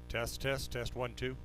Test, test, test, 1, 2.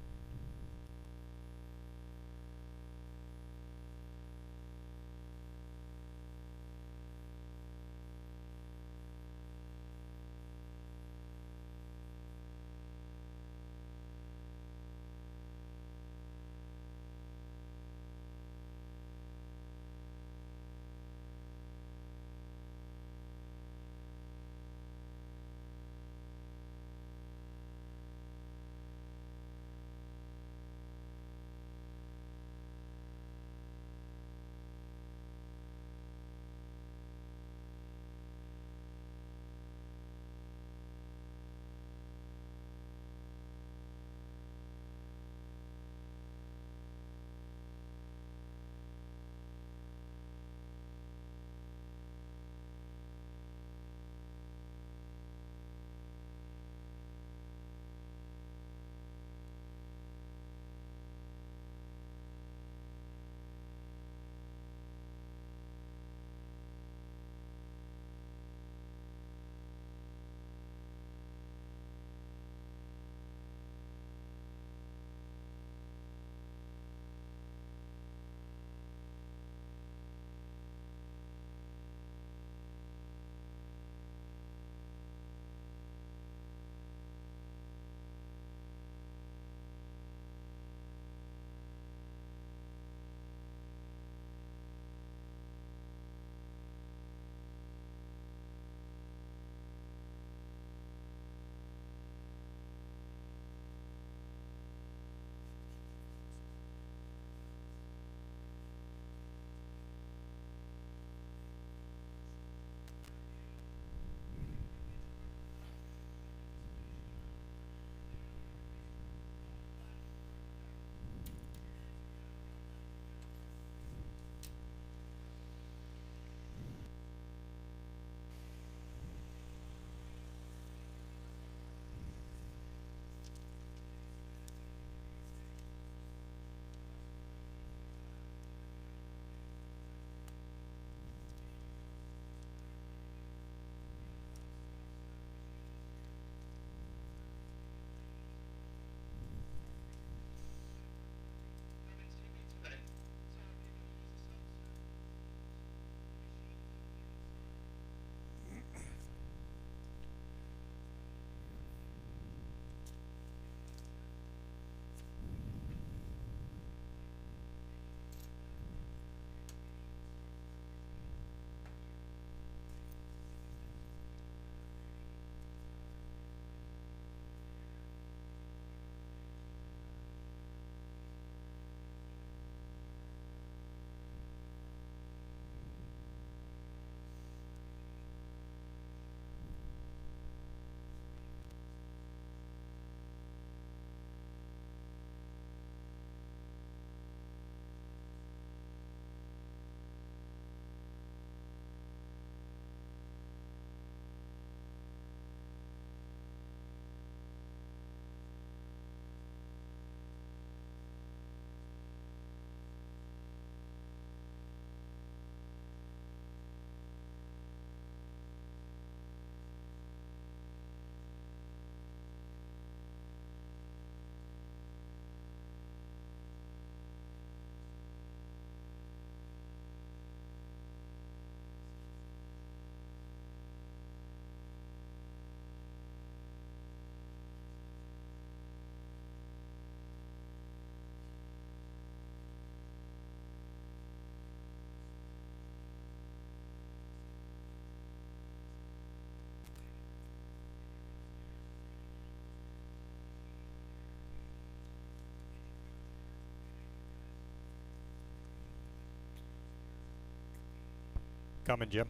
Coming, Jim.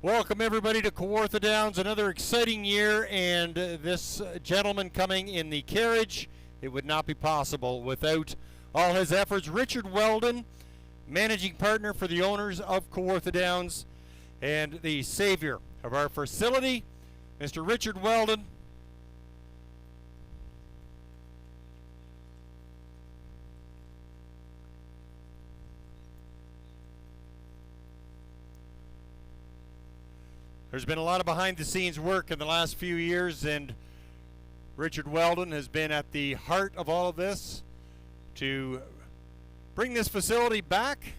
Welcome everybody to Kawartha Downs, another exciting year, and this gentleman coming in the carriage, it would not be possible without all his efforts. Richard Weldon, managing partner for the owners of Kawartha Downs, and the savior of our facility, Mr. Richard Weldon. There's been a lot of behind-the-scenes work in the last few years, and Richard Weldon has been at the heart of all of this to bring this facility back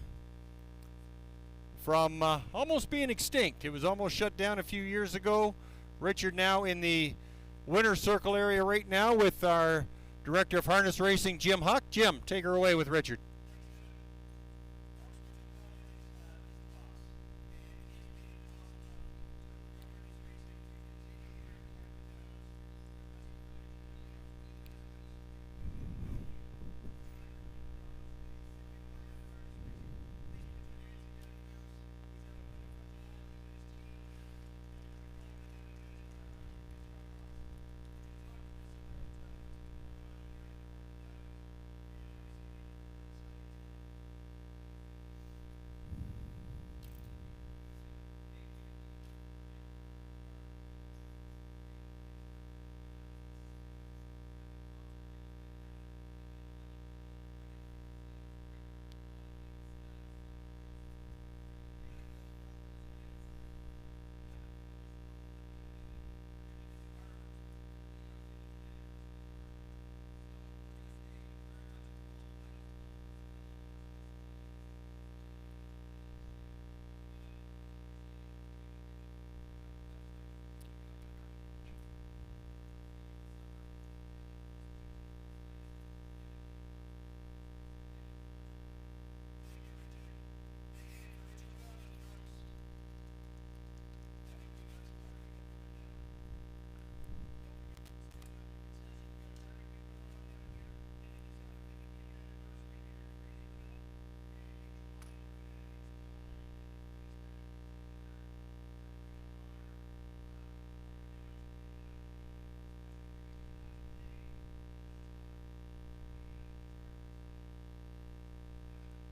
from almost being extinct. It was almost shut down a few years ago. Richard now in the winner circle area right now with our Director of Harness Racing, Jim Huck. Jim, take her away with Richard.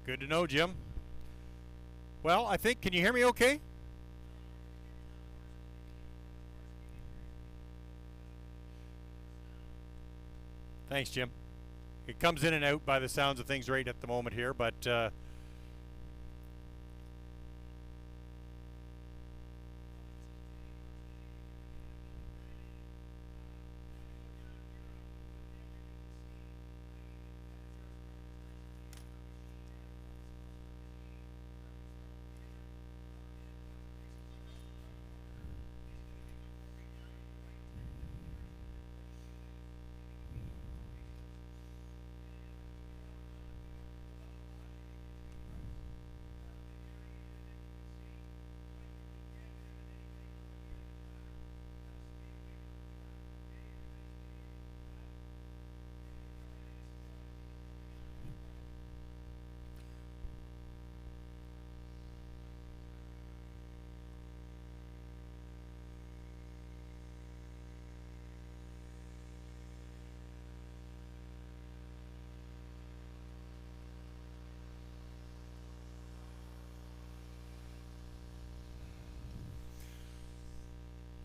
Good to know, Jim. Well, I think, can you hear me okay? Thanks, Jim. It comes in and out by the sounds of things right at the moment here, but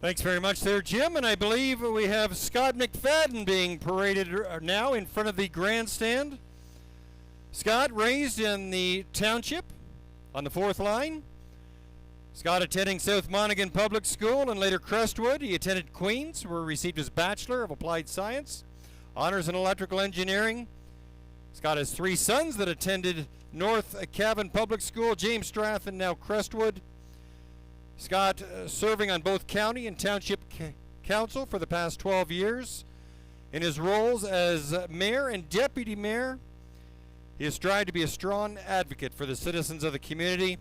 thanks very much there, Jim. And I believe we have Scott McFadden being paraded now in front of the grandstand. Scott raised in the township on the 4th line. Scott attending South Monaghan Public School and later Crestwood. He attended Queen's, where he received his Bachelor of Applied Science, honors in electrical engineering. Scott has 3 sons that attended North Cavan Public School, James Strath, and now Crestwood. Scott serving on both county and township council for the past 12 years. In his roles as mayor and deputy mayor, he has strived to be a strong advocate for the citizens of the community.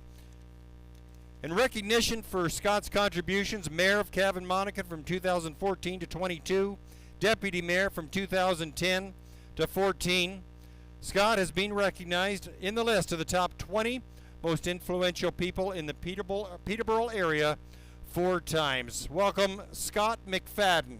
In recognition for Scott's contributions, mayor of Cavan Monaghan from 2014 to 22, deputy mayor from 2010 to 14, Scott has been recognized in the list of the top 20 most influential people in the Peterborough area 4 times. Welcome, Scott McFadden.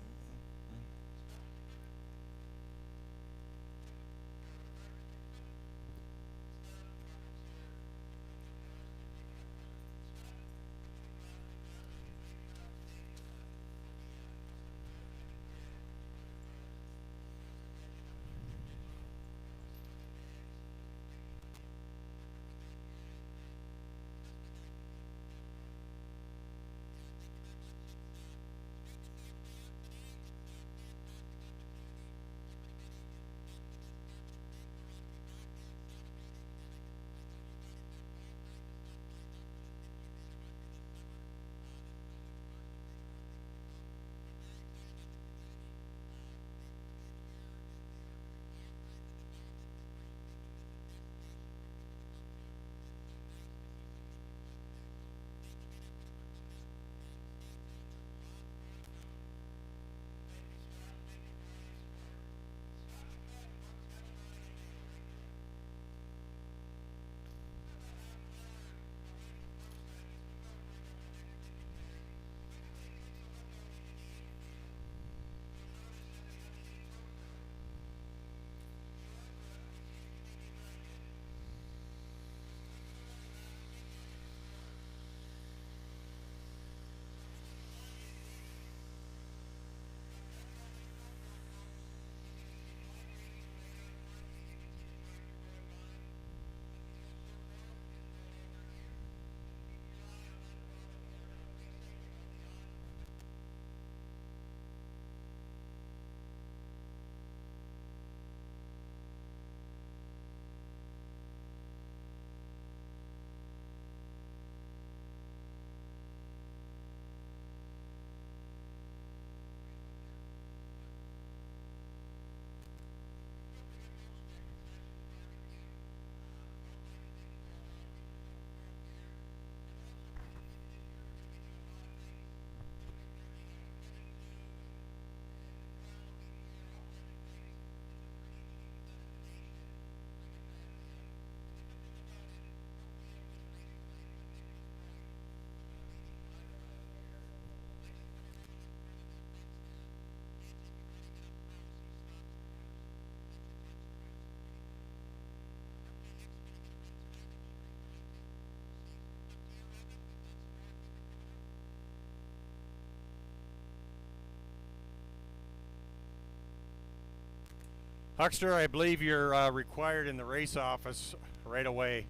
Huckster, I believe you're required in the race office right away.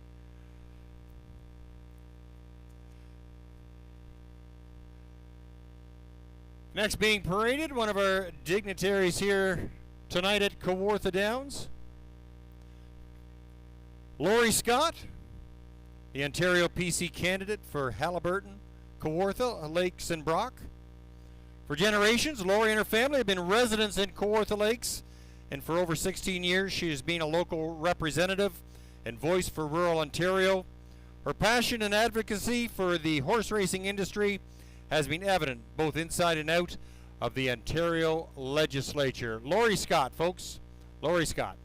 Next being paraded, one of our dignitaries here tonight at Kawartha Downs, Laurie Scott, the Ontario PC candidate for Haliburton, Kawartha, Lakes and Brock. For generations, Laurie and her family have been residents in Kawartha Lakes, and for over 16 years she has been a local representative and voice for rural Ontario. Her passion and advocacy for the horse racing industry has been evident both inside and out of the Ontario legislature. Laurie Scott, folks. Laurie Scott.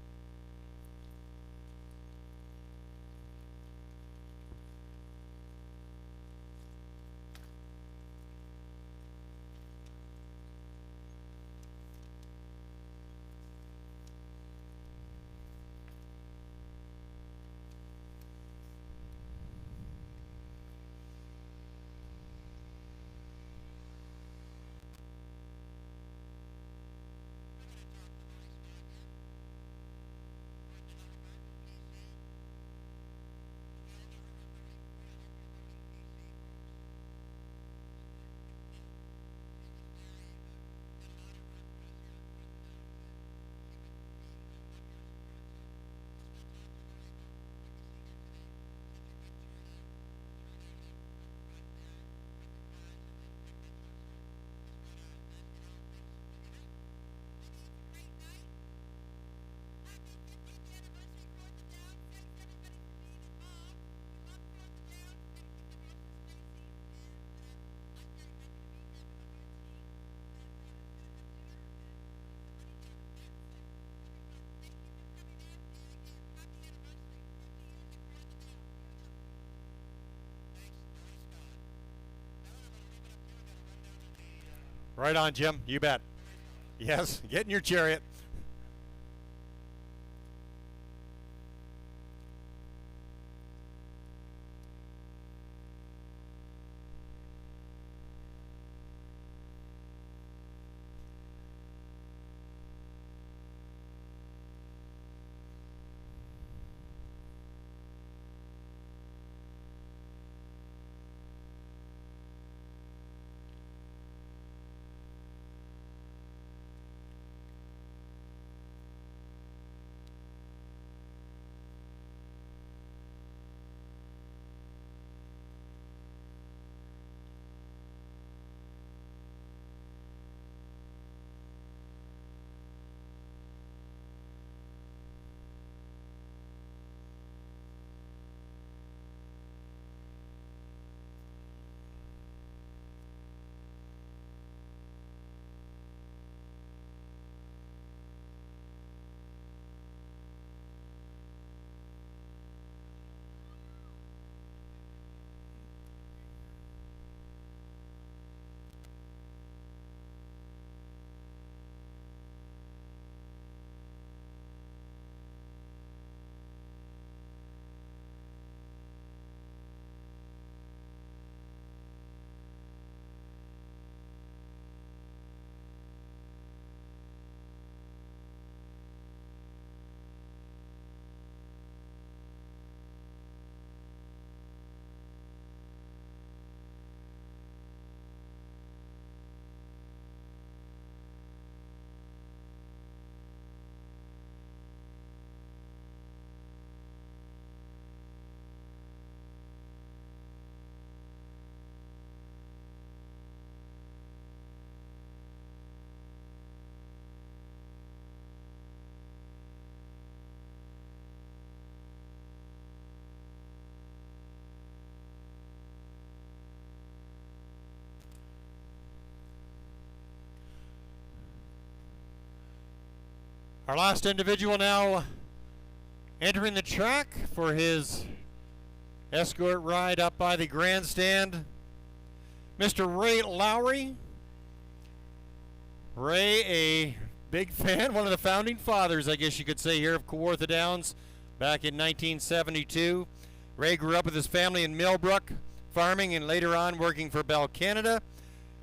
Right on, Jim. You bet. Yes, get in your chariot. Our last individual now entering the track for his escort ride up by the grandstand, Mr. Ray Lowry. Ray, a big fan, one of the founding fathers, I guess you could say, here of Kawartha Downs back in 1972. Ray grew up with his family in Millbrook, farming and later on working for Bell Canada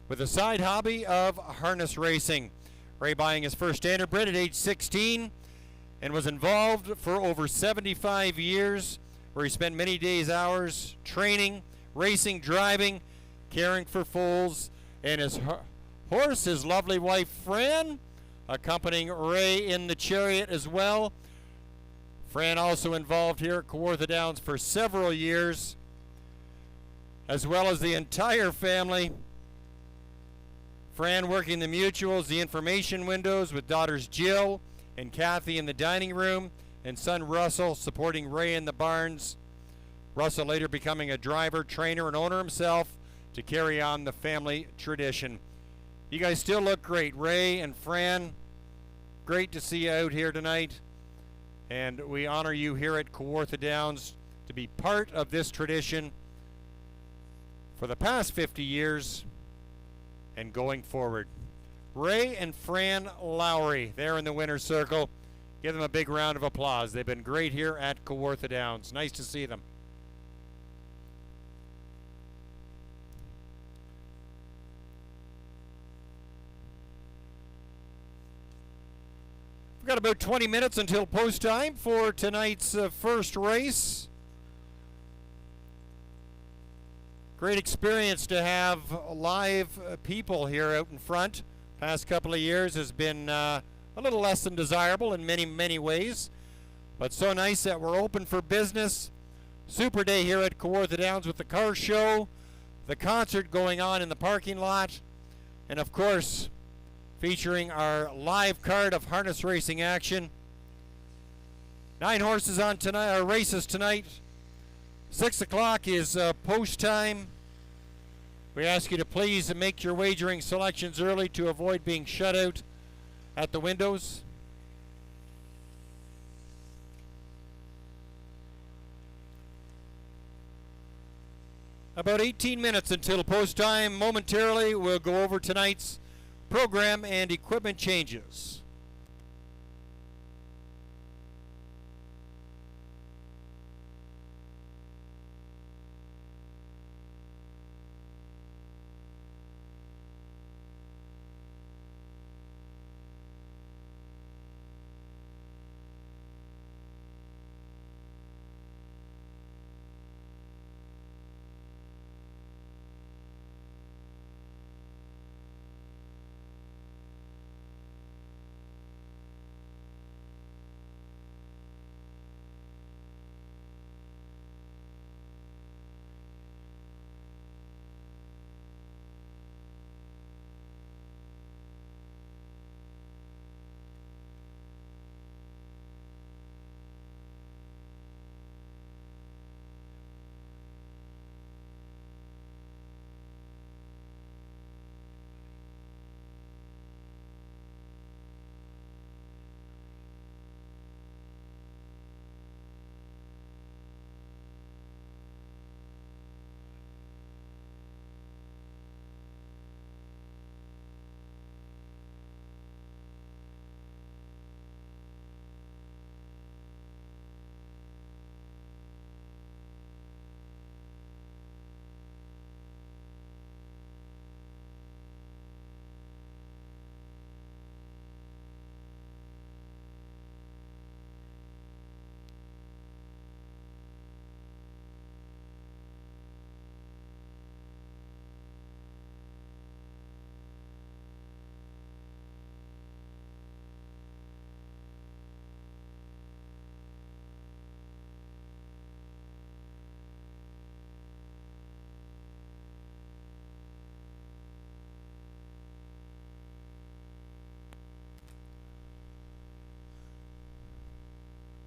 with a side hobby of harness racing. Ray buying his first standardbred at age 16 and was involved for over 75 years, where he spent many days, hours training, racing, driving, caring for foals, and his horse, his lovely wife Fran, accompanying Ray in the chariot as well. Fran also involved here at Kawartha Downs for several years, as well as the entire family. Fran working the mutuals, the information windows, with daughters Jill and Kathy in the dining room, and son Russell supporting Ray in the barns. Russell later becoming a driver, trainer, and owner himself to carry on the family tradition. You guys still look great. Ray and Fran, great to see you out here tonight. And we honor you here at Kawartha Downs to be part of this tradition for the past 50 years and going forward. Ray and Fran Lowry there in the winner's circle. Give them a big round of applause. They've been great here at Kawartha Downs. Nice to see them. We've got about 20 minutes until post time for tonight's first race. Great experience to have live people here out in front. Past couple of years has been a little less than desirable in many ways, but so nice that we're open for business. Super day here at Kawartha Downs with the car show, the concert going on in the parking lot, and of course featuring our live card of harness racing action. 9 horses on tonight, races tonight. 6 o'clock is post time. We ask you to please make your wagering selections early to avoid being shut out at the windows. About 18 minutes until post time. Momentarily, we'll go over tonight's program and equipment changes.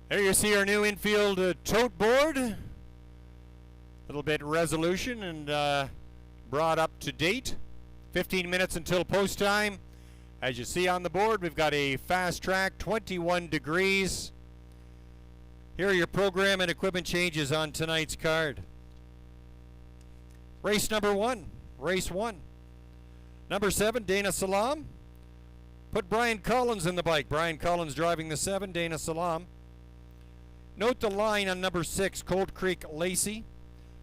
There you see our new infield tote board. A little bit resolution and brought up to date. 15 minutes until post time. As you see on the board, we've got a fast track, 21 degrees. Here are your program and equipment changes on tonight's card. Race number 1, race 1. Number 7, Dana Salam. Put Brian Collins in the bike. Brian Collins driving the 7, Dana Salam. Note the line on number 6, Cold Creek Lacey.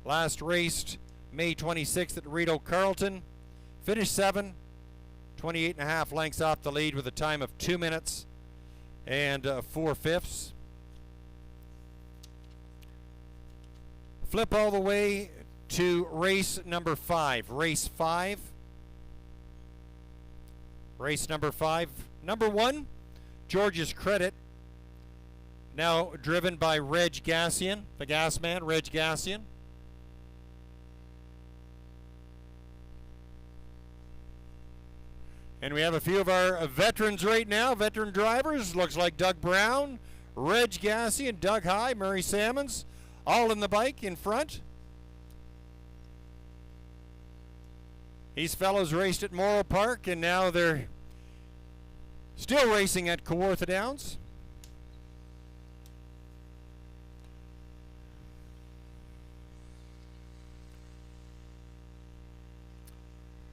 Last raced May 26th at Rideau Carlton. Finished 7, 28.5 lengths off the lead with a time of 2 minutes and 4/5. Flip all the way to race number 5. Race 5. Race number 5. Number 1, George's Credit. Now driven by Reg Gassian, the gas man, Reg Gassian. And we have a few of our veterans right now, veteran drivers. Looks like Doug Brown, Reg Gassian, Doug High, Murray Salmons, all in the bike in front. These fellows raced at Morrow Park, and now they're still racing at Kawartha Downs.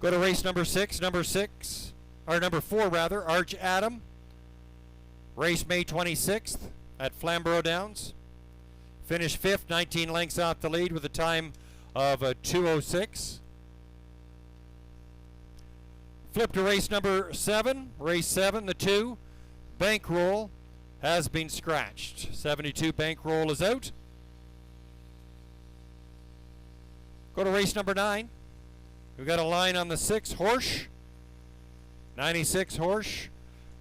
Go to race number 4 rather, Arch Adam. Race May 26th at Flamborough Downs. Finished 5th, 19 lengths off the lead with a time of 2:06. Flip to race number 7. Race 7, the 2. Bankroll has been scratched. 72 Bankroll is out. Go to race number 9. We've got a line on the 6, Horsch. 96 Horsch.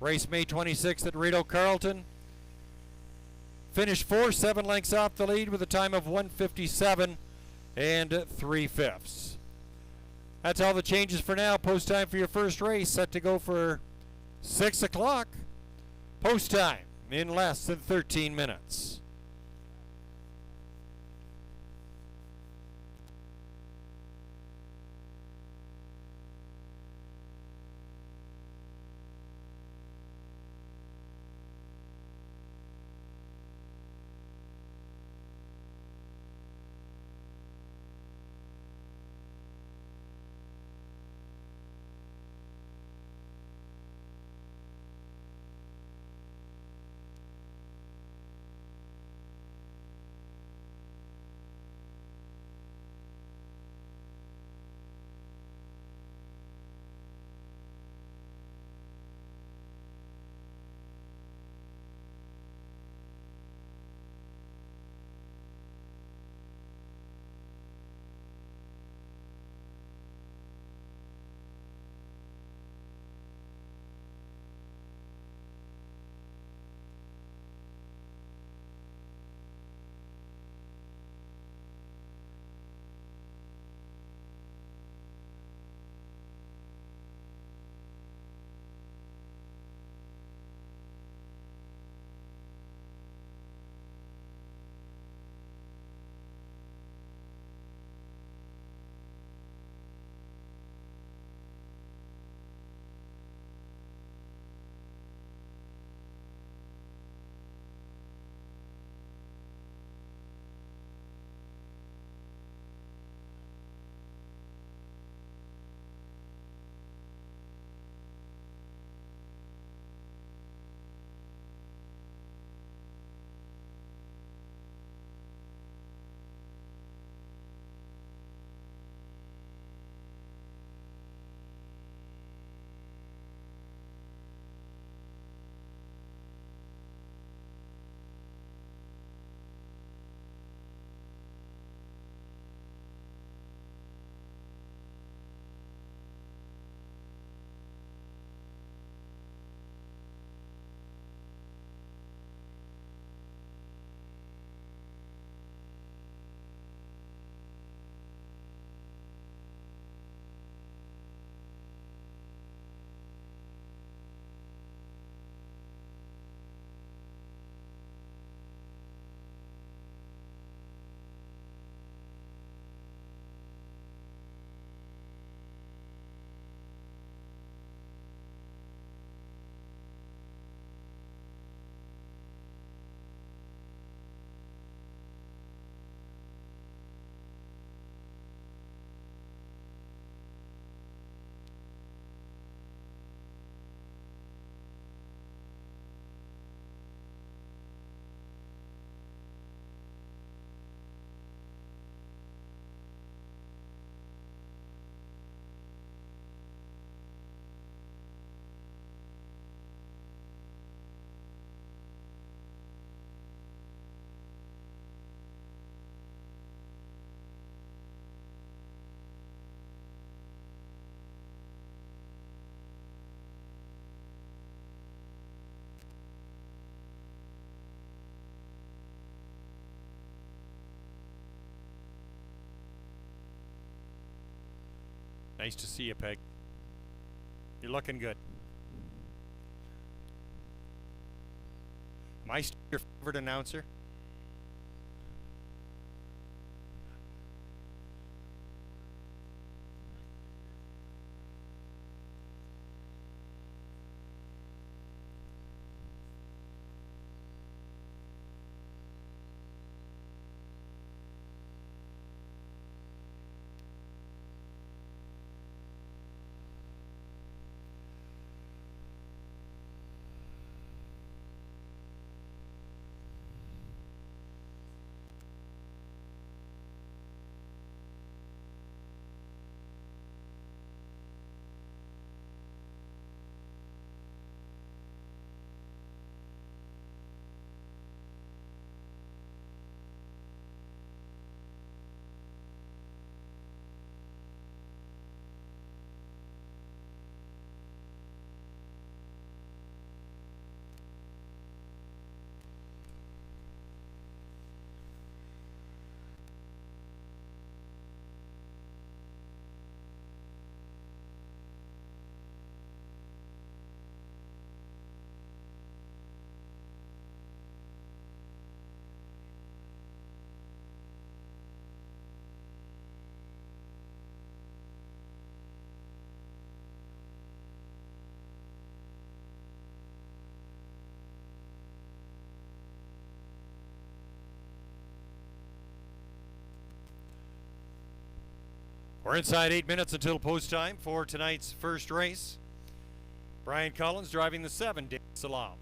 Race May 26th at Rideau Carleton. Finished 4, 7 lengths off the lead with a time of 1:57 and 3/5. That's all the changes for now. Post time for your first race set to go for 6 o'clock. Post time in less than 13 minutes. Nice to see you, Peg. You're looking good. Am I still your favorite announcer? We're inside 8 minutes until post time for tonight's first race. Brian Collins driving the 7, Dave Salam.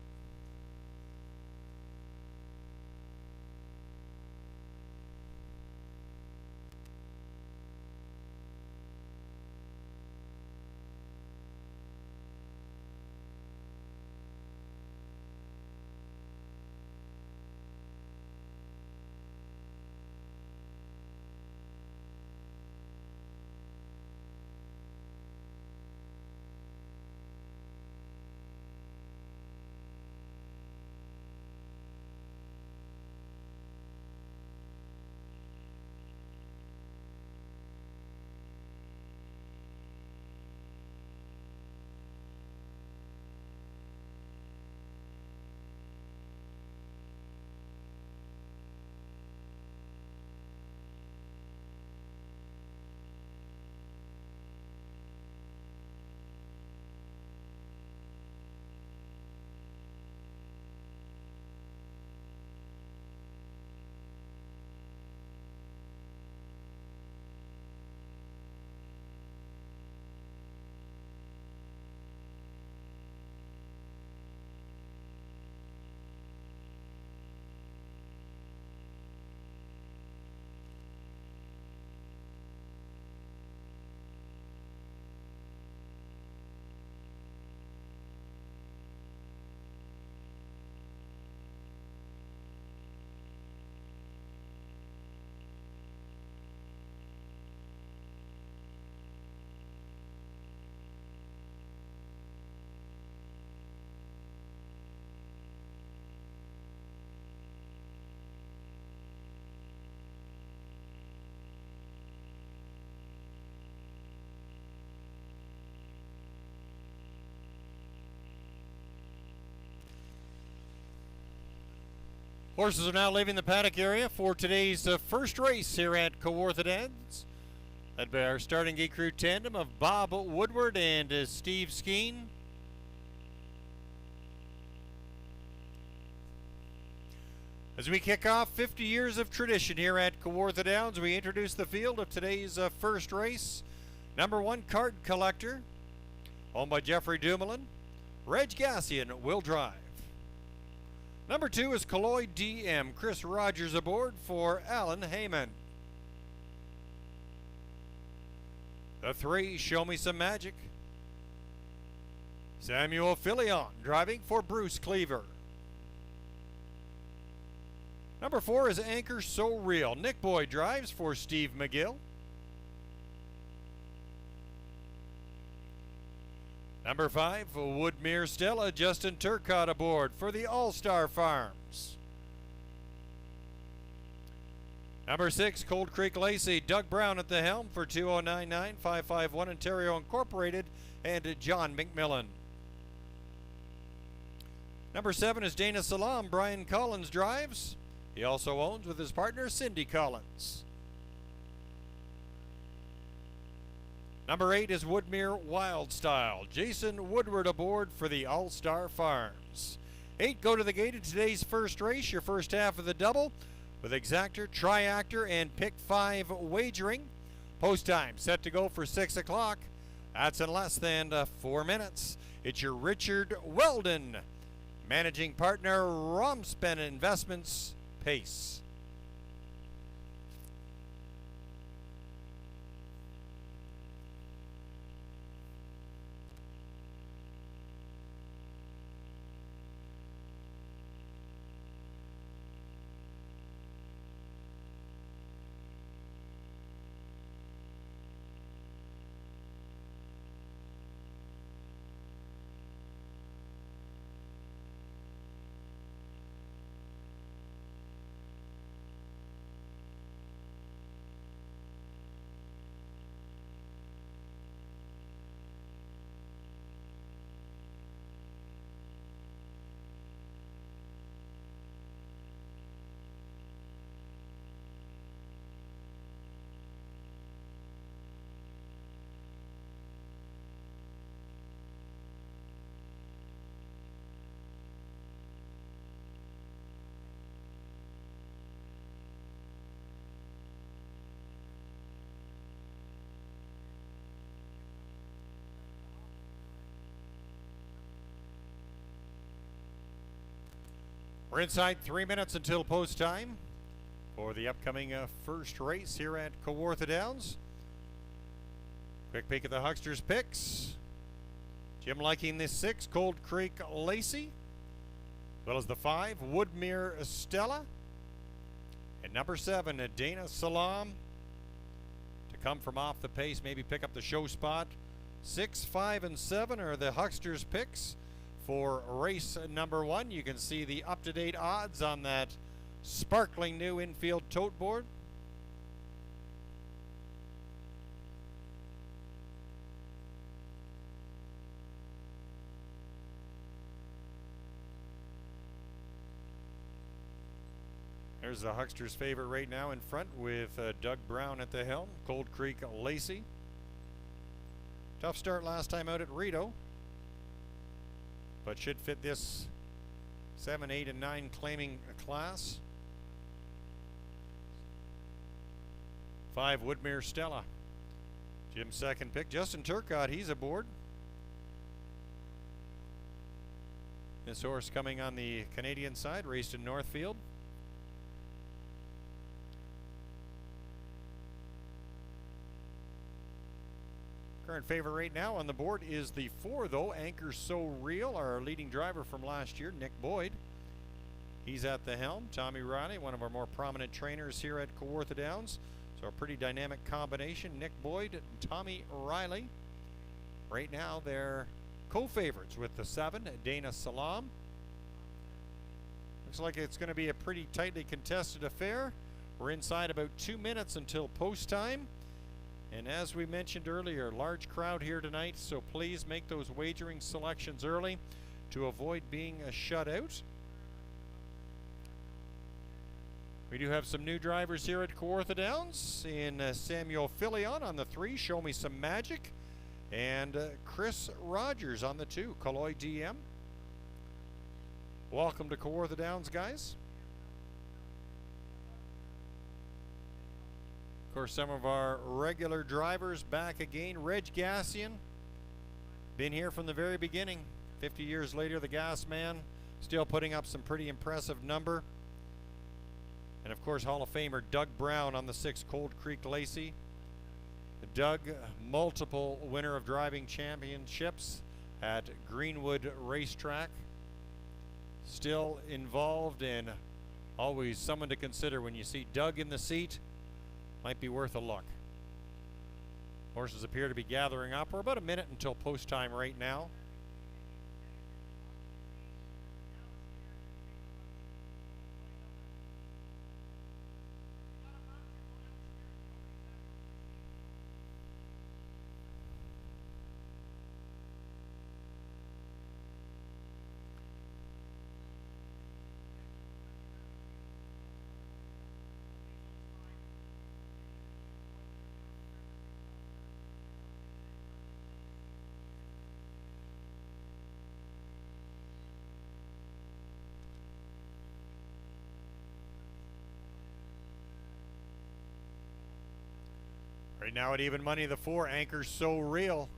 Horses are now leaving the paddock area for today's first race here at Kawartha Downs. Led by our starting gate crew tandem of Bob Woodward and Steve Skeen. As we kick off 50 years of tradition here at Kawartha Downs, we introduce the field of today's first race. Number 1, Card Collector, owned by Jeffrey Dumoulin. Reg Gassian will drive. Number 2 is Colloid DM. Chris Rogers aboard for Alan Heyman. The 3, Show Me Some Magic. Samuel Filion driving for Bruce Cleaver. Number 4 is Anchor So Real. Nick Boyd drives for Steve McGill. Number 5, Woodmere Stella, Justin Turcotte aboard for the All-Star Farms. Number 6, Cold Creek Lacey, Doug Brown at the helm for 2099, 551 Ontario Incorporated, and John McMillan. Number 7 is Dana Salam, Brian Collins drives. He also owns with his partner Cindy Collins. Number 8 is Woodmere Wild Style, Jason Woodward aboard for the All-Star Farms. 8 go to the gate in today's first race, your first half of the double, with Exactor, Triactor, and Pick 5 wagering. Post time set to go for 6 o'clock. That's in less than 4 minutes. It's your Richard Weldon, managing partner Romspen Investments, pace. We're inside 3 minutes until post time for the upcoming first race here at Kawartha Downs. Quick peek at the Hucksters picks. Jim liking the 6, Cold Creek Lacey, as well as the 5, Woodmere Stella, and number 7, Dana Salam, to come from off the pace, maybe pick up the show spot. 6, 5, and 7 are the Hucksters picks for race number 1. You can see the up-to-date odds on that sparkling new infield tote board. There's the Hucksters' favorite right now in front with Doug Brown at the helm, Cold Creek Lacey. Tough start last time out at Rito, but should fit this 7, 8, and 9 claiming a class. 5, Woodmere Stella, Jim's second pick. Justin Turcott, he's aboard. This horse coming on the Canadian side, raced in Northfield. Current favorite right now on the board is the 4, though, Anchor So Real, our leading driver from last year, Nick Boyd. He's at the helm. Tommy Riley, one of our more prominent trainers here at Kawartha Downs. So a pretty dynamic combination, Nick Boyd and Tommy Riley. Right now they're co-favorites with the 7, Dana Salam. Looks like it's going to be a pretty tightly contested affair. We're inside about 2 minutes until post time. And as we mentioned earlier, large crowd here tonight, so please make those wagering selections early to avoid being shut out. We do have some new drivers here at Kawartha Downs in Samuel Filion on the 3, Show Me Some Magic, and Chris Rogers on the 2, Kaloy DM. Welcome to Kawartha Downs, guys. Of course, some of our regular drivers back again. Reg Gassian, been here from the very beginning. 50 years later, the Gas Man, still putting up some pretty impressive number. And of course, Hall of Famer Doug Brown on the 6, Cold Creek Lacey. Doug, multiple winner of driving championships at Greenwood Racetrack. Still involved and always someone to consider when you see Doug in the seat. Might be worth a look. Horses appear to be gathering up. We're about a minute until post time right now. Right now at even money, the 4, Anchor So Real,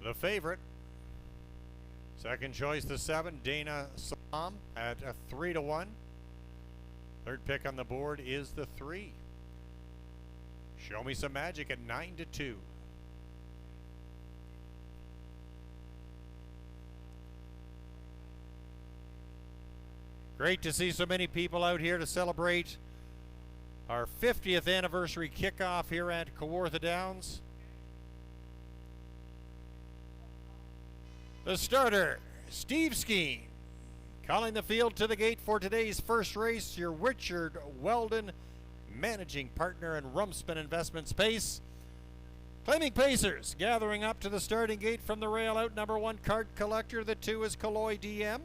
the favorite. Second choice, the 7, Dana Salam at a 3-1. Third pick on the board is the 3, Show Me Some Magic at 9-2. Great to see so many people out here to celebrate our 50th anniversary kickoff here at Kawartha Downs. The starter, Steve Skeen, calling the field to the gate for today's first race, your Richard Weldon, managing partner in Rumspin Investments Pace. Claiming Pacers, gathering up to the starting gate from the rail out. Number 1, Card Collector. The 2 is Kaloi DM.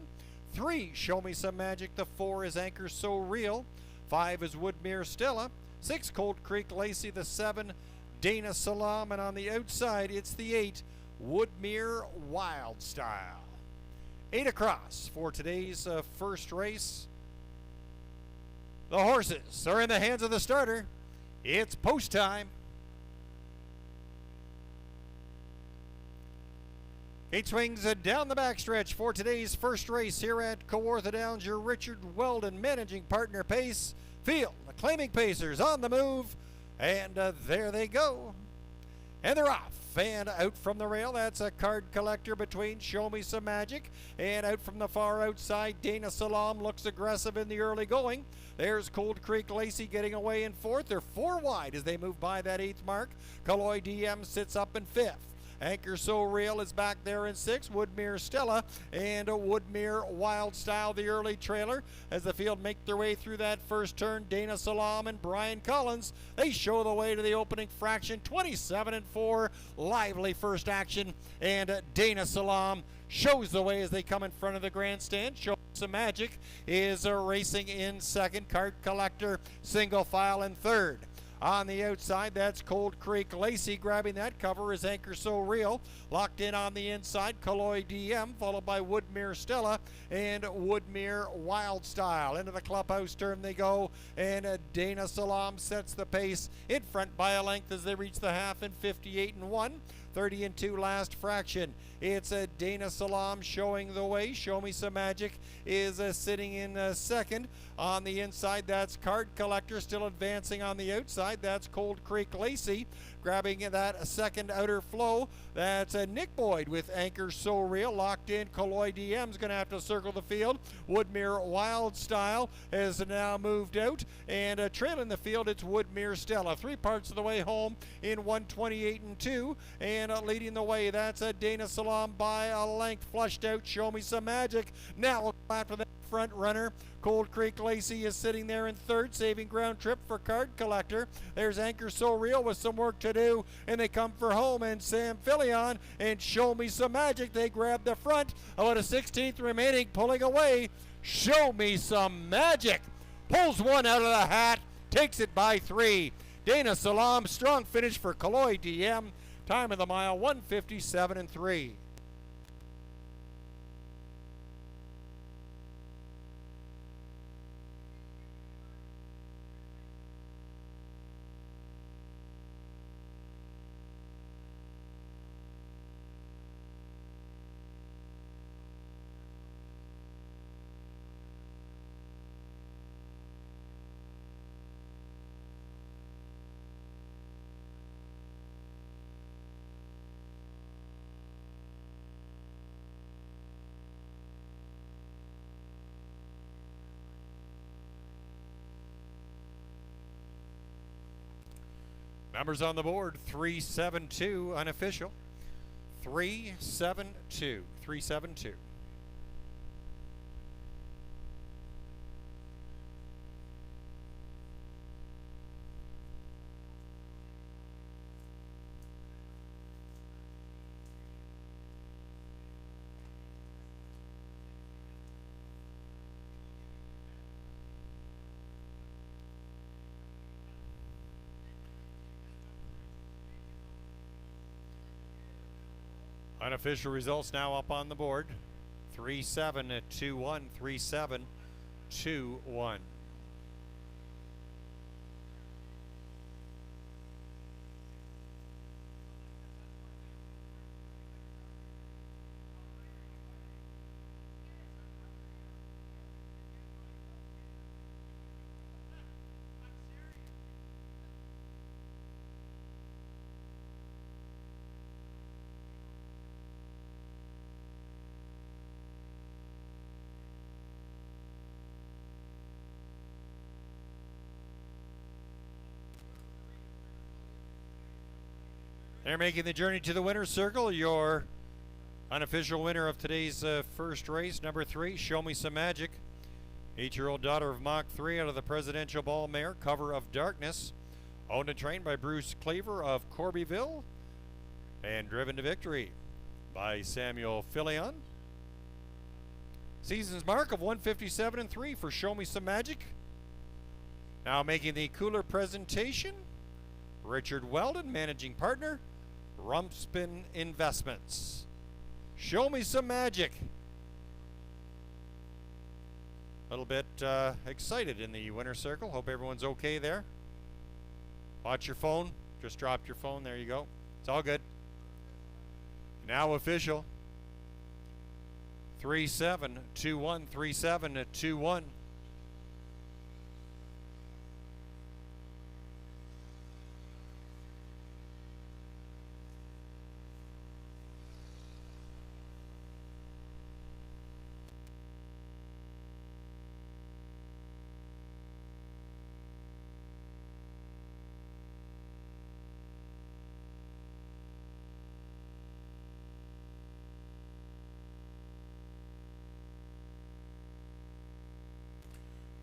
3, Show Me Some Magic. The 4 is Anchor So Real. 5 is Woodmere Stella. 6, Cold Creek Lacey. The 7, Dana Salam. And on the outside, it's the 8, Woodmere Wild Style. 8 across for today's first race. The horses are in the hands of the starter. It's post time. Gate swings down the backstretch for today's first race here at Kawartha Downs. Your Richard Weldon managing partner Pace. Field, the Claiming Pacers on the move. And there they go. And they're off. And out from the rail, that's a Card Collector between Show Me Some Magic. And out from the far outside, Dana Salam looks aggressive in the early going. There's Cold Creek Lacey getting away in 4th. They're 4 wide as they move by that 8th mark. Kaloi DM sits up in 5th. Anchor So Real is back there in 6th. Woodmere Stella and Woodmere Wild Style, the early trailer. As the field make their way through that first turn, Dana Salam and Brian Collins, they show the way to the opening fraction. 27-4, lively first action. And Dana Salam shows the way as they come in front of the grandstand. Show Some Magic is racing in 2nd. Card Collector single file in 3rd. On the outside, that's Cold Creek Lacey. Grabbing that cover is Anchor So Real. Locked in on the inside, Kaloi DM, followed by Woodmere Stella and Woodmere Wild Style. Into the clubhouse turn they go, and Dana Salam sets the pace in front by a length as they reach the half in 58-1. 30-2 last fraction. It's Dana Salam showing the way. Show Me Some Magic is sitting in 2nd. On the inside, that's Card Collector still advancing on the outside. That's Cold Creek Lacey grabbing that 2nd outer flow. That's Nick Boyd with Anchor So Real locked in. Kaloi DM's going to have to circle the field. Woodmere Wild Style has now moved out, and trailing the field, it's Woodmere Stella. 3 parts of the way home in 128-2, and leading the way, that's Dana Salam by a length. Flushed out, Show Me Some Magic. Now we'll go after that front runner. Cold Creek Lacey is sitting there in 3rd, saving ground trip for Card Collector. There's Anchor So Real with some work to do, and they come for home, and Sam Filion and Show Me Some Magic, they grab the front. About a 16th remaining, pulling away. Show Me Some Magic pulls one out of the hat, takes it by 3. Dana Salam, strong finish for Kaloi DM. Time of the mile, 1:57.3. Numbers on the board, 372 unofficial. 372. 372. Unofficial results now up on the board. 3-7-2-1, 3-7-2-1. They're making the journey to the winner's circle. Your unofficial winner of today's first race, number 3, Show Me Some Magic. 8-year-old daughter of Mach 3 out of the Presidential Ball Mare, Cover of Darkness. Owned and trained by Bruce Cleaver of Corbyville. And driven to victory by Samuel Filion. Season's mark of 157.3 for Show Me Some Magic. Now making the cooler presentation, Richard Weldon, managing partner, Rumpspin Investments. Show Me Some Magic. A little bit excited in the winner's circle. Hope everyone's okay there. Watch your phone. Just dropped your phone. There you go. It's all good. Now official. 3721, 3721.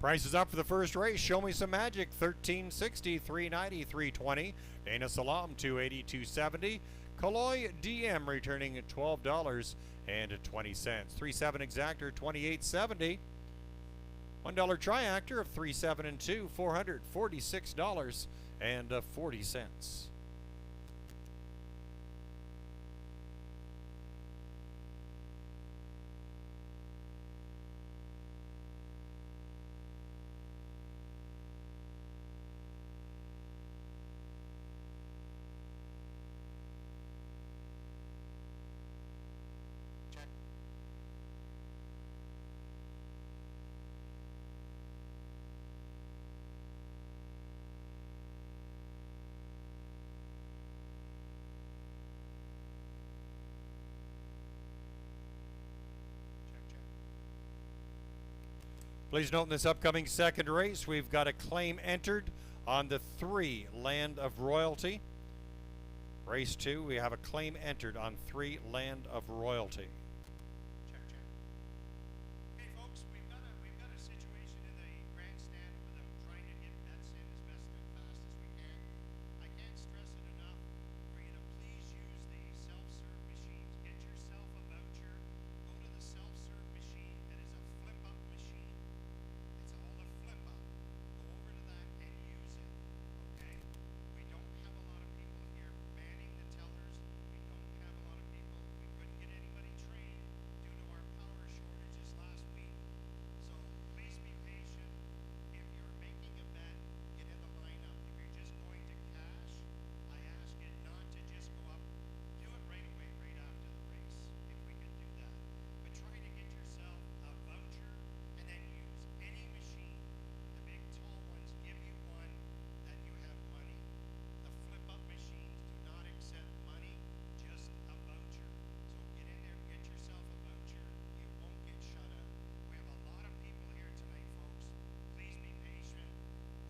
Prices up for the first race. Show Me Some Magic, $13.60, $3.90, $3.20. Dana Salam, $2.80, $2.70. Kaloy DM returning at $12.20. 3.7 exactor, $28.70. $1 triactor of 3, 7, and 2, $446.40. Please note in this upcoming second race, we've got a claim entered on the 3 Land of Royalty. Race 2, we have a claim entered on 3 Land of Royalty. Check, check. Okay, folks, we've got a situation in the grandstand with them trying to get bets in as best and fast as we can. I can't stress it enough for you to please use the self-serve machines. Get yourself a voucher. Go to the self-serve machine. That is a flip-up machine. It's all a flip-up. Go over to that and use it. Okay? We don't have a lot of people here manning the tellers. We don't have a lot of people. We couldn't get anybody trained due to our power shortages last week. So please be patient. If you're making a bet, get in the lineup. If you're just going to cash, I ask you not to just go up. Do it right away, right after the race, if we can do that. But try to get yourself a voucher and then use any machine. The big tall ones give you one that you have money. The flip-up machines do not accept money, just a voucher. So get in there, get yourself a voucher. You won't get shut out. We have a lot of people here tonight, folks. Please be patient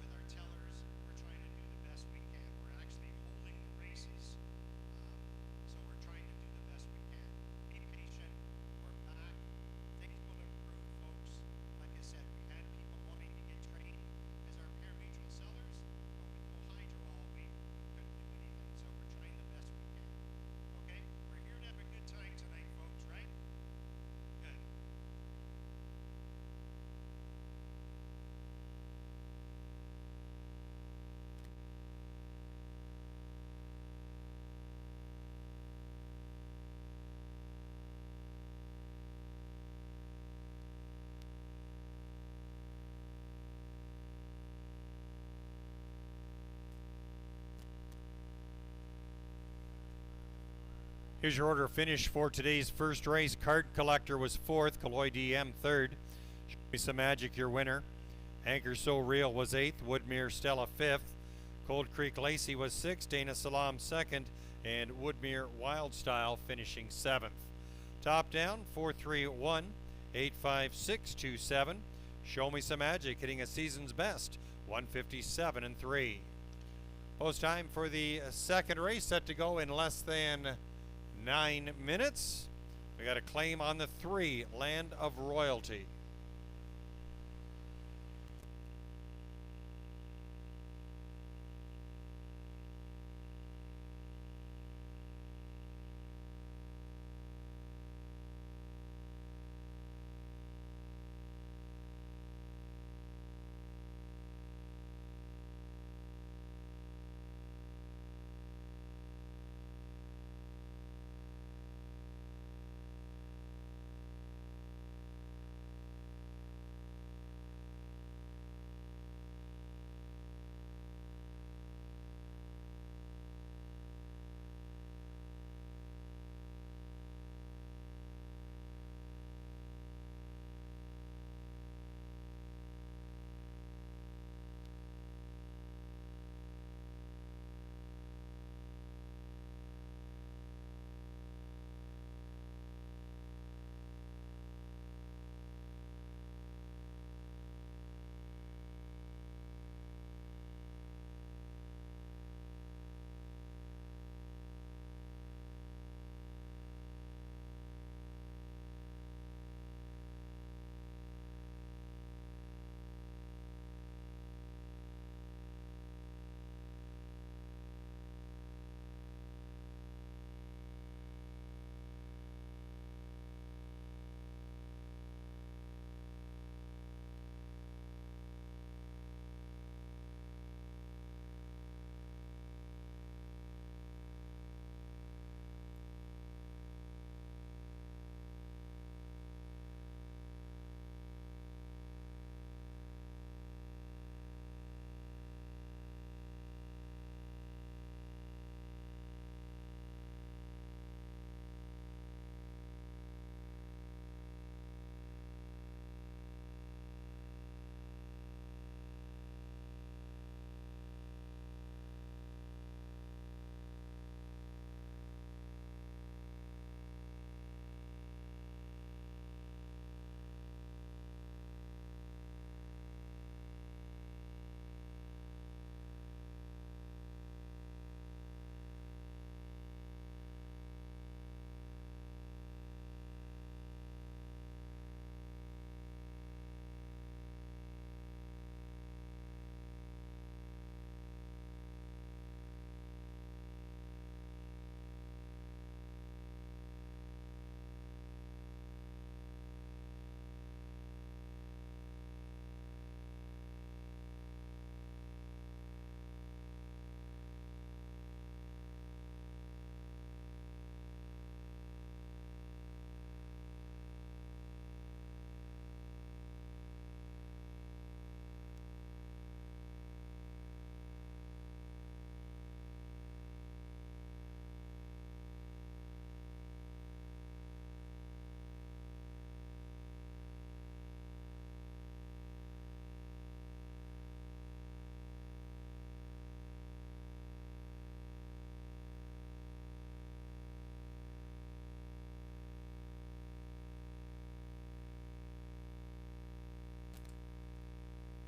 with our tellers. We're trying to do the best we can. We're actually holding the races, so we're trying to do the best we can. Be patient. We're back. Things will improve, folks. Like I said, we had people wanting to get trained as our pari-mutuel sellers, but with no hydro all week, we couldn't do anything. So we're trying the best we can. Okay? We're here to have a good time tonight, folks, right? Good. Here's your order of finish for today's first race. Card Collector was 4th, Kaloy DM 3rd. Show Me Some Magic, your winner. Anchor So Real was 8th, Woodmere Stella 5th. Cold Creek Lacey was 6th, Dana Salam 2nd, and Woodmere Wild Style finishing 7th. Top down, 431, 85627. Show Me Some Magic hitting a season's best, 157 and 3. Post time for the second race set to go in less than 9 minutes. We got a claim on the 3, Land of Royalty.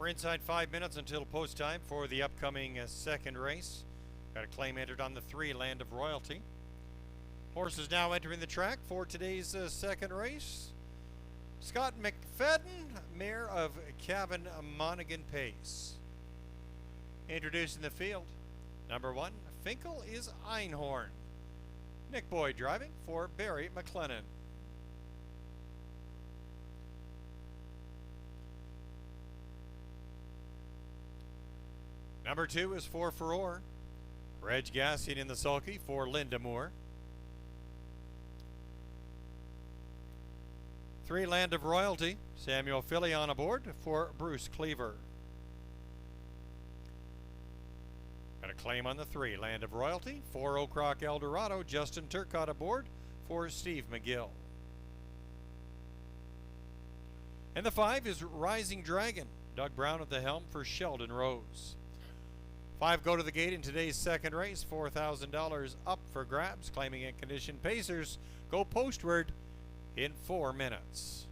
We're inside 5 minutes until post time for the upcoming second race. Got a claim entered on the 3, Land of Royalty. Horses now entering the track for today's second race. Scott McFadden, mare of Cavan Monaghan Pace. Introducing the field, number 1, Finkel is Einhorn. Nick Boyd driving for Barry McLennan. Number 2 is 4 Furore. Reg Gassian in the sulky for Linda Moore. 3, Land of Royalty. Samuel Philly on aboard for Bruce Cleaver. Got a claim on the 3, Land of Royalty. 4, O'Crock Eldorado. Justin Turcott aboard for Steve McGill. And the 5 is Rising Dragon. Doug Brown at the helm for Sheldon Rose. 5 go to the gate in today's second race. $4,000 up for grabs. Claiming and condition pacers go postward in 4 minutes.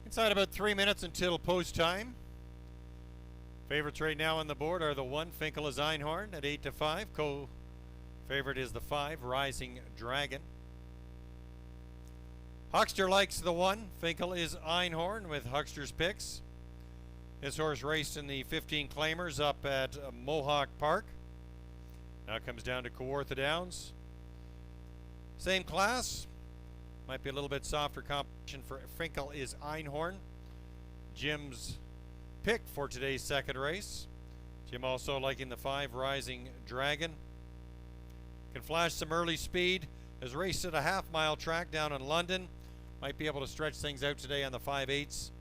Inside about 3 minutes until post time. Favorites right now on the board are the 1, Finkel is Einhorn at 8 to 5. Co-favorite is the 5, Rising Dragon. Huckster likes the 1, Finkel is Einhorn with Huckster's picks. This horse raced in the 15 claimers up at Mohawk Park. Now it comes down to Kawartha Downs. Same class. Might be a little bit softer competition for Finkel is Einhorn. Jim's pick for today's second race. Jim also liking the 5, Rising Dragon. Can flash some early speed. Has raced at a half-mile track down in London. Might be able to stretch things out today on the 5/8.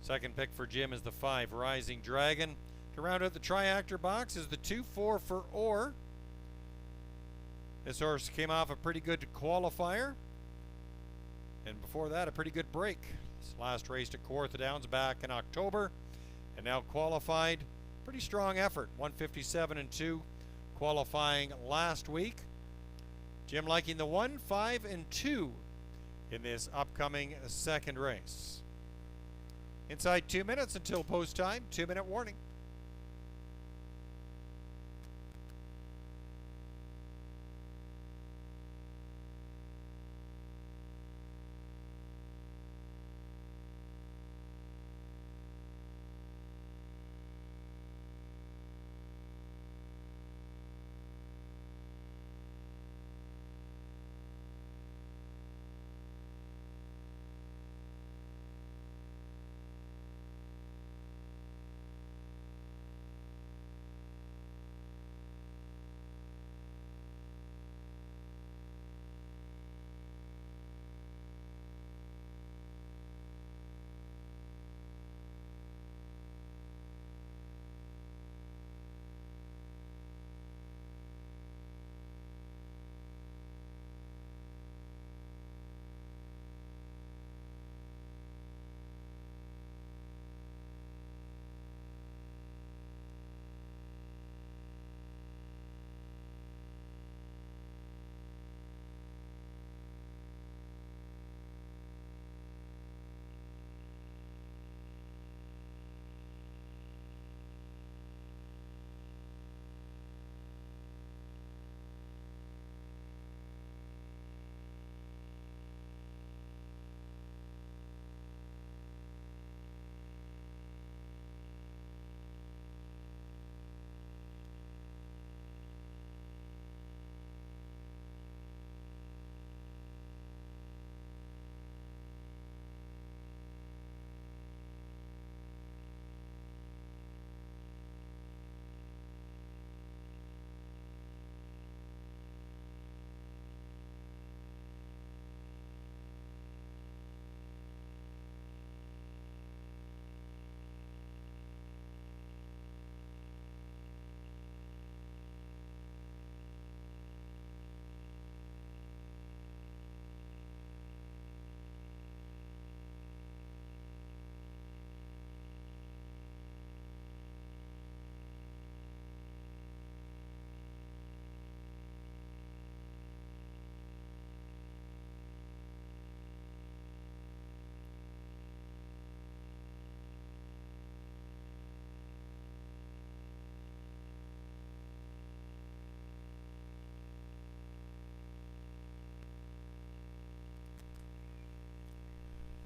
Second pick for Jim is the 5, Rising Dragon. To round out the triactor box is the 2, 4 for Orr. This horse came off a pretty good qualifier. And before that, a pretty good break. This last race at Kawartha Downs back in October. And now qualified. Pretty strong effort. 157-2 qualifying last week. Jim liking the 1, 5, and 2 in this upcoming second race. Inside 2 minutes until post time. 2-minute warning.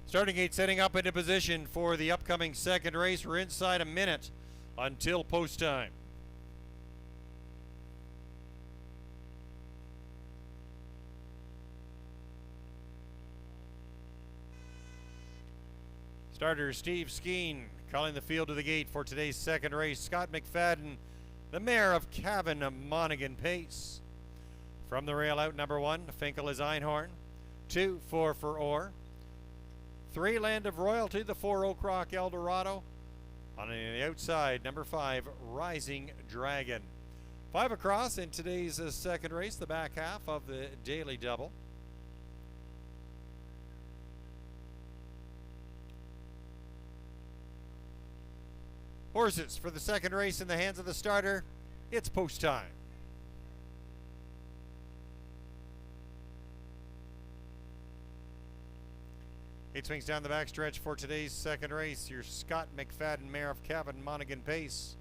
Starting gate setting up into position for the upcoming second race. We're inside a minute until post time. Starter Steve Skeen calling the field to the gate for today's second race. Scott McFadden, the mare of Cavan Monaghan Pace. From the rail out, number 1, Finkel is Einhorn. 2, 4 for Orr. 3, Land of Royalty, the 4, Oak Rock Eldorado. On the outside, number 5, Rising Dragon. 5 across in today's second race, the back half of the daily double. Horses for the second race in the hands of the starter. It's post time. Eight swings down the backstretch for today's second race. Your Scott McFadden, mare of Cavan Monaghan pace.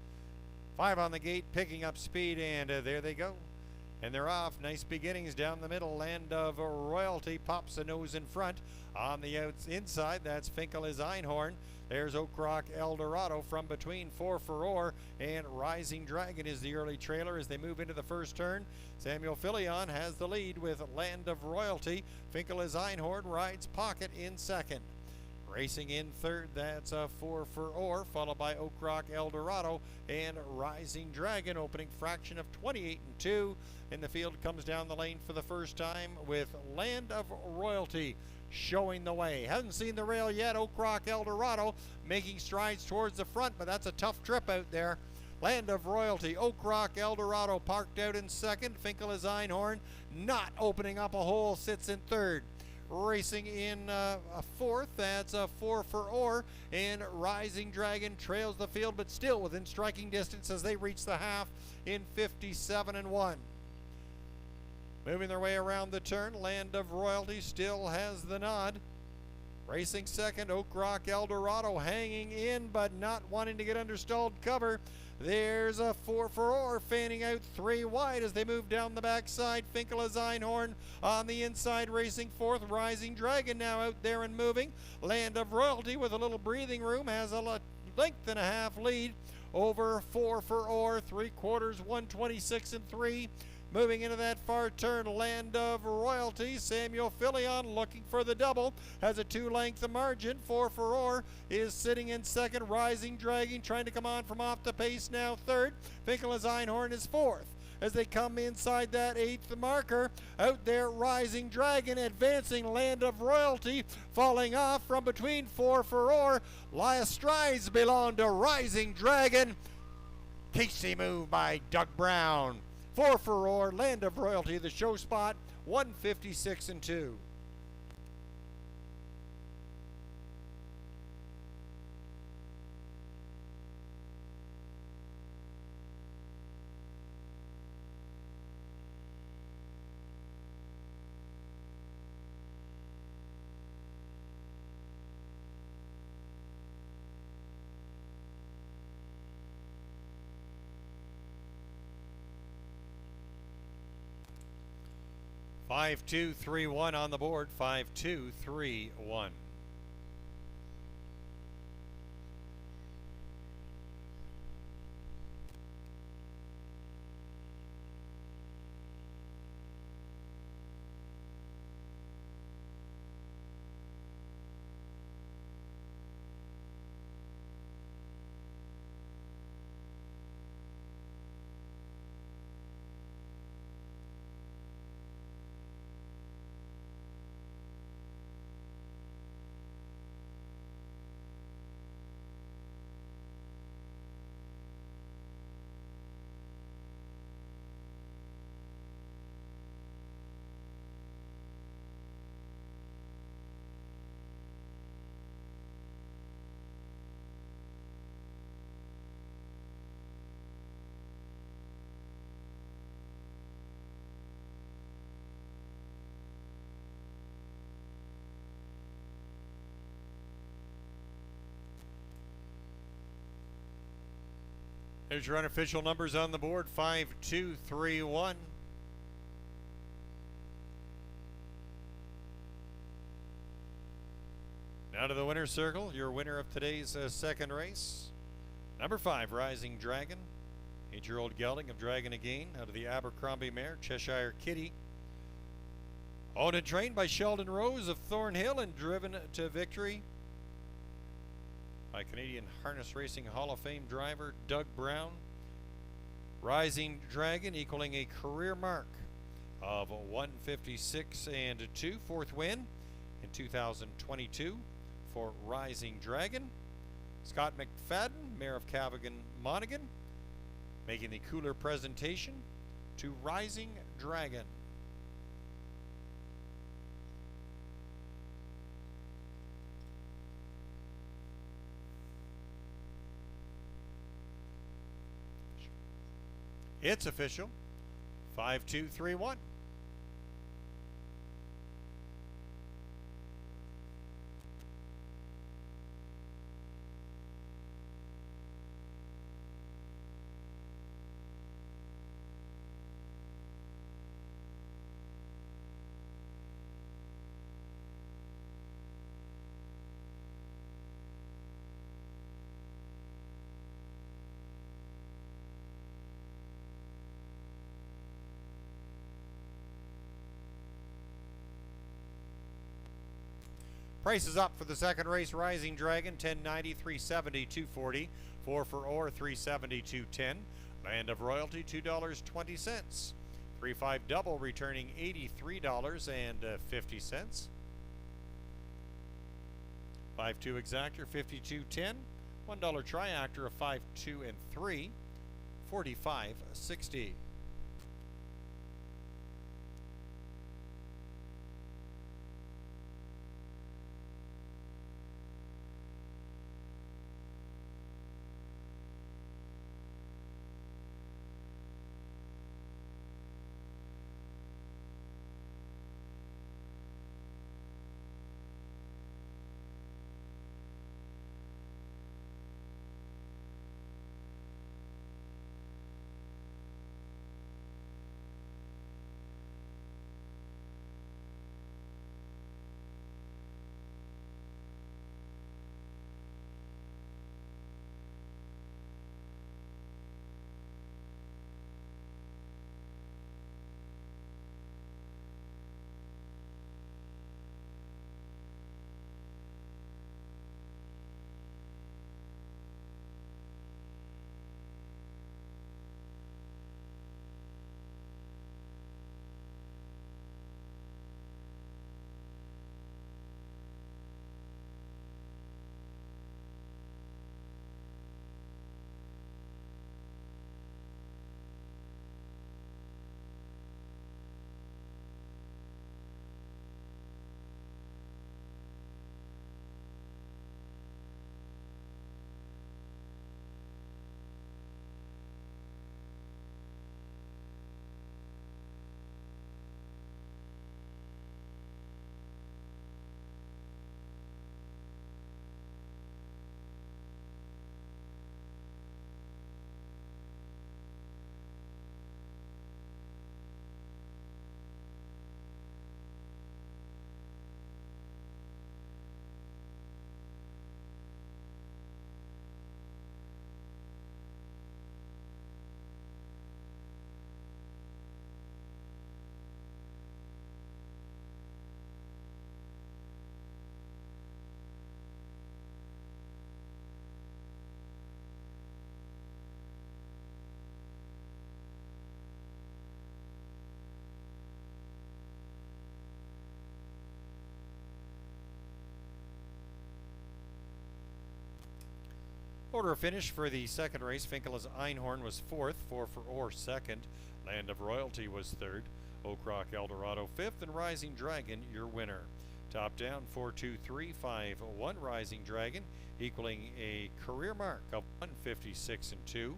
5 on the gate, picking up speed, and there they go. And they're off. Nice beginnings down the middle. Land of Royalty pops a nose in front. On the inside, that's Finkel is Einhorn. There's Oak Rock Eldorado from between 4 Furore and Rising Dragon is the early trailer as they move into the first turn. Samuel Filion has the lead with Land of Royalty. Finkel is Einhorn rides Pocket in second. Racing in third, that's 4 Furore, followed by Oak Rock Eldorado and Rising Dragon, opening fraction of 28 and 2. And the field comes down the lane for the first time with Land of Royalty showing the way. Hasn't seen the rail yet. Oak Rock Eldorado making strides towards the front, but that's a tough trip out there. Land of Royalty, Oak Rock Eldorado parked out in second. Finkel is Einhorn, not opening up a hole, sits in third. Racing in fourth, that's 4 Furore, and Rising Dragon trails the field, but still within striking distance as they reach the half in 57 and 1. Moving their way around the turn, Land of Royalty still has the nod. Racing second, Oak Rock Eldorado hanging in but not wanting to get under stalled cover. There's a 4 Furore fanning out 3 wide as they move down the backside. Finkel is Einhorn on the inside, racing fourth. Rising Dragon now out there and moving. Land of Royalty with a little breathing room has a length and a half lead over 4 Furore, 3/4, 126 and 3. Moving into that far turn, Land of Royalty. Samuel Filion looking for the double. Has a 2-length margin. 4 Furore is sitting in second. Rising Dragon trying to come on from off the pace now third. Finkel is Einhorn is fourth. As they come inside that 8th marker, out there Rising Dragon advancing. Land of Royalty falling off from between 4 Furore. Last strides belong to Rising Dragon. Casey move by Doug Brown. 4 Furore, Land of Royalty, the show spot, 156 and 2. Five, 2, 3, 1 on the board. 5, 2, 3, 1. There's your unofficial numbers on the board. 5, 2, 3, 1. Now to the winner's circle. Your winner of today's second race. Number 5, Rising Dragon. 8-year-old gelding of Dragon Again out of the Abercrombie mare, Cheshire Kitty. Owned and trained by Sheldon Rose of Thornhill and driven to victory by Canadian Harness Racing Hall of Fame driver Doug Brown. Rising Dragon equaling a career mark of 156 and 2. Fourth win in 2022 for Rising Dragon. Scott McFadden, Mayor of Cavan Monaghan, making the cooler presentation to Rising Dragon. It's official. 5, 2, 3, 1. Prices up for the second race. Rising Dragon, 1090, 370, 240. 4 for Or, 370, 210. Land of Royalty, $2.20. 3-5 double returning $83.50. 5-2 exactor, 52.10. $1 triactor of 5, 2, and 3, 45.60. Order of finish for the second race. Finkel's Einhorn was fourth. 4 for Or second. Land of Royalty was third. Oakrock Eldorado fifth. And Rising Dragon your winner. Top down 4-2-3-5-1 Rising Dragon, equaling a career mark of 156 and 2.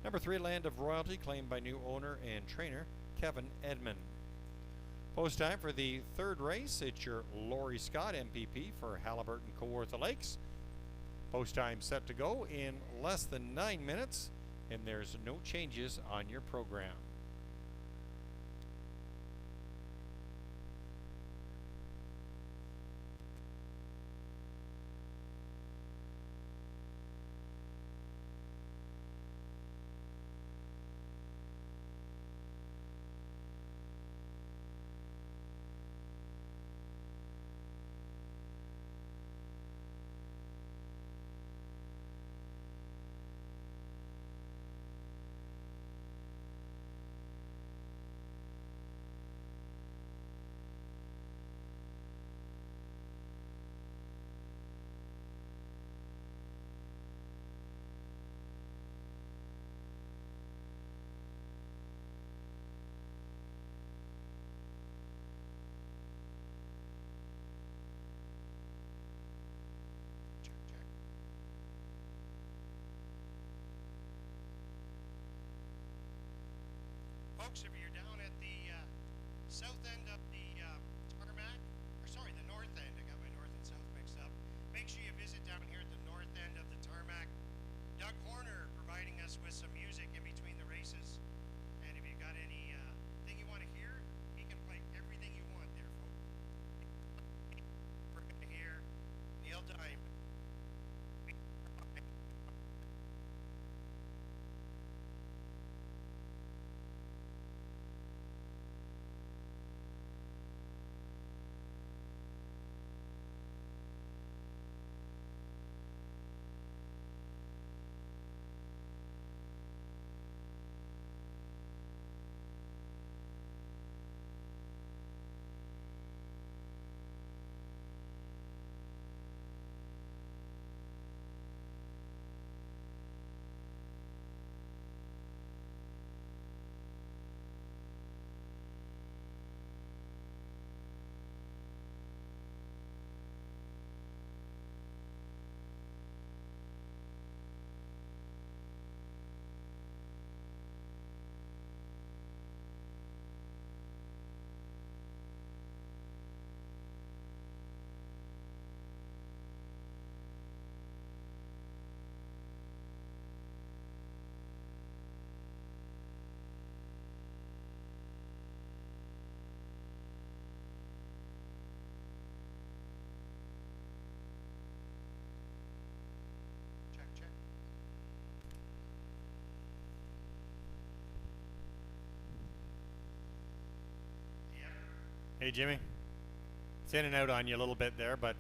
Number 3 Land of Royalty, claimed by new owner and trainer Kevin Edmond. Post time for the third race. It's your Laurie Scott MPP for Halliburton Kawartha Lakes. Post time set to go in less than 9 minutes, and there's no changes on your program. Folks, if you're down at the south end of the tarmac, or sorry, the north end, I got my north and south mixed up. Make sure you visit down here at the north end of the tarmac. Doug Horner providing us with some music in between the races. And if you got any thing you want to hear, he can play everything you want there, folks. We're going to hear Neil Diamond. Hey, Jimmy. It's in and out on you a little bit there, but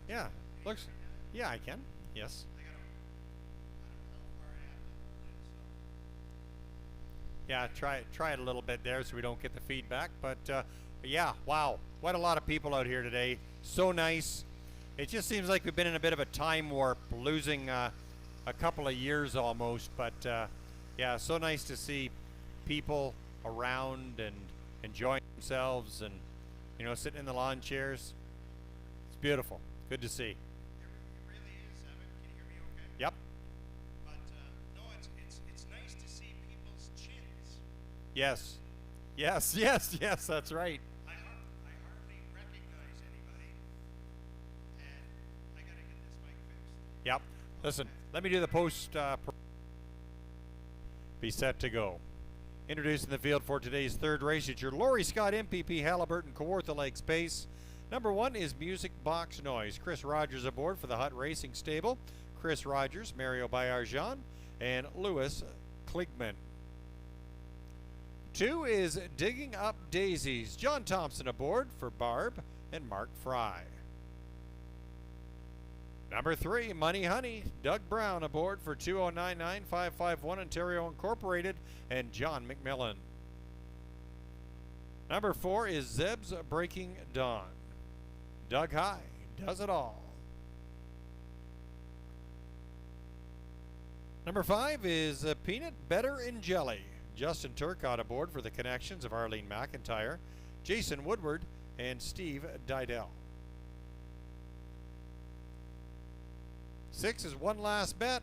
yeah, looks. Yeah, I can. Yes. I don't know how far I have to hold it, so. Yeah, try it a little bit there so we don't get the feedback. But yeah, wow, what a lot of people out here today. So nice. It just seems like we've been in a bit of a time warp, losing a couple of years almost. But yeah, so nice to see people around and enjoying themselves, and sitting in the lawn chairs. It's beautiful. Good to see. It really is, Evan. Can you hear me okay? Yep. But no, it's nice to see people's chins. Yes. Yes. Yes. Yes. That's right. I hardly recognize anybody, and I gotta get this mic fixed. Yep. Listen, let me do the post. Be set to go. Introducing the field for today's third race. It's your Laurie Scott MPP Halliburton Kawartha Lakes Pace. Number 1 is Music Box Noise. Chris Rogers aboard for the Hut Racing Stable. Chris Rogers, Mario Bayarjan, and Louis Kligman. 2 is Digging Up Daisies. John Thompson aboard for Barb and Mark Fry. Number 3, Money Honey. Doug Brown aboard for 2099551 Ontario Incorporated and John McMillan. Number 4 is Zeb's Breaking Dawn. Doug High does it all. Number 5 is Peanut Butter and Jelly. Justin Turcott aboard for the connections of Arlene McIntyre, Jason Woodward, and Steve Didell. 6 is One Last Bet.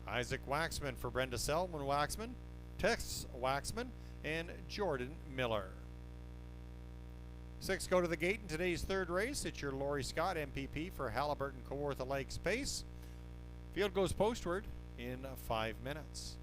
Isaac Waxman for Brenda Selman Waxman, Tex Waxman, and Jordan Miller. 6 go to the gate in today's third race. It's your Laurie Scott MPP for Halliburton Kawartha Lakes Pace. Field goes postward in 5 minutes.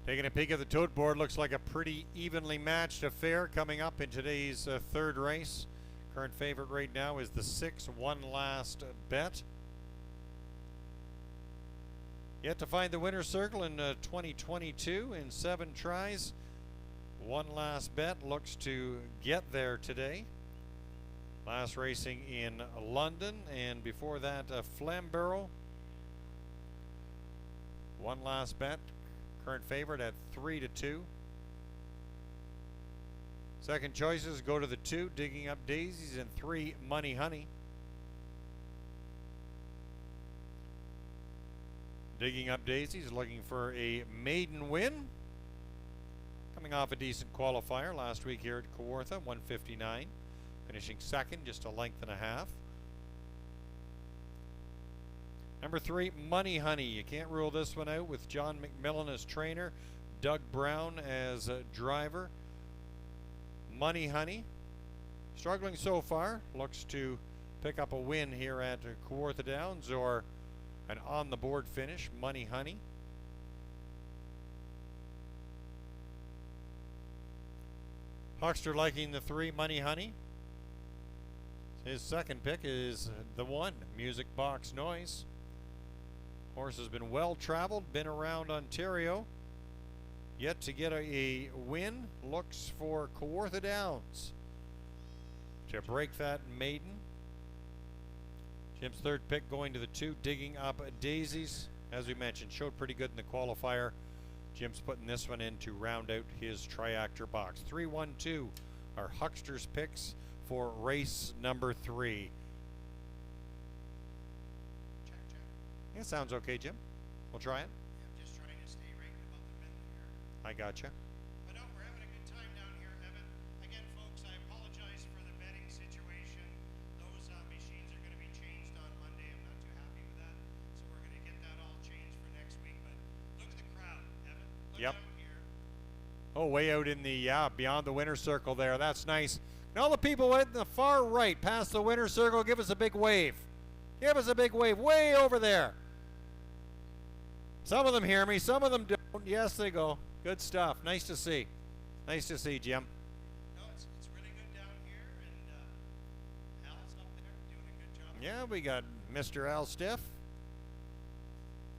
Taking a peek at the tote board, looks like a pretty evenly matched affair coming up in today's third race. Current favorite right now is the 6 One Last Bet. Yet to find the winner's circle in 2022 in 7 tries. One Last Bet looks to get there today. Last racing in London, and before that Flamborough. One Last Bet, current favorite at 3-2. Second choices go to the 2, Digging Up Daisies, and 3, Money Honey. Digging Up Daisies looking for a maiden win. Coming off a decent qualifier last week here at Kawartha, 159. Finishing second, just a length and a half. Number 3, Money Honey. You can't rule this one out with John McMillan as trainer, Doug Brown as driver. Money Honey, struggling so far, looks to pick up a win here at Kawartha Downs, or an on-the-board finish. Money Honey. Huckster liking the 3, Money Honey. His second pick is the 1, Music Box Noise. Horse has been well traveled, been around Ontario. Yet to get a win. Looks for Kawartha Downs to break that maiden. Jim's third pick going to the 2, Digging Up Daisies. As we mentioned, showed pretty good in the qualifier. Jim's putting this one in to round out his triactor box. 3-1-2 are Huckster's picks for race number 3. Check. Yeah, sounds okay, Jim. We'll try it. Yeah, I'm just trying to stay right about the middle here. I gotcha. But no, we're having a good time down here, Evan. Again, folks, I apologize for the betting situation. Those machines are going to be changed on Monday. I'm not too happy with that. So we're going to get that all changed for next week. But look at the crowd, Evan. Look Yep. out here. Oh, way out in the, beyond the winner circle there. That's nice. And all the people in the far right past the winner circle, give us a big wave. Give us a big wave way over there. Some of them hear me, some of them don't. Yes, they go. Good stuff. Nice to see. Nice to see, Jim. No, it's really good down here. And Al's up there doing a good job. Yeah, we got Mr. Al Stiff.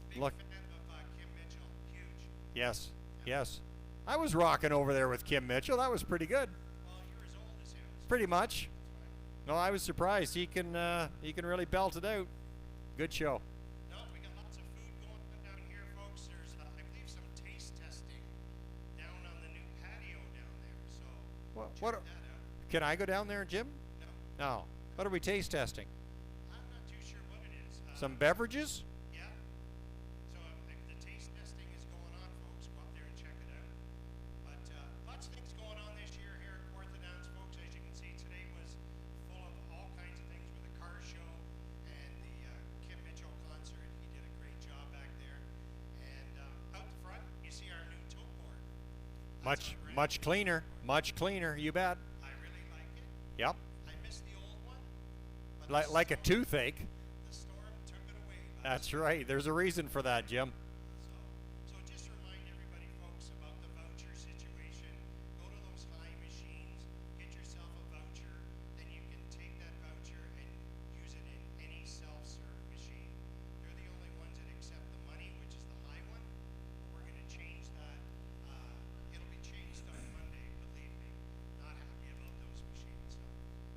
Big Look. fan of Kim Mitchell. Huge. Yes, yes. I was rocking over there with Kim Mitchell. That was pretty good. Well, you're as old as him. So Pretty much. that's fine. No, I was surprised. He can really belt it out. Good show. No, we got lots of food going on down here, folks. There's, I believe, some taste testing down on the new patio down there. So What? check that out. Can I go down there, Jim? No, No. What are we taste testing? I'm not too sure what it is. Some beverages? Yeah. So if the taste testing is going on, folks, go up there and check it out. But lots of things going on this year here at Kawartha Downs, folks. As you can see, today was full of all kinds of things with a car show and the Kim Mitchell concert. He did a great job back there. And out the front, you see our new tote board. That's our brand Much new cleaner. tote board. Much cleaner. You bet. I really like it. Yep. I miss the old one. But Like a toothache. the storm took it away. That's right. There's a reason for that, Jim. So just remind everybody, folks, about the voucher situation. Go to those high machines, get yourself a voucher, then you can take that voucher and use it in any self-serve machine. They're the only ones that accept the money, which is the high one. We're going to change that. It'll be changed on Monday, believe me. Not happy about those machines. So,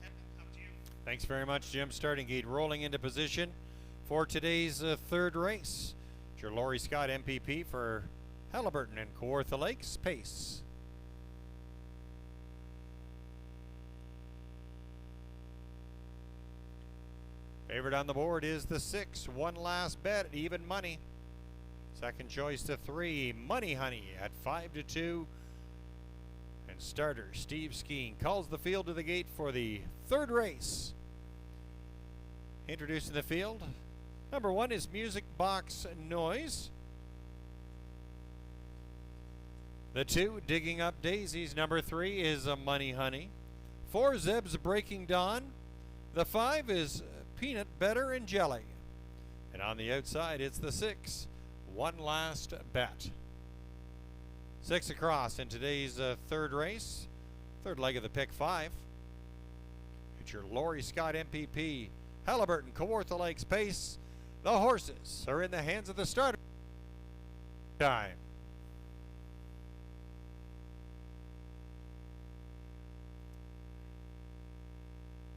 Evan, up to you. Thanks very much, Jim. Starting gate rolling into position for today's third race. It's your Laurie Scott MPP for Halliburton and Kawartha Lakes Pace. Favorite on the board is the 6. One last bet, even money. Second choice to 3, Money Honey at 5-2. And starter Steve Skeen calls the field to the gate for the third race. Introducing the field, number 1 is Music Box Noise. The 2, Digging Up Daisies. Number 3 is Money Honey. 4, Zeb's Breaking Dawn. The 5 is Peanut Butter and Jelly. And on the outside, it's the 6, One Last Bet. 6 across in today's third race. Third leg of the pick 5. It's your Laurie Scott MPP. Halliburton, Kawartha Lakes Pace. The horses are in the hands of the starter. Time.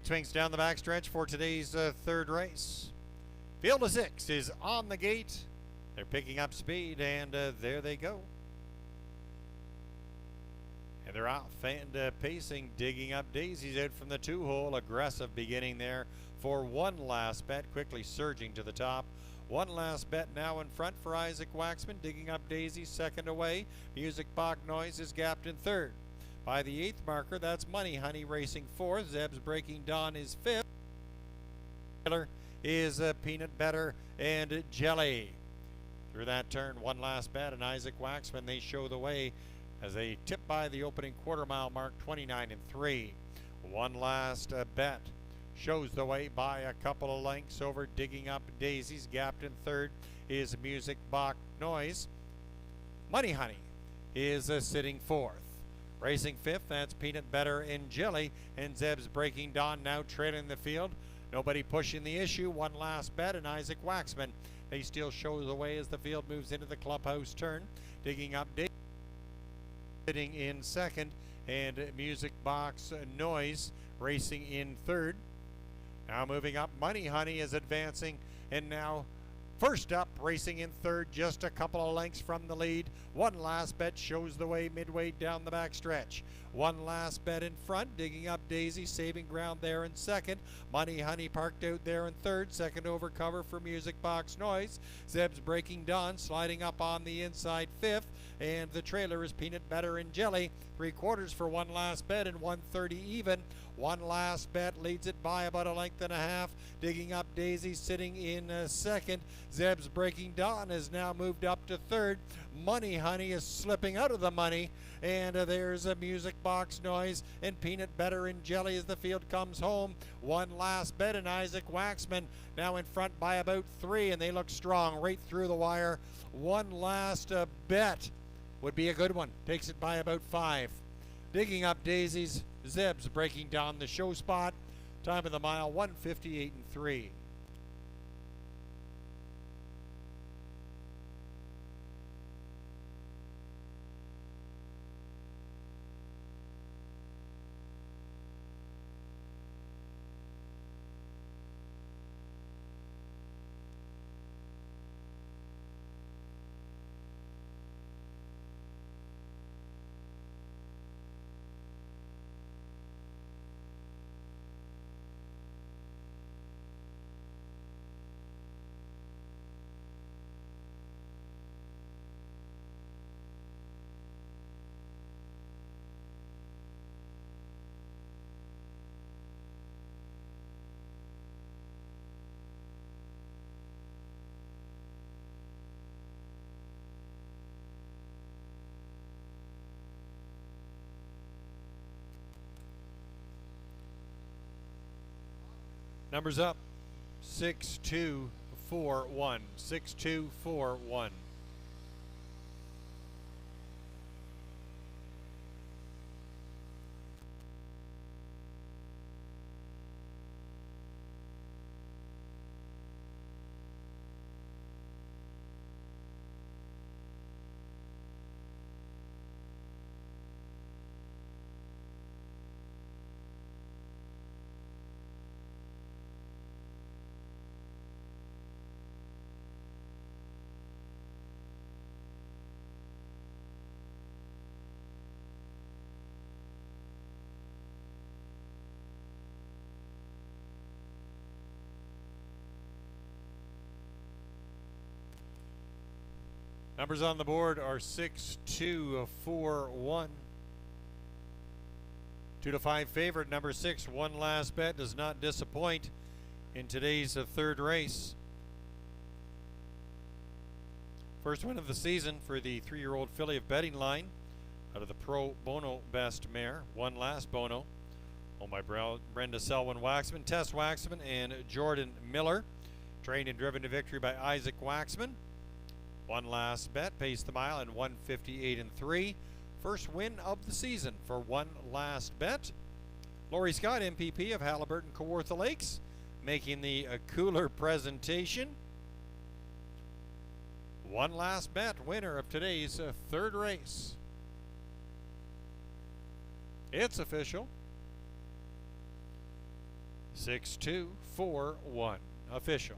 Swings down the backstretch for today's third race. Field of 6 is on the gate. They're picking up speed, and there they go. And they're off and pacing, Digging Up Daisies out from the 2-hole. Aggressive beginning there for One Last Bet, quickly surging to the top. One Last Bet now in front for Isaac Waxman. Digging Up Daisies second away. Music Box Noise is gapped in third. By the 8th marker, that's Money Honey racing 4th. Zeb's Breaking Dawn is 5th. Is Peanut Butter and Jelly. Through that turn, One Last Bet and Isaac Waxman, they show the way as they tip by the opening quarter mile mark, 29-3. One Last Bet shows the way by a couple of lengths over Digging Up Daisies. Gapped in third is Music Box Noise. Money Honey is sitting 4th. Racing 5th, that's Peanut Butter and Jelly. And Zeb's Breaking Dawn now trailing the field. Nobody pushing the issue. One Last Bet and Isaac Waxman. They still show the way as the field moves into the clubhouse turn. Digging Up Daisies sitting in second, and Music Box Noise racing in third. Now moving up, Money Honey is advancing, and now First up, racing in third, just a couple of lengths from the lead. One Last Bet shows the way midway down the back stretch. One Last Bet in front, digging up Daisy, saving ground there in second. Money Honey parked out there in third. Second over cover for Music Box Noise. Zeb's Breaking Dawn sliding up on the inside fifth. And the trailer is Peanut Butter and Jelly. 3/4 for One Last Bet and 130 even. One Last Bet leads it by about a length and a half. Digging up Daisy sitting in second. Zeb's Breaking Dawn has now moved up to third. Money Honey is slipping out of the money. And there's a Music Box Noise and Peanut Butter and Jelly as the field comes home. One Last Bet and Isaac Waxman now in front by about 3, and they look strong right through the wire. One Last Bet would be a good one. Takes it by about 5. Digging up Daisy's Zeb's Breaking Down the show spot. Time of the mile 1:58 and 3. Numbers up. 6-2-4-1. 6-2-4-1. Numbers on the board are 6-2-4-1. 2-5 favorite, number 6, One Last Bet, does not disappoint in today's third race. First win of the season for the 3-year-old filly of Betting Line out of the Pro Bono Best Mare. One Last Bono, owned by Brenda Selwyn Waxman, Tess Waxman, and Jordan Miller. Trained and driven to victory by Isaac Waxman. One Last Bet pays the mile in 1:58 and 3. First win of the season for One Last Bet. Lori Scott, MPP of Halliburton Kawartha Lakes, making the cooler presentation. One Last Bet, winner of today's third race. It's official. 6-2-4-1. Official.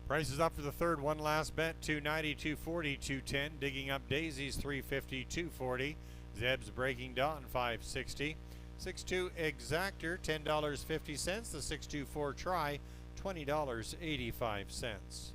Prices up for the third, One Last Bet, $290, $240, $210. Digging up Daisy's $350, $240. Zeb's Breaking Dawn, $560. 6-2 Exactor, $10.50. The 624 Try, $20.85.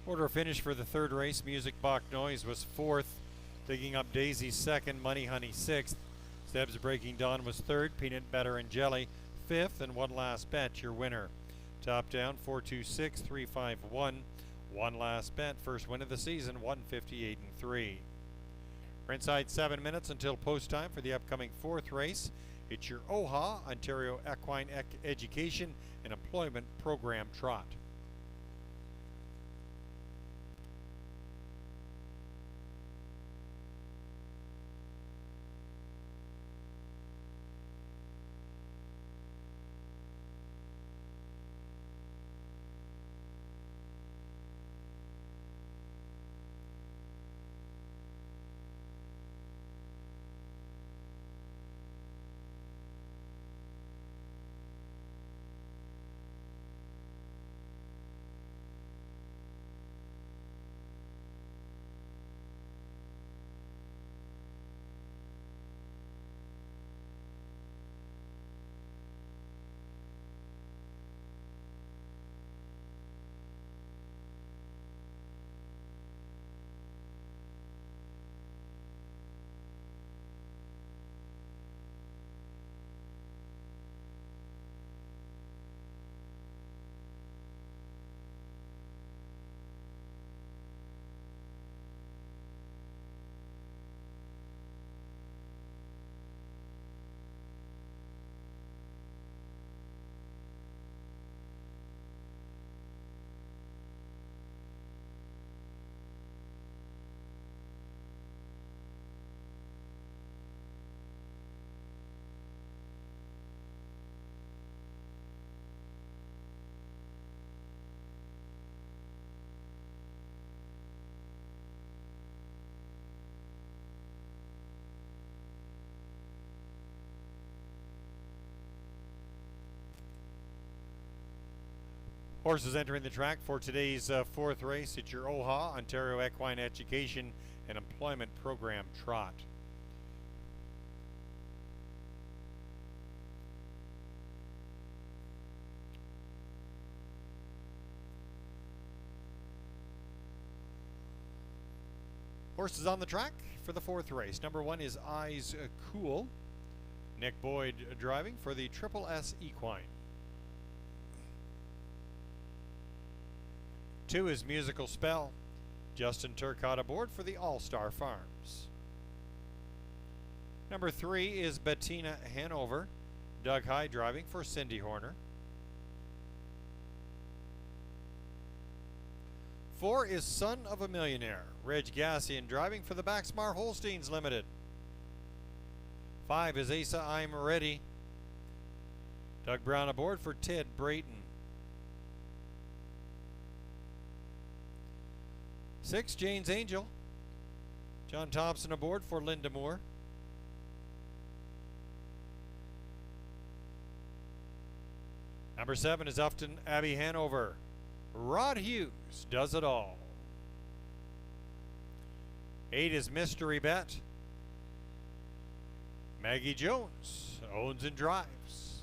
Order of finish for the third race, Music Box Noise was fourth, digging up Daisy second, Money Honey sixth. Steps Breaking Dawn was third, Peanut Butter and Jelly fifth, and One Last Bet, your winner. Top down 426-351. One Last Bet, first win of the season, 158 and 3. We're inside 7 minutes until post time for the upcoming fourth race. It's your OHA, Ontario Equine Education and Employment Program Trot. Horses entering the track for today's fourth race. It's your OHA, Ontario Equine Education and Employment Program Trot. Horses on the track for the fourth race. Number 1 is Eyes Cool. Nick Boyd driving for the Triple S Equine. 2 is Musical Spell. Justin Turcotte aboard for the All-Star Farms. Number 3 is Bettina Hanover. Doug High driving for Cindy Horner. 4 is Son of a Millionaire. Reg Gassian driving for the Baxmar Holsteins Limited. 5 is Asa I'm Ready. Doug Brown aboard for Ted Brayton. 6, Jane's Angel. John Thompson aboard for Linda Moore. Number 7 is Ufton Abbey Hanover. Rod Hughes does it all. 8 is Mystery Bet. Maggie Jones owns and drives.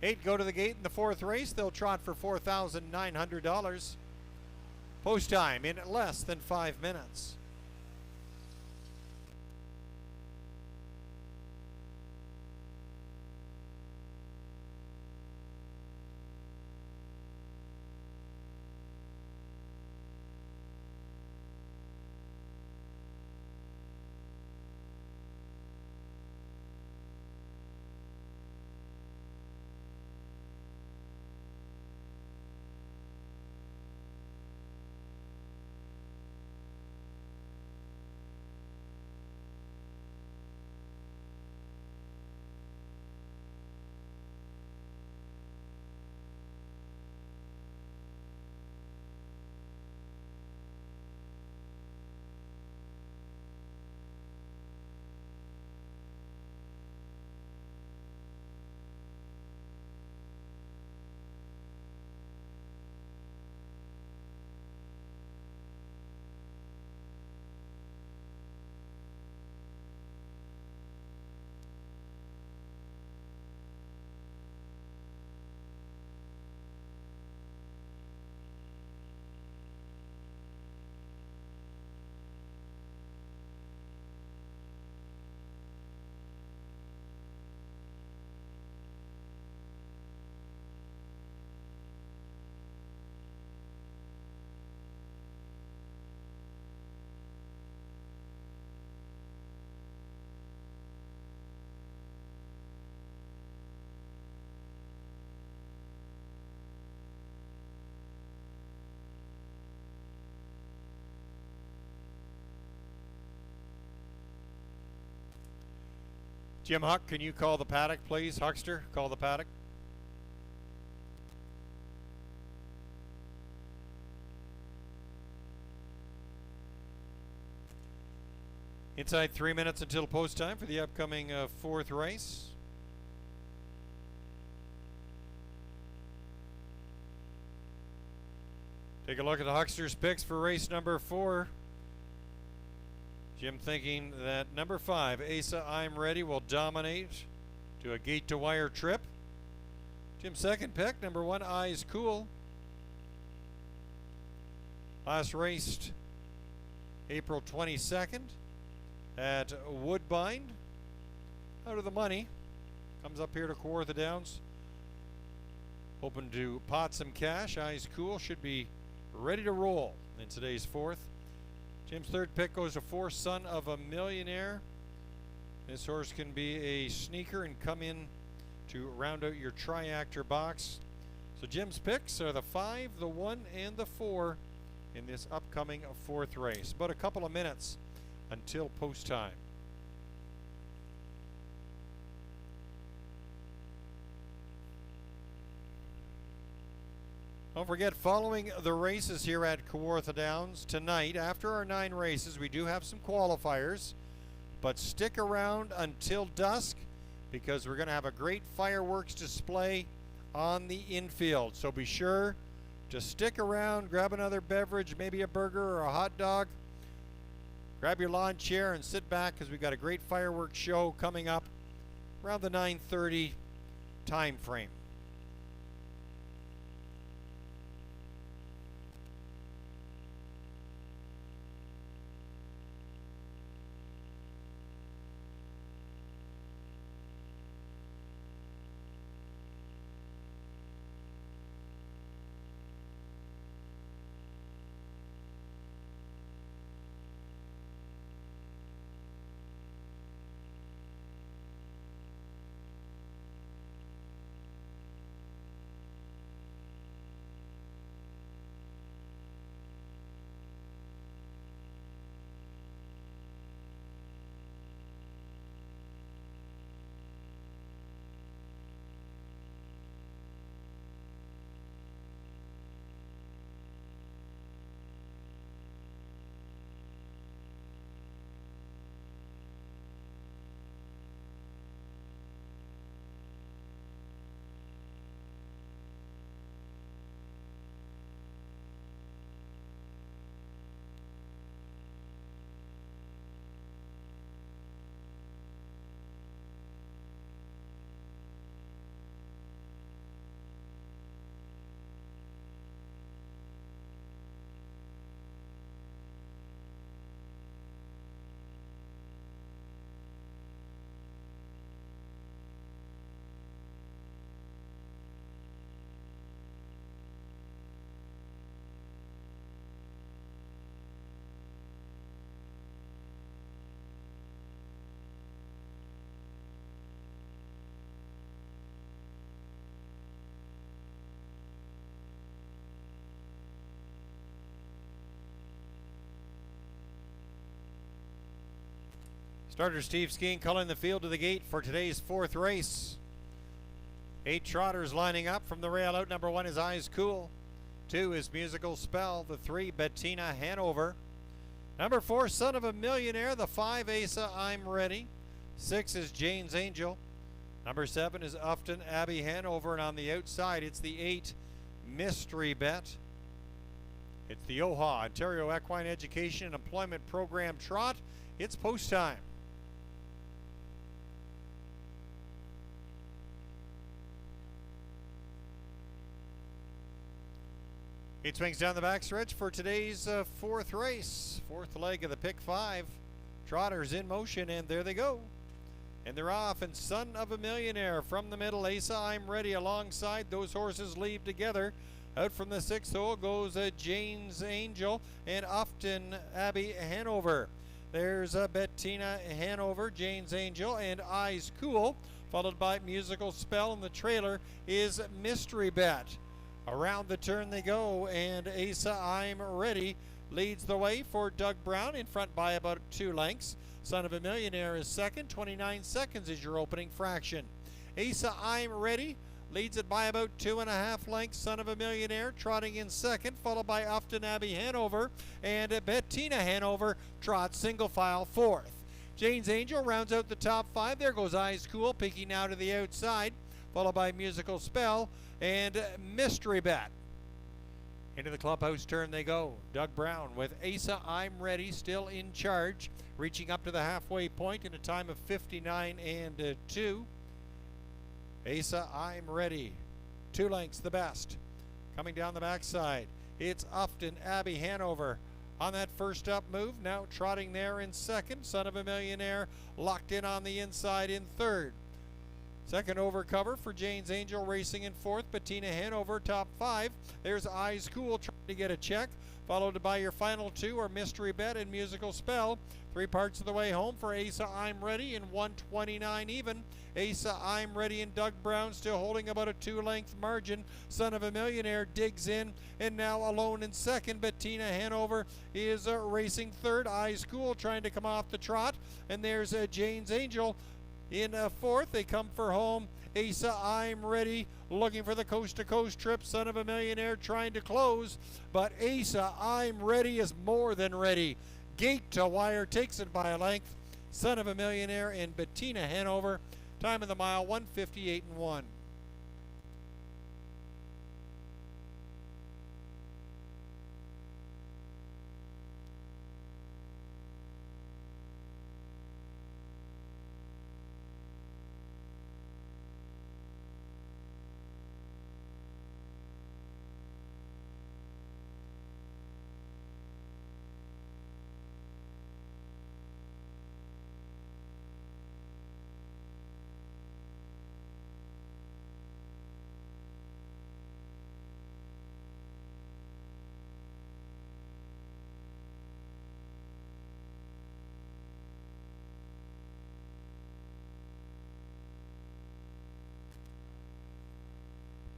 8 go to the gate in the fourth race. They'll trot for $4,900. Post time in less than 5 minutes. Jim Huck, can you call the paddock, please? Huckster, call the paddock. Inside 3 minutes until post time for the upcoming fourth race. Take a look at the Huckster's picks for race number 4. Jim thinking that number 5, Asa I'm Ready, will dominate to a gate-to-wire trip. Jim's second pick, number 1, Eyes Cool. Last raced April 22nd at Woodbine. Out of the money. Comes up here to Kawartha Downs. Hoping to pot some cash. Eyes Cool should be ready to roll in today's fourth. Jim's third pick goes to 4, Son of a Millionaire. This horse can be a sneaker and come in to round out your triactor box. So Jim's picks are the 5, the 1, and the 4 in this upcoming fourth race. About a couple of minutes until post time. Don't forget, following the races here at Kawartha Downs tonight, after our 9 races, we do have some qualifiers, but stick around until dusk because we're going to have a great fireworks display on the infield. So be sure to stick around, grab another beverage, maybe a burger or a hot dog. Grab your lawn chair and sit back because we've got a great fireworks show coming up around the 9:30 time frame. Starter Steve Skeen calling the field to the gate for today's fourth race. 8 trotters lining up. From the rail out, number 1 is Eyes Cool. 2 is Musical Spell. The 3, Bettina Hanover. Number 4, Son of a Millionaire. The 5, Asa I'm Ready. 6 is Jane's Angel. Number 7 is Ufton Abbey Hanover. And on the outside, it's the 8, Mystery Bet. It's the OHA, Ontario Equine Education and Employment Program Trot. It's post time. It swings down the backstretch for today's fourth race. Fourth leg of the pick 5. Trotters in motion, and there they go. And they're off, and Son of a Millionaire from the middle. Asa I'm Ready alongside. Those horses leave together. Out from the 6th hole goes Jane's Angel and Ufton Abbey Hanover. There's Bettina Hanover, Jane's Angel, and Eyes Cool, followed by Musical Spell, and the trailer is Mystery Bet. Around the turn they go, and Asa I'm Ready leads the way for Doug Brown, in front by about 2 lengths. Son of a Millionaire is second. 29 seconds is your opening fraction. Asa, I'm Ready leads it by about 2.5 lengths. Son of a Millionaire trotting in second, followed by Upton Abbey Hanover, and Bettina Hanover trots single file fourth. Jane's Angel rounds out the top 5. There goes Eyes Cool, peeking now to the outside, followed by Musical Spell and Mystery Bet. Into the clubhouse turn they go. Doug Brown with Asa, I'm Ready still in charge, reaching up to the halfway point in a time of 59 and 2. Asa, I'm Ready, 2 lengths the best. Coming down the backside, it's Upton Abbey Hanover on that first up move. Now trotting there in second. Son of a Millionaire locked in on the inside in third. Second over cover for Jane's Angel racing in fourth. Bettina Hanover top 5. There's Eyes Cool trying to get a check. Followed by your final 2 are Mystery Bet and Musical Spell. 3 parts of the way home for Asa, I'm Ready in 129 even. Asa, I'm Ready and Doug Brown still holding about a 2-length margin. Son of a Millionaire digs in and now alone in second. Bettina Hanover is racing third. Eyes Cool trying to come off the trot. And there's Jane's Angel in fourth. They come for home. Asa, I'm Ready looking for the coast-to-coast trip. Son of a Millionaire trying to close, but Asa, I'm Ready is more than ready. Gate to wire takes it by a length. Son of a Millionaire and Bettina Hanover. Time of the mile 1:58 and 1.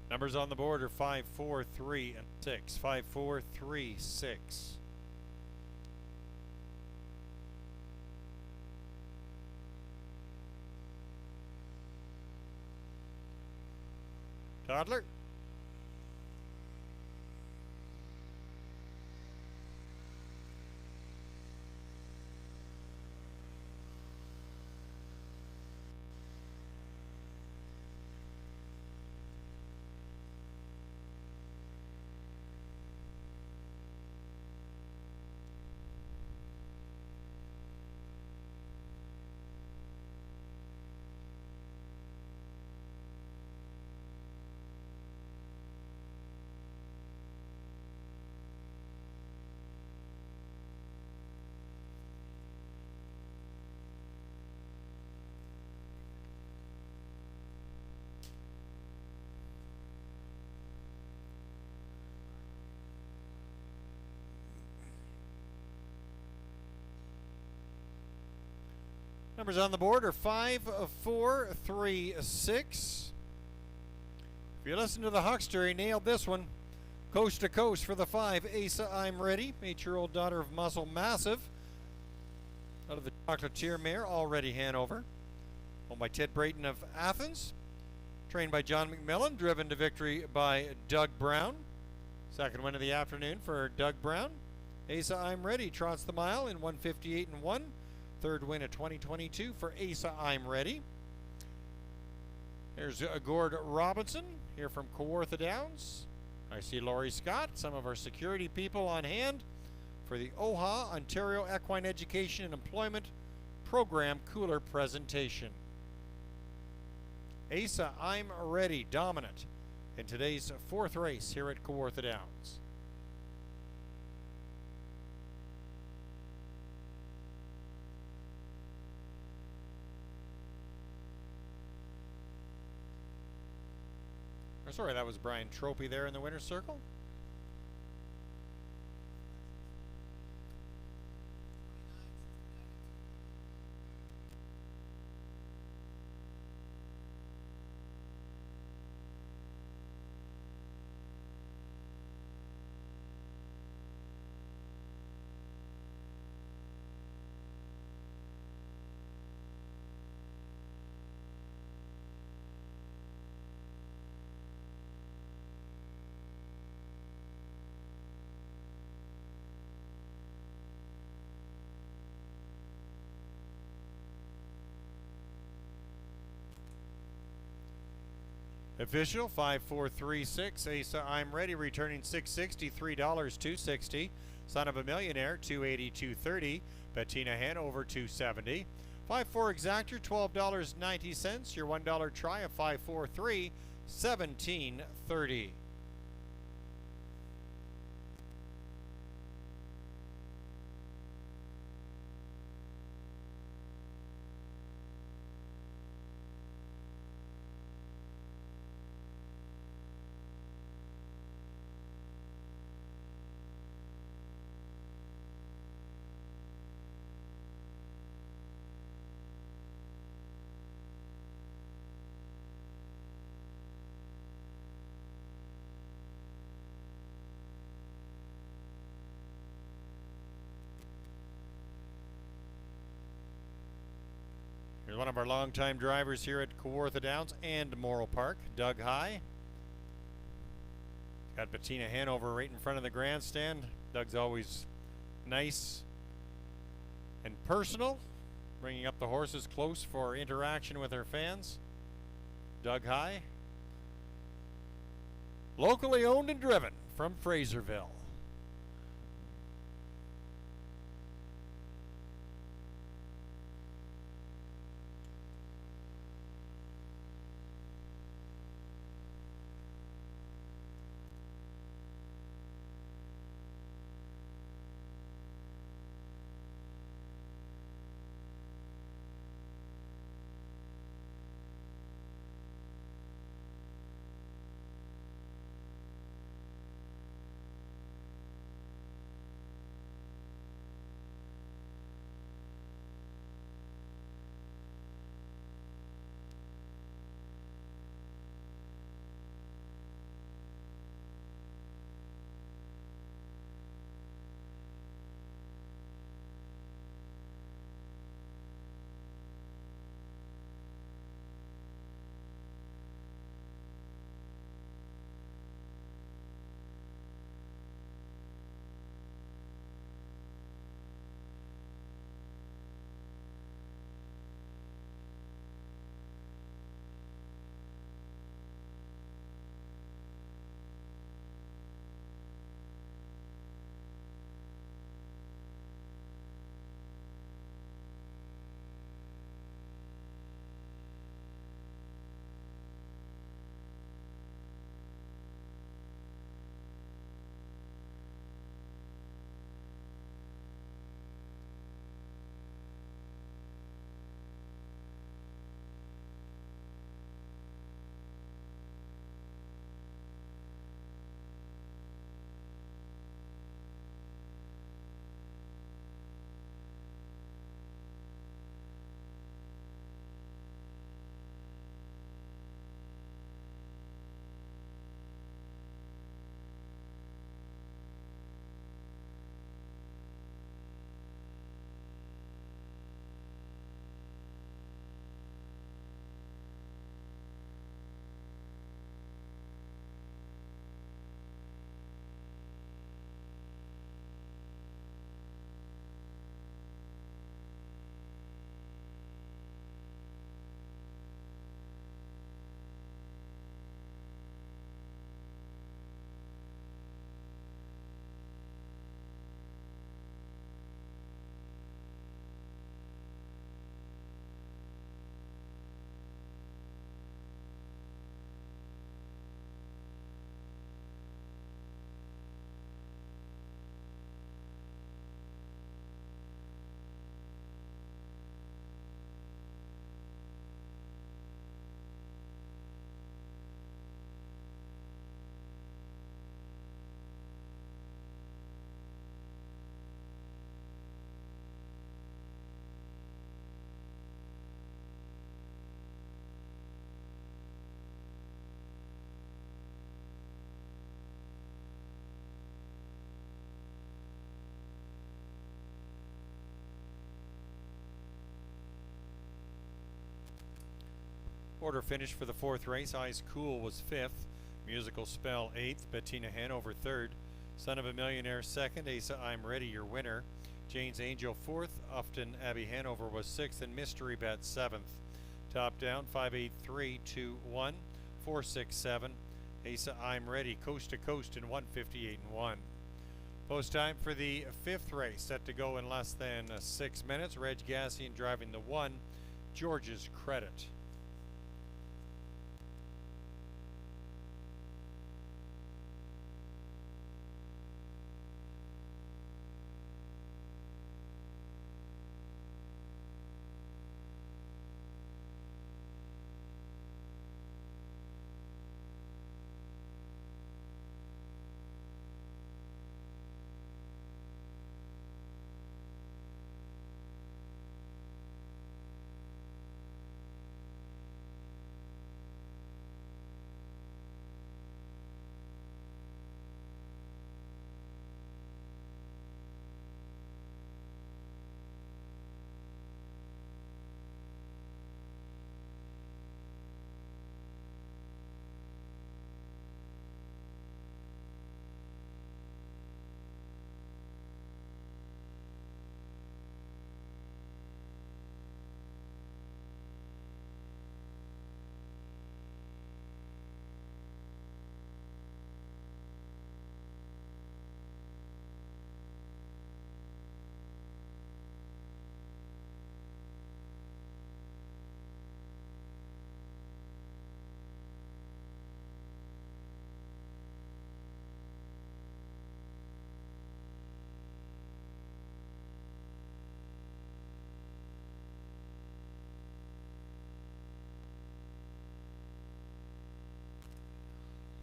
Numbers on the board are 5, 4, 3, and 6. 5, 4, 3, 6. Toddler. Numbers on the board are 5, 4, 3, 6. If you listen to the huckster, he nailed this one. Coast to coast for the 5. Asa, I'm Ready. 8-year-old daughter of Muscle Massive. Out of the Chocolatier mare, Already Hanover. Owned by Ted Brayton of Athens. Trained by John McMillan. Driven to victory by Doug Brown. Second win of the afternoon for Doug Brown. Asa, I'm Ready trots the mile in 1:58 and 1. Third win of 2022 for Asa, I'm Ready. There's Gord Robinson here from Kawartha Downs. I see Laurie Scott, some of our security people on hand for the OHA, Ontario Equine Education and Employment Program Cooler presentation. Asa, I'm Ready, dominant in today's 4th race here at Kawartha Downs. Sorry, that was Brian Tropey there in the winner's circle. Official 5436. Asa I'm Ready returning 660, $3 260. Son of a Millionaire 280 230. Bettina Hanover 270. 54 Exactor $12.90. Your $1 try of 543 1730. Here's one of our longtime drivers here at Kawartha Downs and Morrill Park, Doug High. Got Bettina Hanover right in front of the grandstand. Doug's always nice and personal, bringing up the horses close for interaction with her fans. Doug High, locally owned and driven from Fraserville. Order finished for the fourth race. Eyes Cool was fifth. Musical Spell eighth. Bettina Hanover third. Son of a Millionaire second. Asa I'm Ready your winner. Jane's Angel fourth. Ufton Abby Hanover was sixth. And Mystery Bet seventh. Top down 58321. 467. Asa I'm Ready coast to coast in 1:58.1. Post time for the fifth race, set to go in less than 6 minutes. Reg Gassian driving the 1, George's Credit.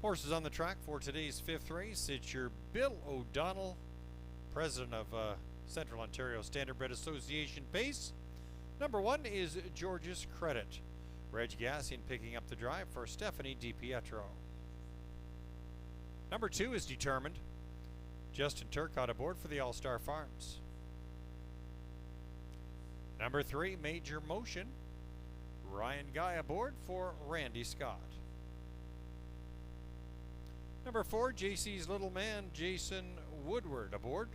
Horses on the track for today's fifth race. It's your Bill O'Donnell, president of Central Ontario Standardbred Association Pace. Number 1 is George's Credit. Reg Gassian picking up the drive for Stephanie DiPietro. Number 2 is Determined. Justin Turcott aboard for the All-Star Farms. Number 3, Major Motion. Ryan Guy aboard for Randy Scott. Number 4, JC's Little Man, Jason Woodward aboard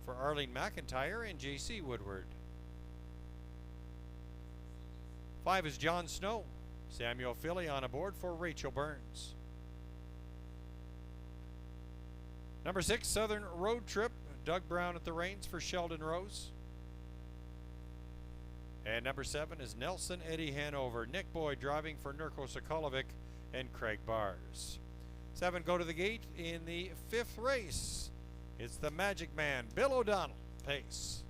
for Arlene McIntyre and JC Woodward. 5 is John Snow, Samuel Philly on aboard for Rachel Burns. Number 6, Southern Road Trip, Doug Brown at the reins for Sheldon Rose. And number 7 is Nelson Eddie Hanover, Nick Boyd driving for Nurko Sokolovic and Craig Bars. 7 go to the gate in the fifth race. It's the Magic Man, Bill O'Donnell, pace.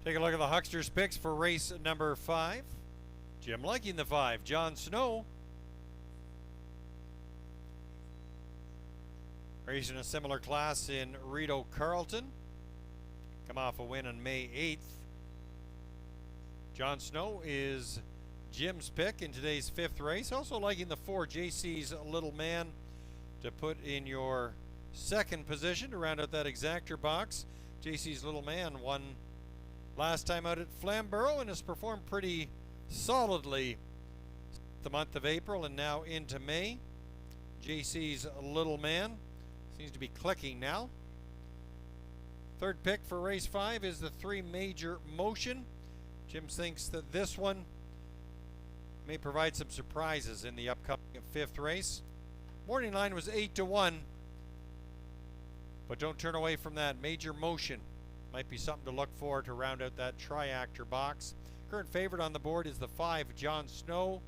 Take a look at the Hucksters picks for race number 5. Jim liking the 5, John Snow. Racing a similar class in Rito Carlton. Come off a win on May 8th. John Snow is Jim's pick in today's fifth race. Also liking the 4, JC's Little Man, to put in your second position to round out that exactor box. JC's Little Man won last time out at Flamborough and has performed pretty solidly the month of April and now into May. JC's Little Man seems to be clicking now. Third pick for race 5 is the 3, Major Motion. Jim thinks that this one may provide some surprises in the upcoming fifth race. Morning line was 8-1. But don't turn away from that. Major Motion might be something to look for to round out that tri-actor box. Current favorite on the board is the 5, John Snow.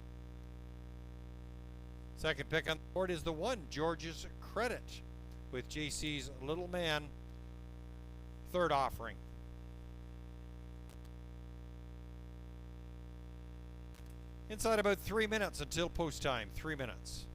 Second pick on the board is the 1, George's Credit, with JC's Little Man, third offering. Inside about 3 minutes until post time. 3 minutes.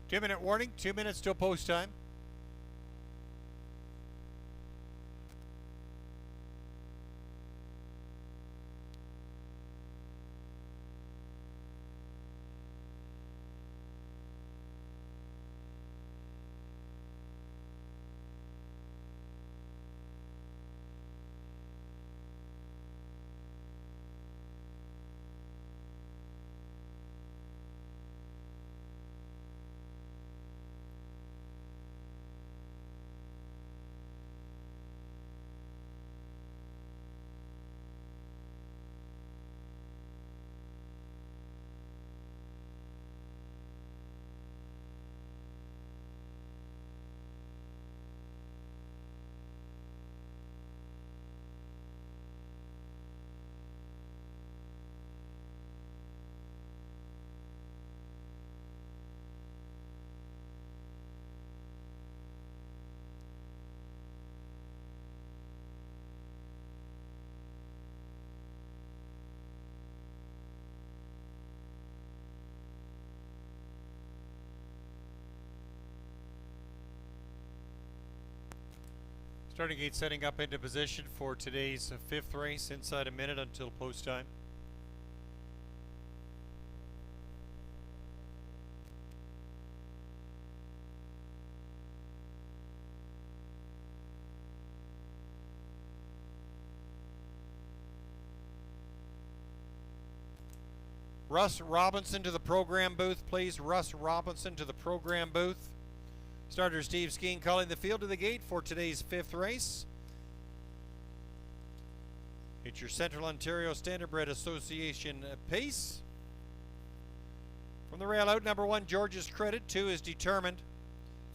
Two-minute warning, 2 minutes till post time. Starting gate setting up into position for today's fifth race inside a minute until post time. Russ Robinson to the program booth, please. Russ Robinson to the program booth. Starter Steve Skeen calling the field to the gate for today's fifth race. It's your Central Ontario Standardbred Association pace. From the rail out, number 1, George's Credit. 2 is Determined.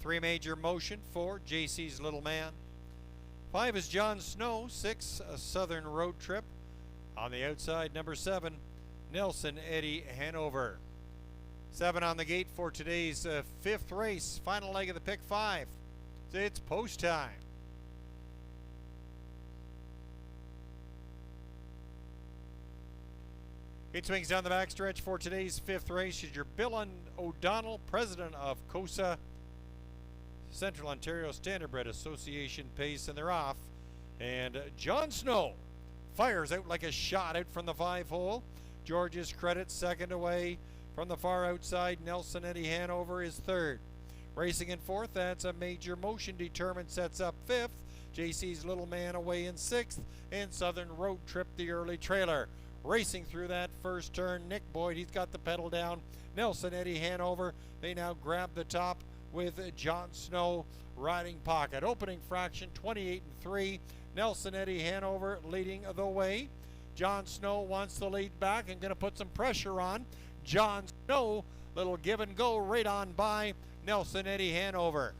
3, Major Motion. 4, JC's Little Man. 5 is John Snow. 6, a Southern Road Trip. On the outside, number 7, Nelson Eddie Hanover. 7 on the gate for today's fifth race. Final leg of the pick 5. It's post time. Gate swings down the backstretch for today's fifth race is your Bill O'Donnell, president of COSA, Central Ontario Standardbred Association pace, and they're off. And John Snow fires out like a shot out from the 5-hole. George's Credit second away. From the far outside, Nelson Eddie Hanover is third. Racing in fourth, that's a Major Motion. Determined sets up fifth. JC's Little Man away in sixth. And Southern Road Trip, the early trailer. Racing through that first turn, Nick Boyd, he's got the pedal down. Nelson Eddie Hanover, they now grab the top with John Snow riding pocket. Opening fraction, 28-3. Nelson Eddie Hanover leading the way. John Snow wants the lead back and going to put some pressure on. John Snow, little give and go right on by Nelson Eddie Hanover.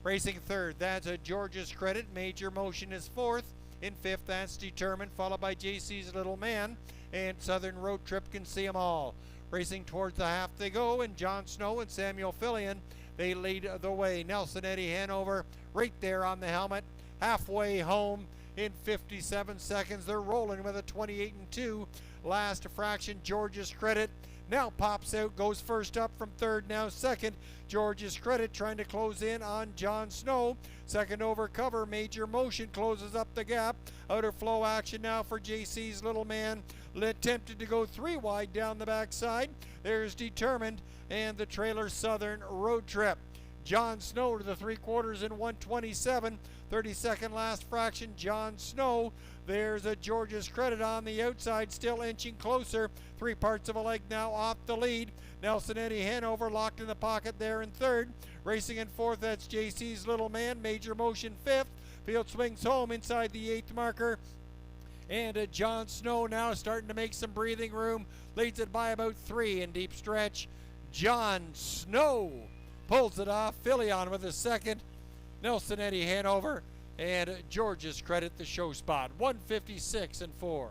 Racing third, that's a George's Credit. Major Motion is fourth. In fifth, that's Determined, followed by JC's Little Man. And Southern Road Trip Can See 'Em All. Racing towards the half they go, and John Snow and Samuel Fillion, they lead the way. Nelson Eddie Hanover right there on the helmet. Halfway home in 57 seconds. They're rolling with a 28-2. Last fraction, George's Credit now pops out, goes first up from third, now second. George's Credit trying to close in on John Snow. Second over cover, Major Motion closes up the gap. Outer flow action now for JC's Little Man. Attempted to go 3 wide down the backside. There's Determined and the trailer Southern Road Trip. John Snow to the 3/4 in 1:27. 32nd last fraction, John Snow. There's a George's Credit on the outside, still inching closer. 3 parts of a leg now off the lead. Nelson Eddie Hanover locked in the pocket there in third. Racing in fourth, that's JC's Little Man. Major Motion fifth. Field swings home inside the 8th marker. And John Snow now starting to make some breathing room. Leads it by about 3 in deep stretch. John Snow pulls it off. Fillion with a second. Nelson Eddie Hanover and George's Credit the show spot. 156-4.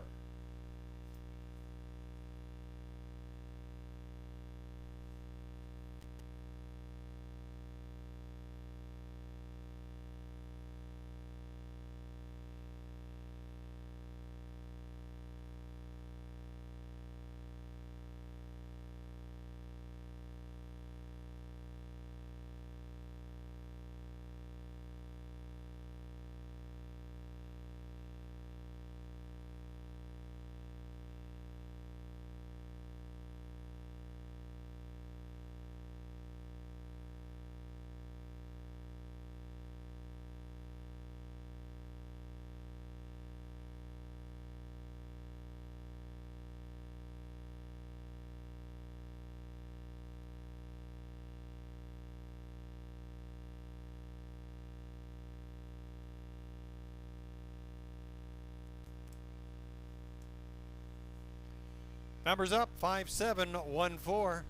Numbers up, 5-7-1-4.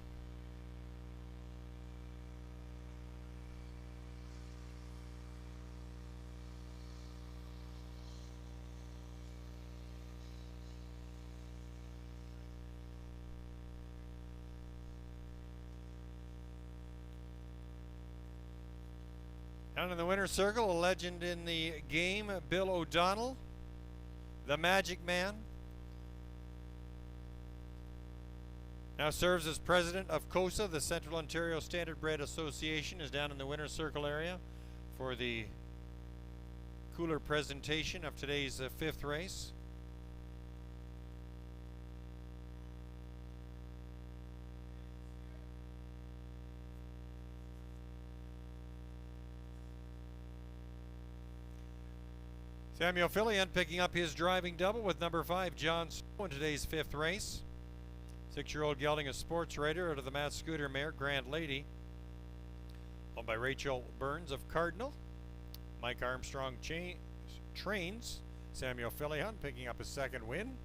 Down in the winner's circle, a legend in the game, Bill O'Donnell, the Magic Man. Now serves as president of COSA, the Central Ontario Standardbred Association, is down in the winner's circle area for the cooler presentation of today's 5th race. Samuel Fillion picking up his driving double with number 5, John Snow, in today's 5th race. 6-year-old gelding, a sports rider out of the Matt Scooter mare, Grand Lady. Owned by Rachel Burns of Cardinal. Mike Armstrong trains Samuel Fillion, picking up his 2nd win.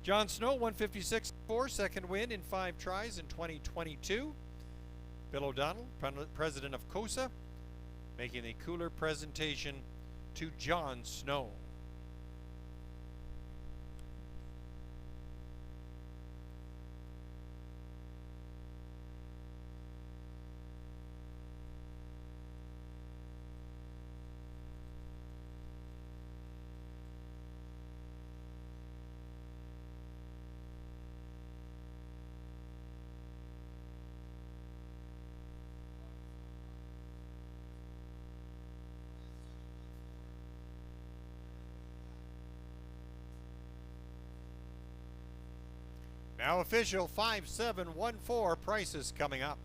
John Snow, 156-4, 2nd win in 5 tries in 2022. Bill O'Donnell, president of COSA, making the cooler presentation to John Snow. Now official, 5-7-1-4, prices coming up.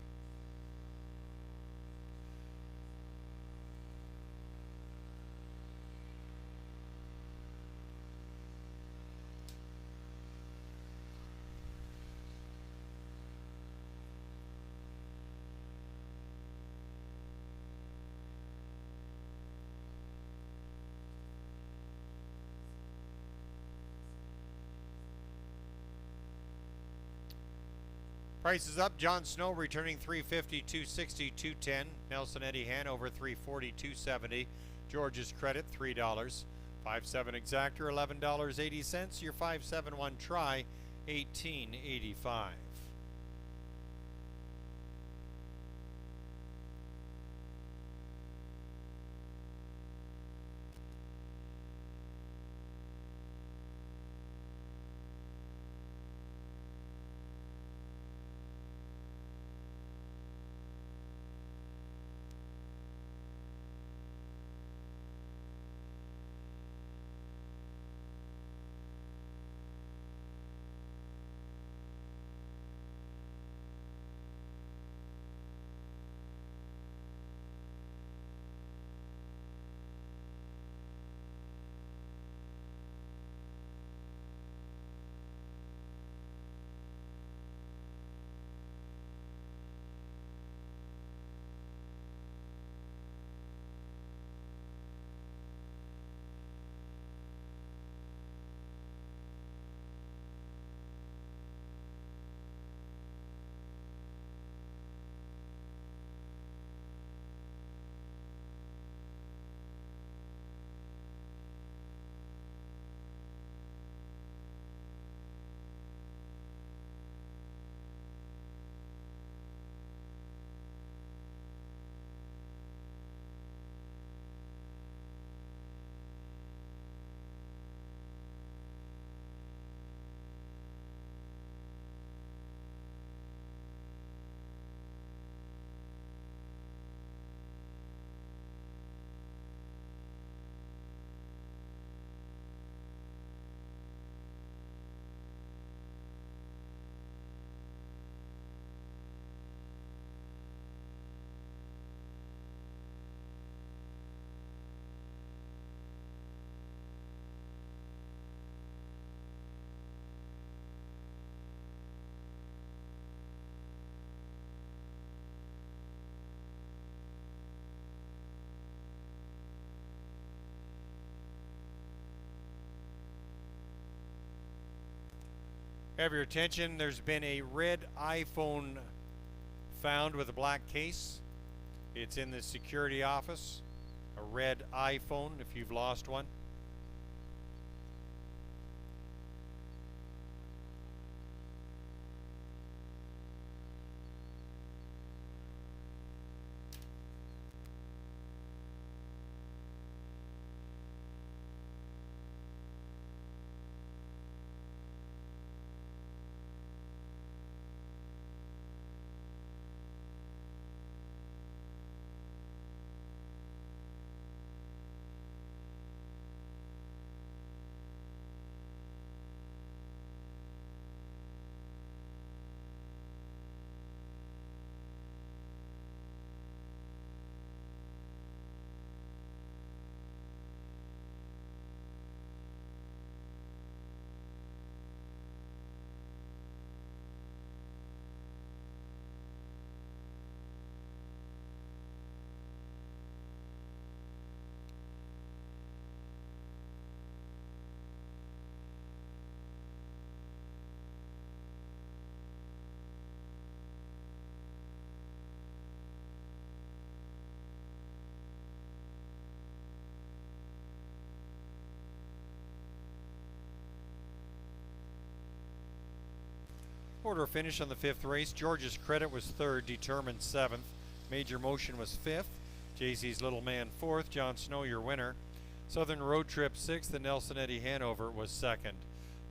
Prices up, John Snow returning 350, 260, 210. Nelson Eddie Hanover 340, 270. George's credit, $3. 5-7 exactor, $11.80. Your 5-7-1 try, $18.85. Have your attention, there's been a red iPhone found with a black case. It's in the security office. A red iPhone if you've lost one. Order of finish on the fifth race. George's Credit was third, Determined seventh. Major Motion was fifth. JC's Little Man fourth. John Snow, your winner. Southern Road Trip sixth, and Nelson Eddy Hanover was second.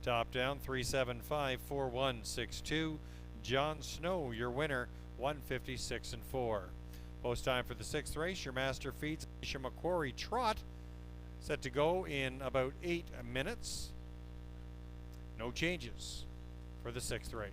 Top down 375-4162. John Snow, your winner, 156 and 4. Post time for the sixth race. Your master feeds Alicia Macquarie Trot, set to go in about 8 minutes. No changes for the sixth race.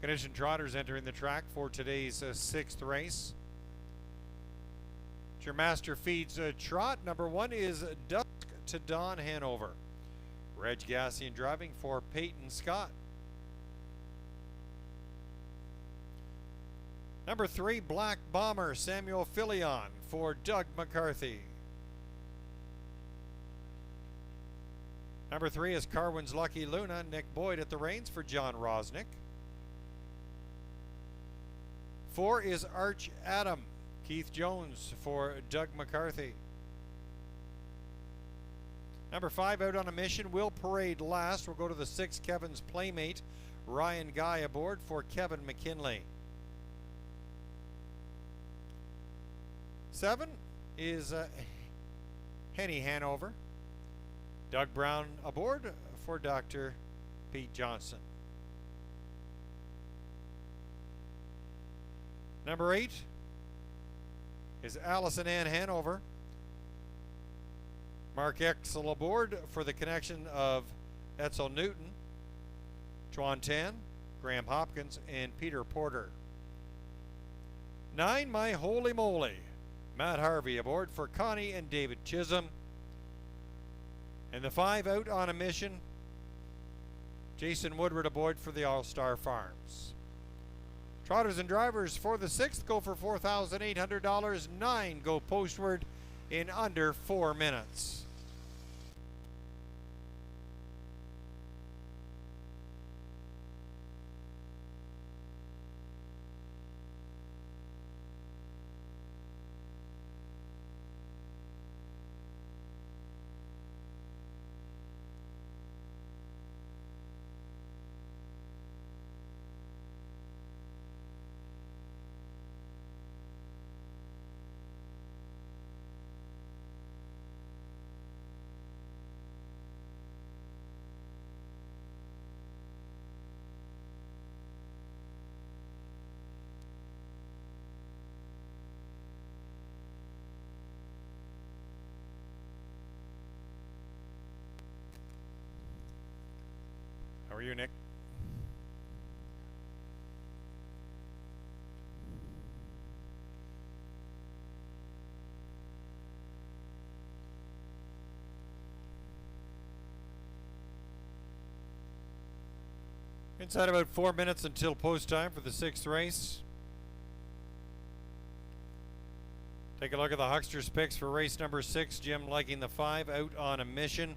Condition trotters entering the track for today's 6th race. Your master feeds trot. Number 1 is Dusk to Dawn Hanover. Reg Gassian driving for Peyton Scott. Number 3, Black Bomber Samuel Filion for Doug McCarthy. Number 3 is Carwin's Lucky Luna, Nick Boyd at the reins for John Rosnick. 4 is Arch Adam, Keith Jones for Doug McCarthy. Number 5 out on a mission, Will Parade last. We'll go to the 6, Kevin's Playmate, Ryan Guy aboard for Kevin McKinley. 7 is Henny Hanover. Doug Brown aboard for Dr. Pete Johnson. Number 8 is Allison Ann Hanover. Mark Exel aboard for the connection of Etzel Newton, Chuan Tan, Graham Hopkins, and Peter Porter. 9, My Holy Moly, Matt Harvey aboard for Connie and David Chisholm. And the 5 out on a mission, Jason Woodward aboard for the All-Star Farms. Trotters and drivers for the 6th go for $4,800. 9 go postward in under 4 minutes. How are you, Nick? Inside about 4 minutes until post time for the 6th race. Take a look at the Hucksters picks for race number 6. Jim liking the 5 out on a mission.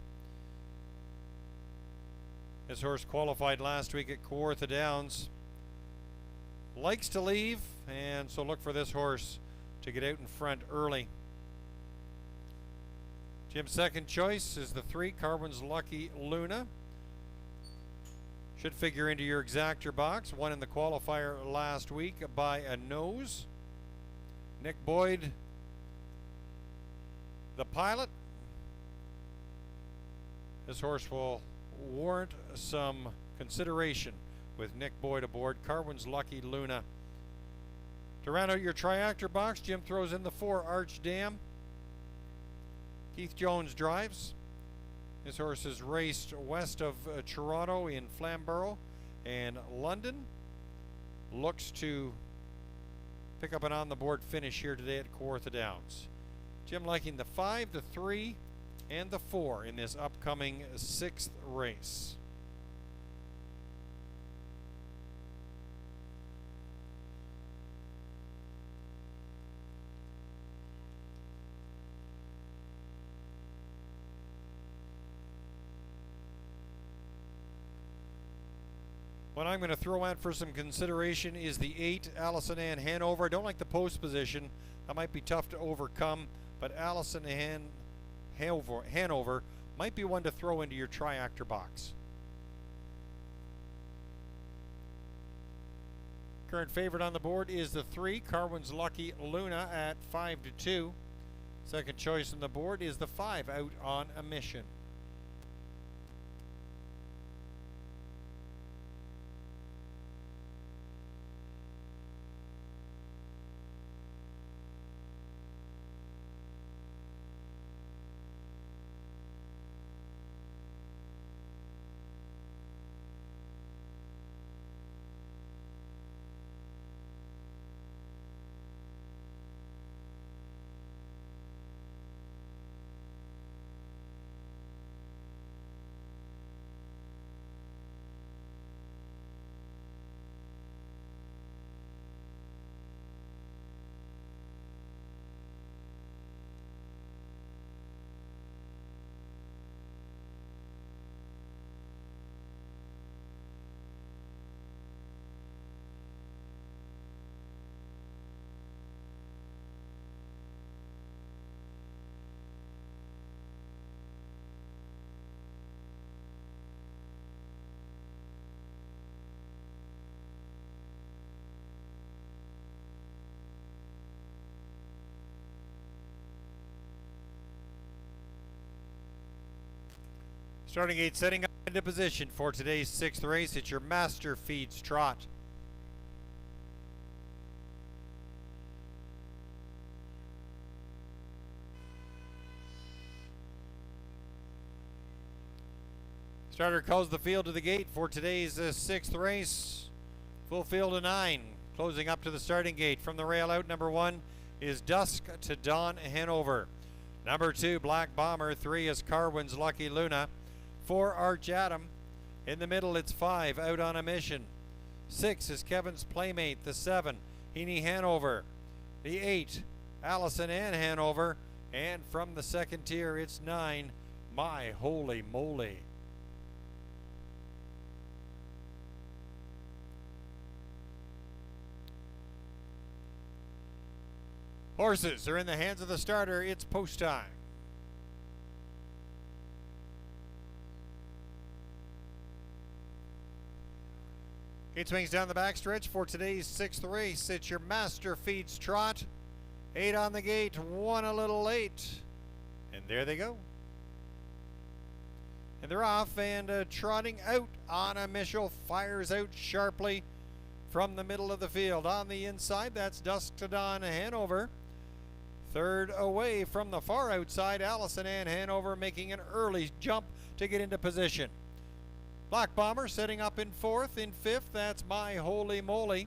This horse qualified last week at Kawartha Downs. Likes to leave, and so look for this horse to get out in front early. Jim's second choice is the 3, Carwin's Lucky Luna. Should figure into your exactor box. Won in the qualifier last week by a nose. Nick Boyd, the pilot. This horse will warrant some consideration with Nick Boyd aboard. Carwin's Lucky Luna. To round out your triactor box, Jim throws in the 4, Arch Dam. Keith Jones drives. This horse is raced west of Toronto in Flamborough and London. Looks to pick up an on-the-board finish here today at Kawartha Downs. Jim liking the 5, the 3, and the 4 in this upcoming 6th race. What I'm going to throw out for some consideration is the 8, Allison Ann Hanover. I don't like the post position. That might be tough to overcome, but Allison Ann Hanover might be one to throw into your triactor box. Current favorite on the board is the 3, Carwin's Lucky Luna at 5-2. Second choice on the board is the 5, Out on a Mission. Starting gate setting up into position for today's 6th race. It's your Master Feeds Trot. Starter calls the field to the gate for today's 6th race. Full field of 9. Closing up to the starting gate from the rail out. Number 1 is Dusk to Dawn Hanover. Number 2, Black Bomber. 3 is Carwin's Lucky Luna. 4, Arch Adam. In the middle, it's 5, Out on a Mission. 6 is Kevin's Playmate. The 7, Heaney Hanover. The 8, Allison Ann Hanover. And from the second tier, it's 9, My Holy Moly. Horses are in the hands of the starter. It's post time. Gate swings down the backstretch for today's 6th race. It's your Master Feeds Trot. 8 on the gate, 1 a little late. And there they go. And they're off and trotting out on a Michel. Fires out sharply from the middle of the field. On the inside, that's Dusk to Dawn Hanover. Third away from the far outside, Allison Ann Hanover making an early jump to get into position. Black Bomber setting up in 4th. In 5th, that's My Holy Moly.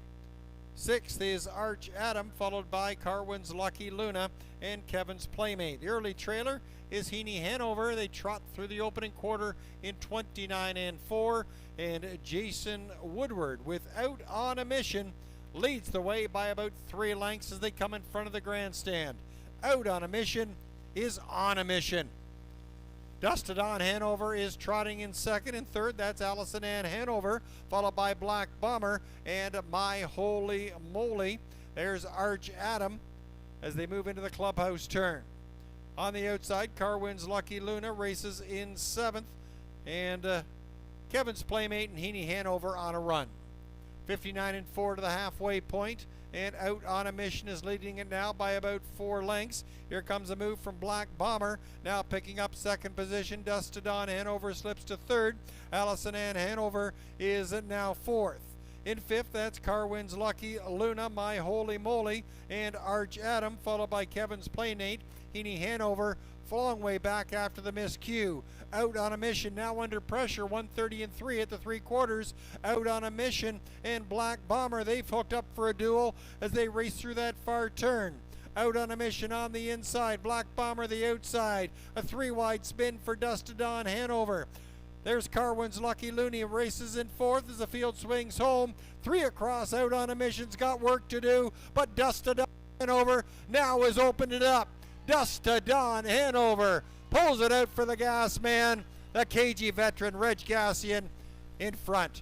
6th is Arch Adam, followed by Carwin's Lucky Luna and Kevin's Playmate. The early trailer is Heaney Hanover. They trot through the opening quarter in 29 and 4. And Jason Woodward, with Out on a Mission, leads the way by about 3 lengths as they come in front of the grandstand. Out on a Mission is on a mission. Dusk to Dawn Hanover is trotting in 2nd. and 3rd, that's Allison Ann Hanover, followed by Black Bomber and My Holy Moly. There's Arch Adam as they move into the clubhouse turn. On the outside, Carwin's Lucky Luna races in 7th, and Kevin's Playmate and Heaney Hanover on a run. 59 and 4 to the halfway point, and Out on a Mission is leading it now by about 4 lengths. Here comes a move from Black Bomber, now picking up 2nd position. Dusk to Dawn Hanover slips to 3rd. Allison Ann Hanover is now 4th. In 5th, that's Carwin's Lucky Luna, My Holy Moly, and Arch Adam, followed by Kevin's Playmate, Heaney Hanover, a long way back after the miscue. Out on a Mission now under pressure, 130 and 3 at the 3/4. Out on a Mission and Black Bomber, they've hooked up for a duel as they race through that far turn. Out on a Mission on the inside, Black Bomber the outside, a 3-wide spin for Dusk to Dawn Hanover. There's Carwin's Lucky Luna, races in 4th as the field swings home. 3 across. Out on a Mission's got work to do, but Dusk to Dawn Hanover now has opened it up. Dusk to Dawn Hanover pulls it out for the gas man, the KG veteran Reg Gassian in front.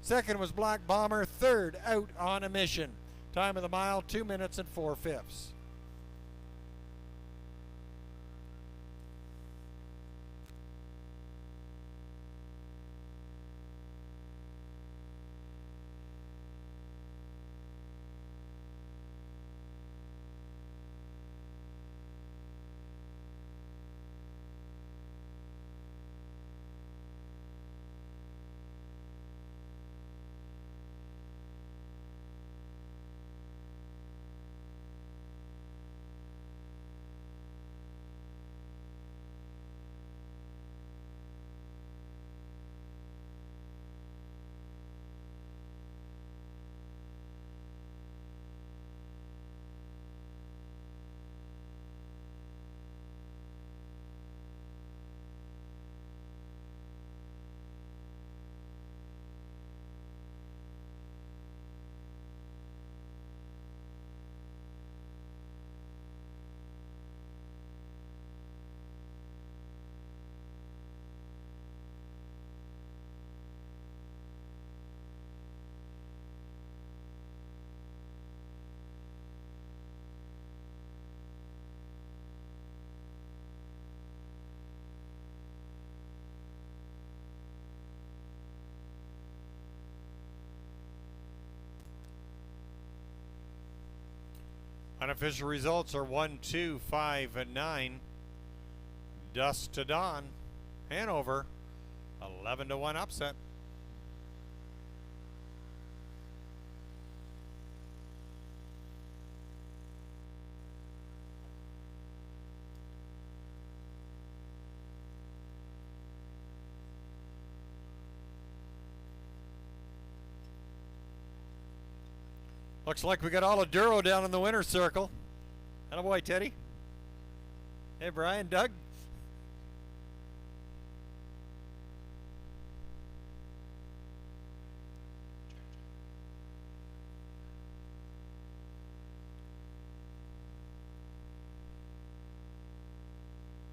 2nd was Black Bomber. 3rd, Out on a Mission. Time of the mile, 2 minutes and 4/5. Unofficial results are 1, 2, 5, and 9. Dusk to Dawn Hanover 11-1 upset. Looks like we got all of Duro down in the winner's circle. Attaboy, Teddy. Hey, Brian, Doug.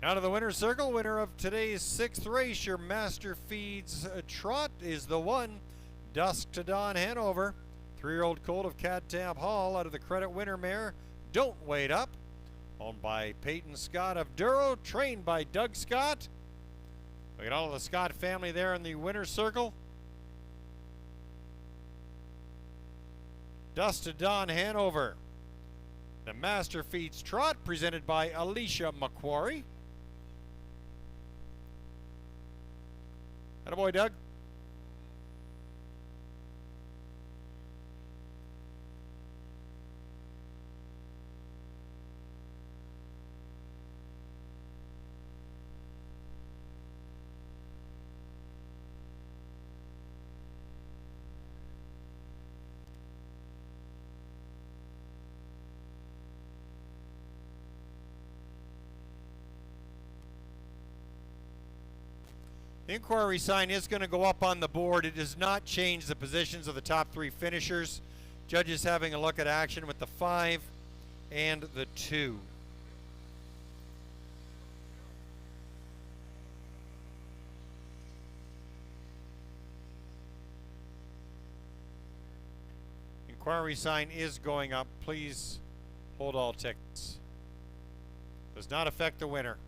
Out of the winner's circle, winner of today's 6th race, your Master Feeds Trot is the one. Dusk to Dawn Hanover. 3-year-old colt of Cadtab Hall out of the Credit Winner mare. Don't Wait Up. Owned by Peyton Scott of Duro, trained by Doug Scott. We got all of the Scott family there in the winner's circle. Dusk to Dawn Hanover. The Master Feeds Trot presented by Alicia McQuarrie. Attaboy, Doug. The inquiry sign is going to go up on the board. It does not change the positions of the top 3 finishers. Judges having a look at action with the 5 and the 2. Inquiry sign is going up. Please hold all tickets. Does not affect the winner.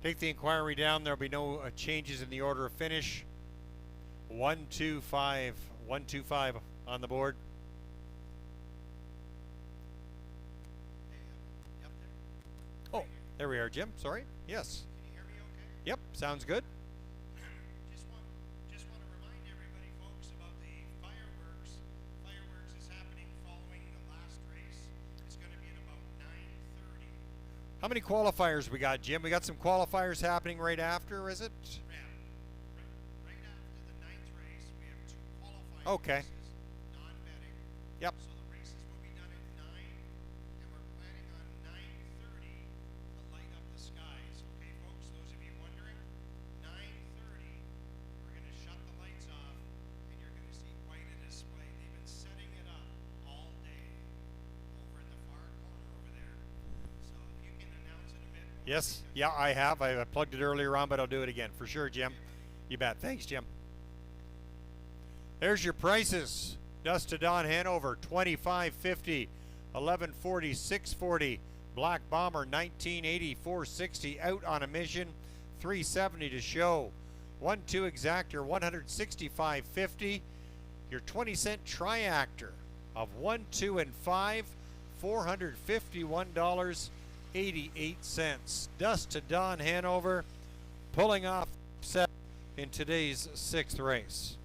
Take the inquiry down. There'll be no changes in the order of finish. 1, 2, 5. 1, 2, 5 on the board. Oh, there we are, Jim. Sorry. Yes. Can you hear me okay? Yep, sounds good. Just want to remind everybody, folks, about the fireworks. Fireworks is happening following the last race. It's going to be at about 9:30. How many qualifiers we got, Jim? We got some qualifiers happening right after, is it? Yeah. Right after the 9th race, we have 2 qualifying Okay. races, non-betting. Yep. So the races will be done at 9, and we're planning on 9:30 to light up the skies. Okay, folks, those of you wondering, 9:30, we're going to shut the lights off, and you're going to see quite a display. They've been setting it up all day over in the far corner over there. So if you can announce it a bit more. Yes. Yeah, I have. I plugged it earlier on, but I'll do it again for sure, Jim. You bet. Thanks, Jim. There's your prices. Dusk to Dawn Hanover, $25.50, $11.40, $6.40. Black Bomber, $19.80, $4.60. Out on a Mission, $3.70 to show. 1-2 Exactor, $165.50. Your 20-cent Triactor of 1, 2, and 5, $451.88. Dusk to Dawn Hanover, pulling off set in today's 6th race.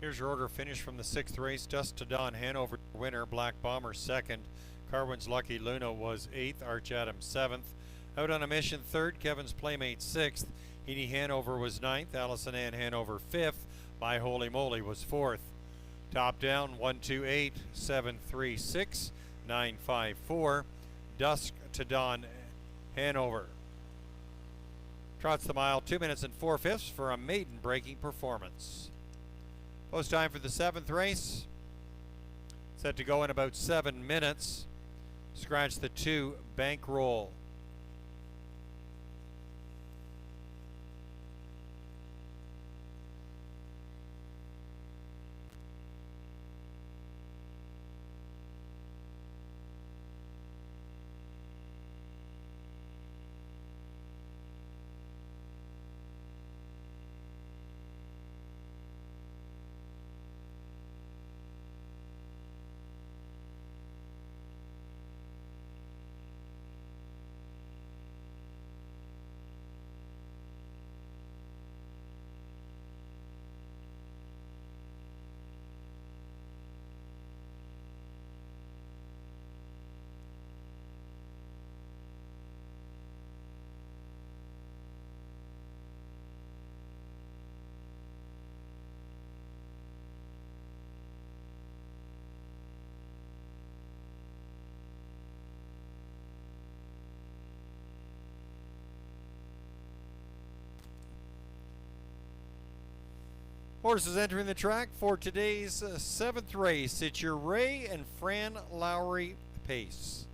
Here's your order finish from the 6th race. Dust to Dawn, Hanover winner. Black Bomber 2nd. Carwin's Lucky Luna was 8th. Arch Adams 7th. Out on a Mission 3rd. Kevin's Playmate 6th. Heaney Hanover was 9th. Allison Ann Hanover 5th. My Holy Moly was 4th. Top down 128 736 954. Dusk to Dawn Hanover. Trots the mile 2 minutes and 4/5 for a maiden breaking performance. Post time for the 7th race. Set to go in about 7 minutes. Scratch the 2 bankroll. Horses entering the track for today's 7th race. It's your Ray and Fran Lowry pace.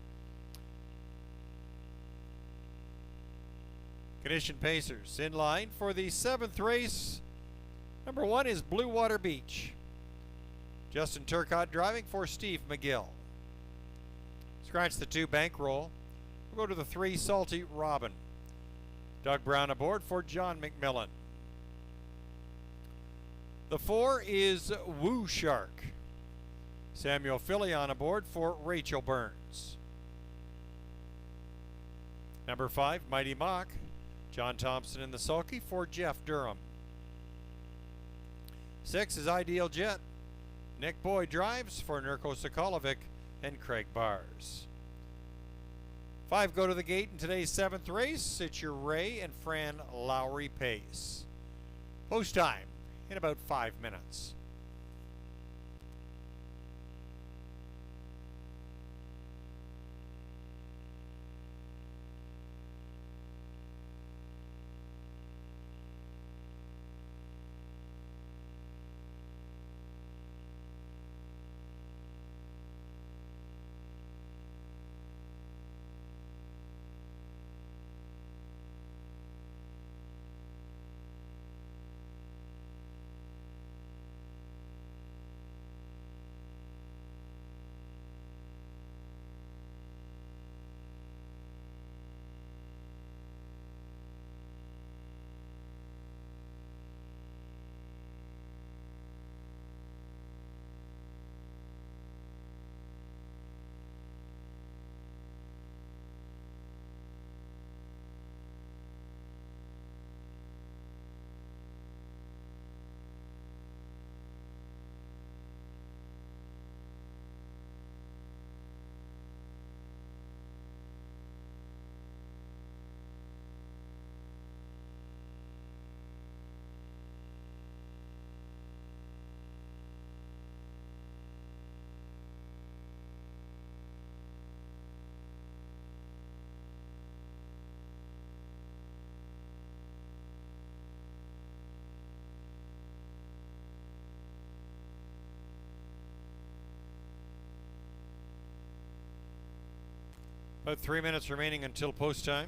Condition Pacers in line for the 7th race. Number 1 is Blue Water Beach. Justin Turcott driving for Steve McGill. Scratch the 2 bankroll. We'll go to the 3 Salty Robin. Doug Brown aboard for John McMillan. The 4 is Woo Shark. Samuel Philly on aboard for Rachel Burns. Number 5, Mighty Mock. John Thompson in the sulky for Jeff Durham. 6 is Ideal Jet. Nick Boyd drives for Nurko Sokolovic and Craig Bars. 5 go to the gate in today's 7th race. It's your Ray and Fran Lowry pace. Post time in about 5 minutes. About 3 minutes remaining until post time.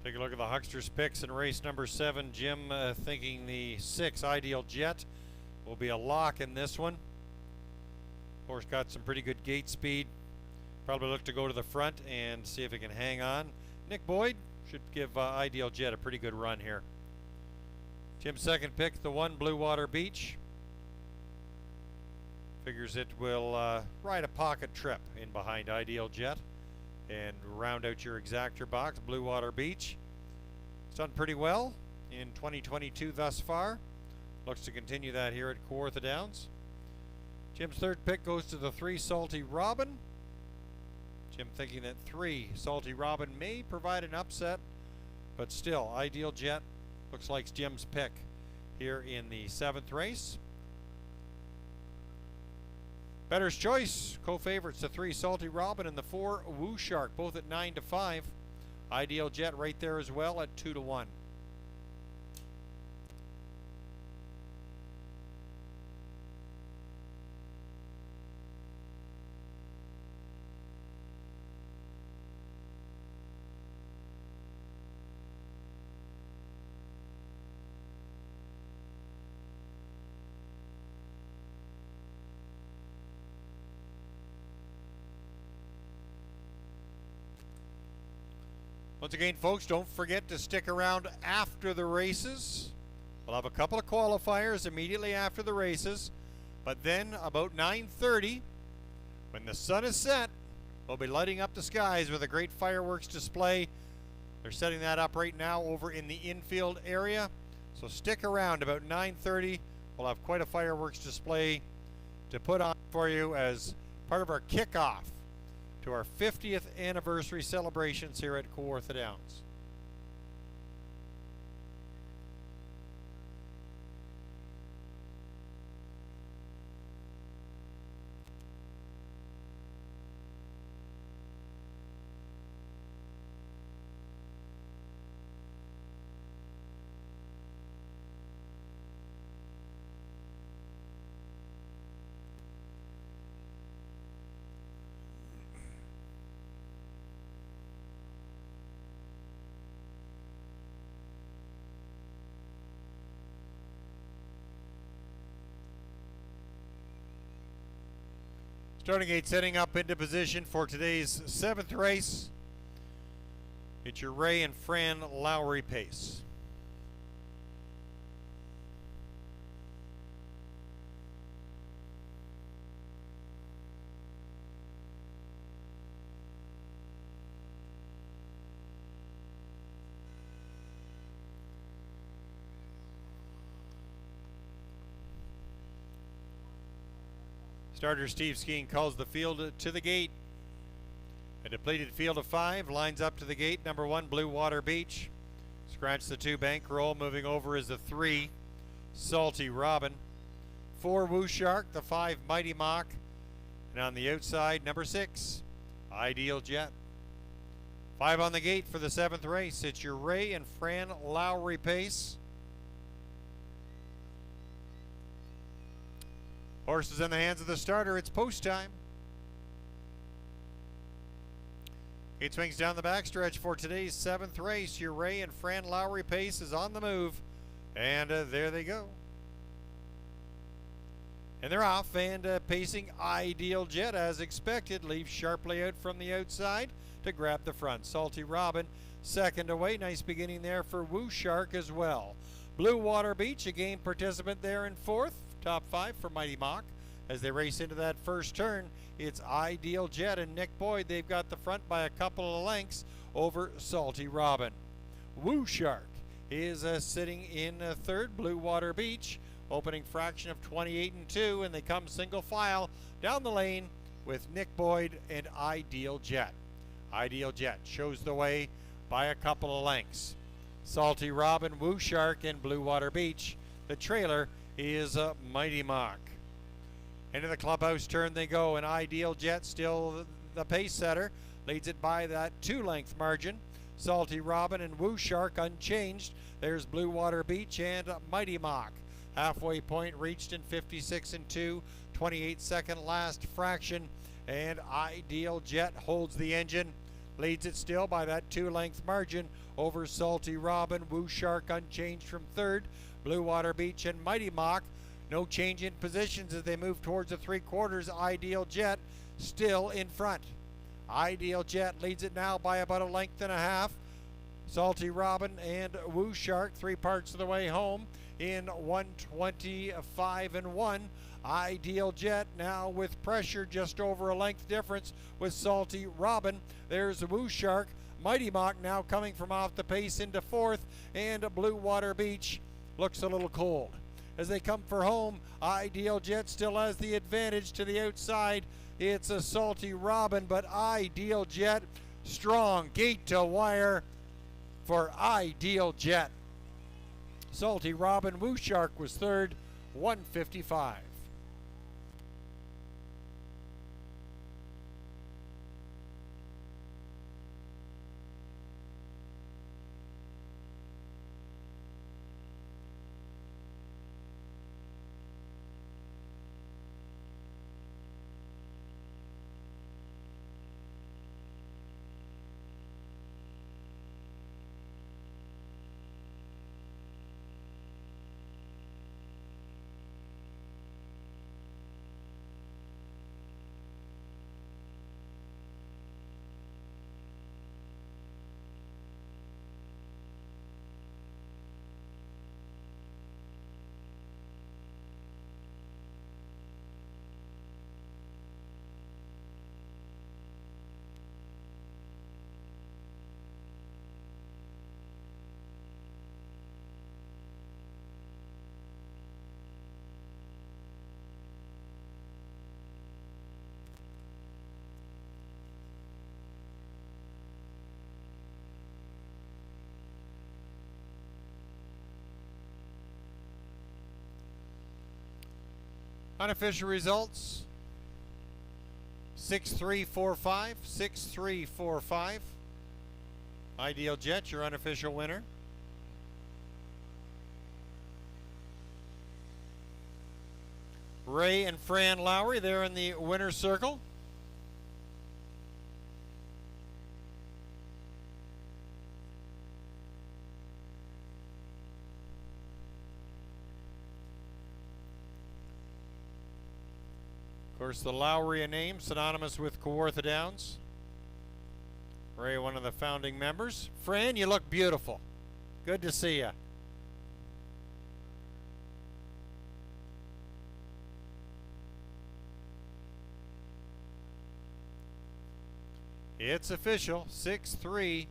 Take a look at the Hucksters picks in race number 7. Jim thinking the 6 Ideal Jet will be a lock in this one. Horse got some pretty good gate speed. Probably look to go to the front and see if it can hang on. Nick Boyd should give Ideal Jet a pretty good run here. Jim's second pick, the 1 Blue Water Beach. Figures it will ride a pocket trip in behind Ideal Jet and round out your exactor box. Blue Water Beach. It's done pretty well in 2022 thus far. Looks to continue that here at Kawartha Downs. Jim's third pick goes to the 3 Salty Robin. Jim thinking that 3 Salty Robin may provide an upset, but still, Ideal Jet looks like Jim's pick here in the 7th race. Bettor's Choice, co-favorites, the 3 Salty Robin and the 4 Woo Shark, both at 9-5. Ideal Jet right there as well at 2-1. Once again, folks, don't forget to stick around after the races. We'll have a couple of qualifiers immediately after the races, but then about 9:30, when the sun is set, we'll be lighting up the skies with a great fireworks display. They're setting that up right now over in the infield area, so stick around. About 9:30, we'll have quite a fireworks display to put on for you as part of our kickoff to our 50th anniversary celebrations here at Kawartha Downs. Starting gate setting up into position for today's 7th race. It's your Ray and Fran Lowry pace. Starter Steve Skeen calls the field to the gate. A depleted field of 5 lines up to the gate. Number 1, Blue Water Beach. Scratch the 2 bankroll. Moving over is the 3, Salty Robin. 4, Woo Shark. The 5, Mighty Mock. And on the outside, number 6, Ideal Jet. 5 on the gate for the 7th race. It's your Ray and Fran Lowry pace. Horses in the hands of the starter. It's post time. Gate swings down the backstretch for today's 7th race. Your Ray and Fran Lowry pace is on the move. And there they go. And they're off and pacing Ideal Jet as expected. Leaves sharply out from the outside to grab the front. Salty Robin second away. Nice beginning there for Woo Shark as well. Blue Water Beach, a game participant there in 4th. Top 5 for Mighty Mock. As they race into that first turn, it's Ideal Jet and Nick Boyd. They've got the front by a couple of lengths over Salty Robin. Woo Shark is sitting in 3rd. Blue Water Beach, opening fraction of 28-2, and they come single file down the lane with Nick Boyd and Ideal Jet. Ideal Jet shows the way by a couple of lengths. Salty Robin, Woo Shark, and Blue Water Beach. The trailer is Mighty Mock. Into the clubhouse turn they go, and Ideal Jet still the pace setter. Leads it by that 2-length margin. Salty Robin and Woo Shark unchanged. There's Blue Water Beach and Mighty Mock. Halfway point reached in 56-2, 28-second last fraction, and Ideal Jet holds the engine. Leads it still by that 2-length margin over Salty Robin. Woo Shark unchanged from 3rd. Blue Water Beach and Mighty Mock. No change in positions as they move towards the 3/4. Ideal Jet still in front. Ideal Jet leads it now by about a length and a half. Salty Robin and Woo Shark 3 parts of the way home. in 125-1. Ideal Jet now with pressure, just over a length difference with Salty Robin. There's Woo Shark. Mighty Mock now coming from off the pace into fourth, and Blue Water Beach looks a little cold. As they come for home, Ideal Jet still has the advantage to the outside. It's a Salty Robin, but Ideal Jet strong, gate to wire for Ideal Jet. Salty Robin, Woo Shark was third, 155. Unofficial results: 6-3-4-5, 6-3-4-5. Ideal Jet, your unofficial winner. Ray and Fran Lowry, they're in the winner's circle. Of course, the Lowry, a name synonymous with Kawartha Downs. Ray, one of the founding members. Fran, you look beautiful. Good to see you. It's official, 6-3-4-5.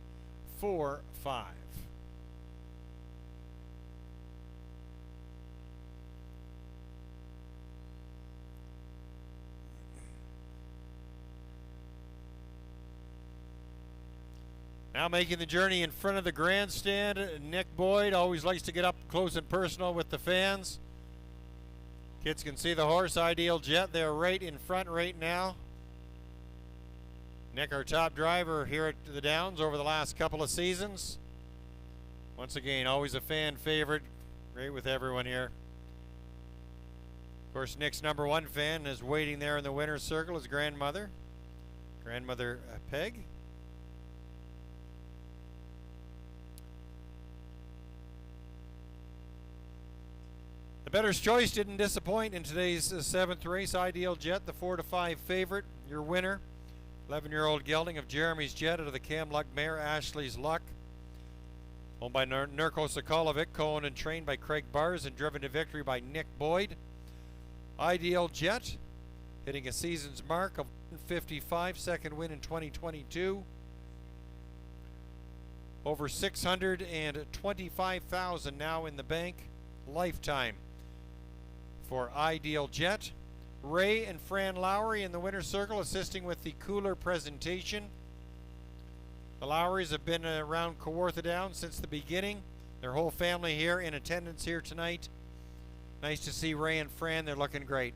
Now making the journey in front of the grandstand, Nick Boyd always likes to get up close and personal with the fans. Kids can see the horse, Ideal Jet. They're right in front right now. Nick, our top driver here at the Downs over the last couple of seasons. Once again, always a fan favorite. Great with everyone here. Of course, Nick's number one fan is waiting there in the winner's circle, his grandmother. Grandmother Peg. The Bettor's Choice didn't disappoint in today's seventh race. Ideal Jet, the 4-5 favorite, your winner. 11-year-old gelding of Jeremy's Jet out of the Camluck mare Ashley's Luck. Owned by Nurko Sokolovic, co-owned and trained by Craig Bars and driven to victory by Nick Boyd. Ideal Jet, hitting a season's mark of 155, second win in 2022. Over 625,000 now in the bank, lifetime for Ideal Jet. Ray and Fran Lowry in the winner's circle assisting with the cooler presentation. The Lowrys have been around Kawartha Downs since the beginning. Their whole family here in attendance here tonight. Nice to see Ray and Fran. They're looking great.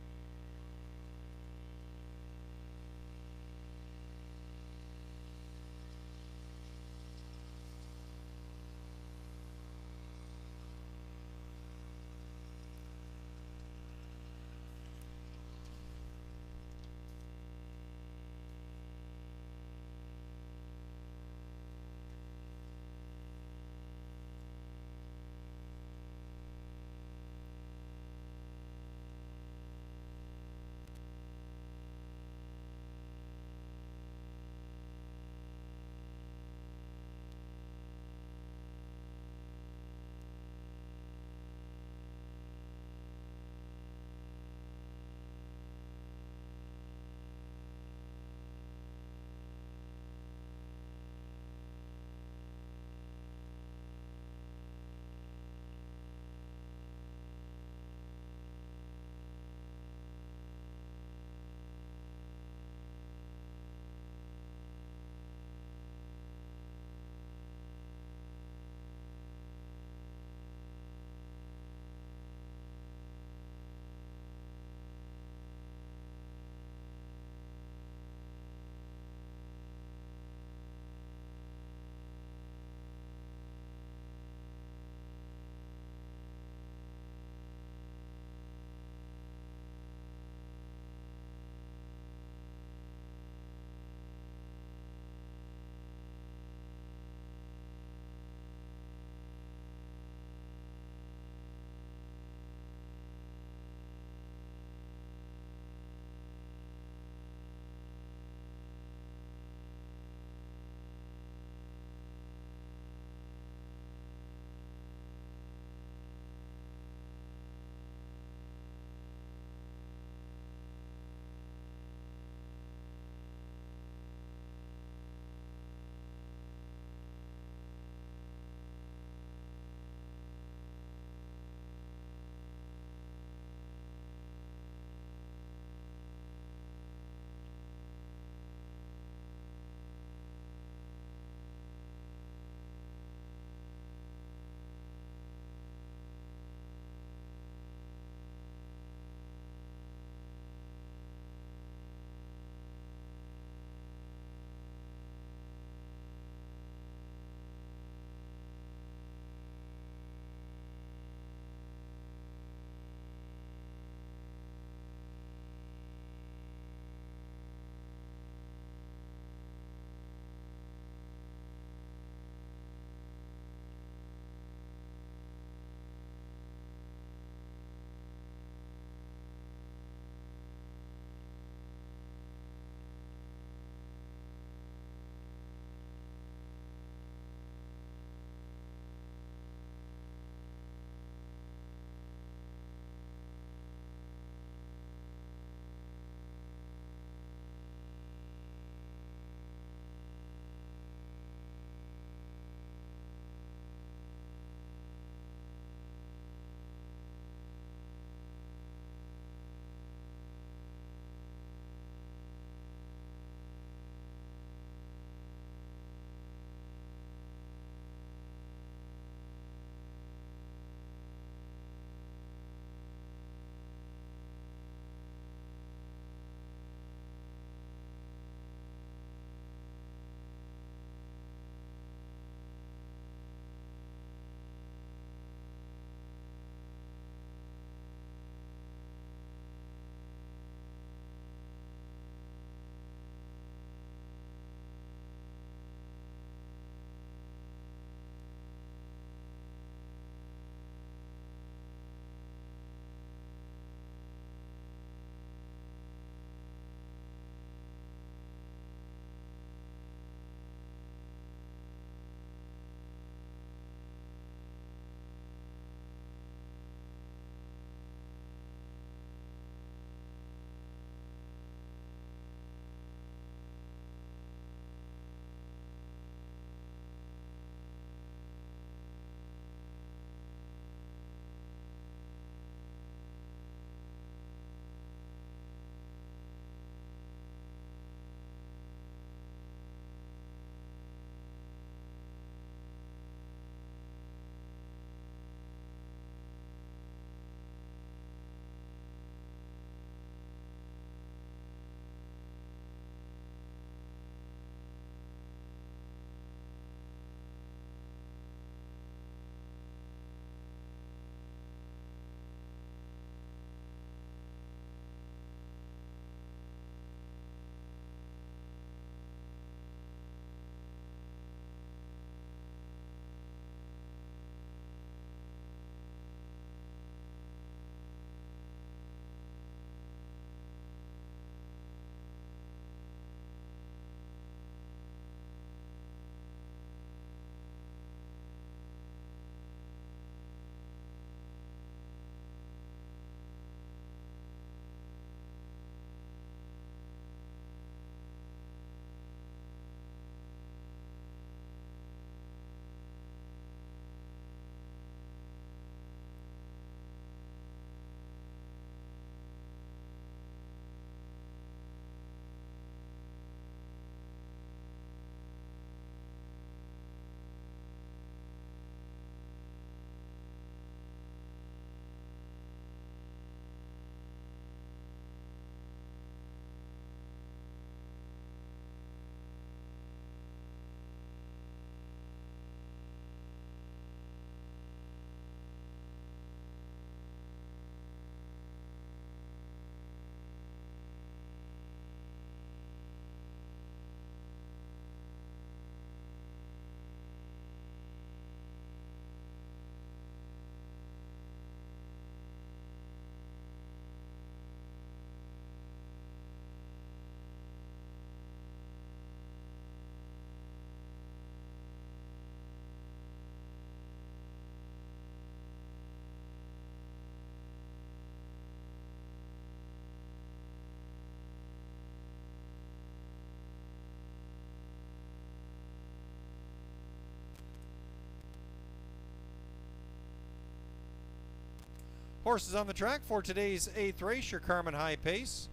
Horses on the track for today's 8th race, your Carmen High Pace.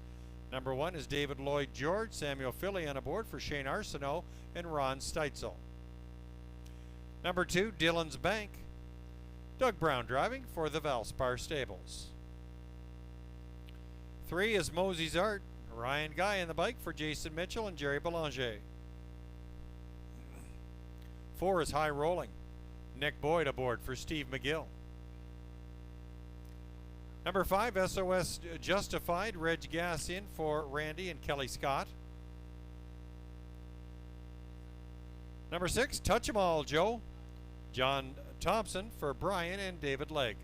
Number 1 is David Lloyd George, Samuel Philly on aboard for Shane Arsenault and Ron Steitzel. Number 2, Dylan's Bank. Doug Brown driving for the Valspar Stables. 3 is Mosey's Art. Ryan Guy in the bike for Jason Mitchell and Jerry Belanger. 4 is High Rolling. Nick Boyd aboard for Steve McGill. Number 5, SOS Justified. Reg Gass in for Randy and Kelly Scott. Number 6, Touch 'em All Joe. John Thompson for Brian and David Legg.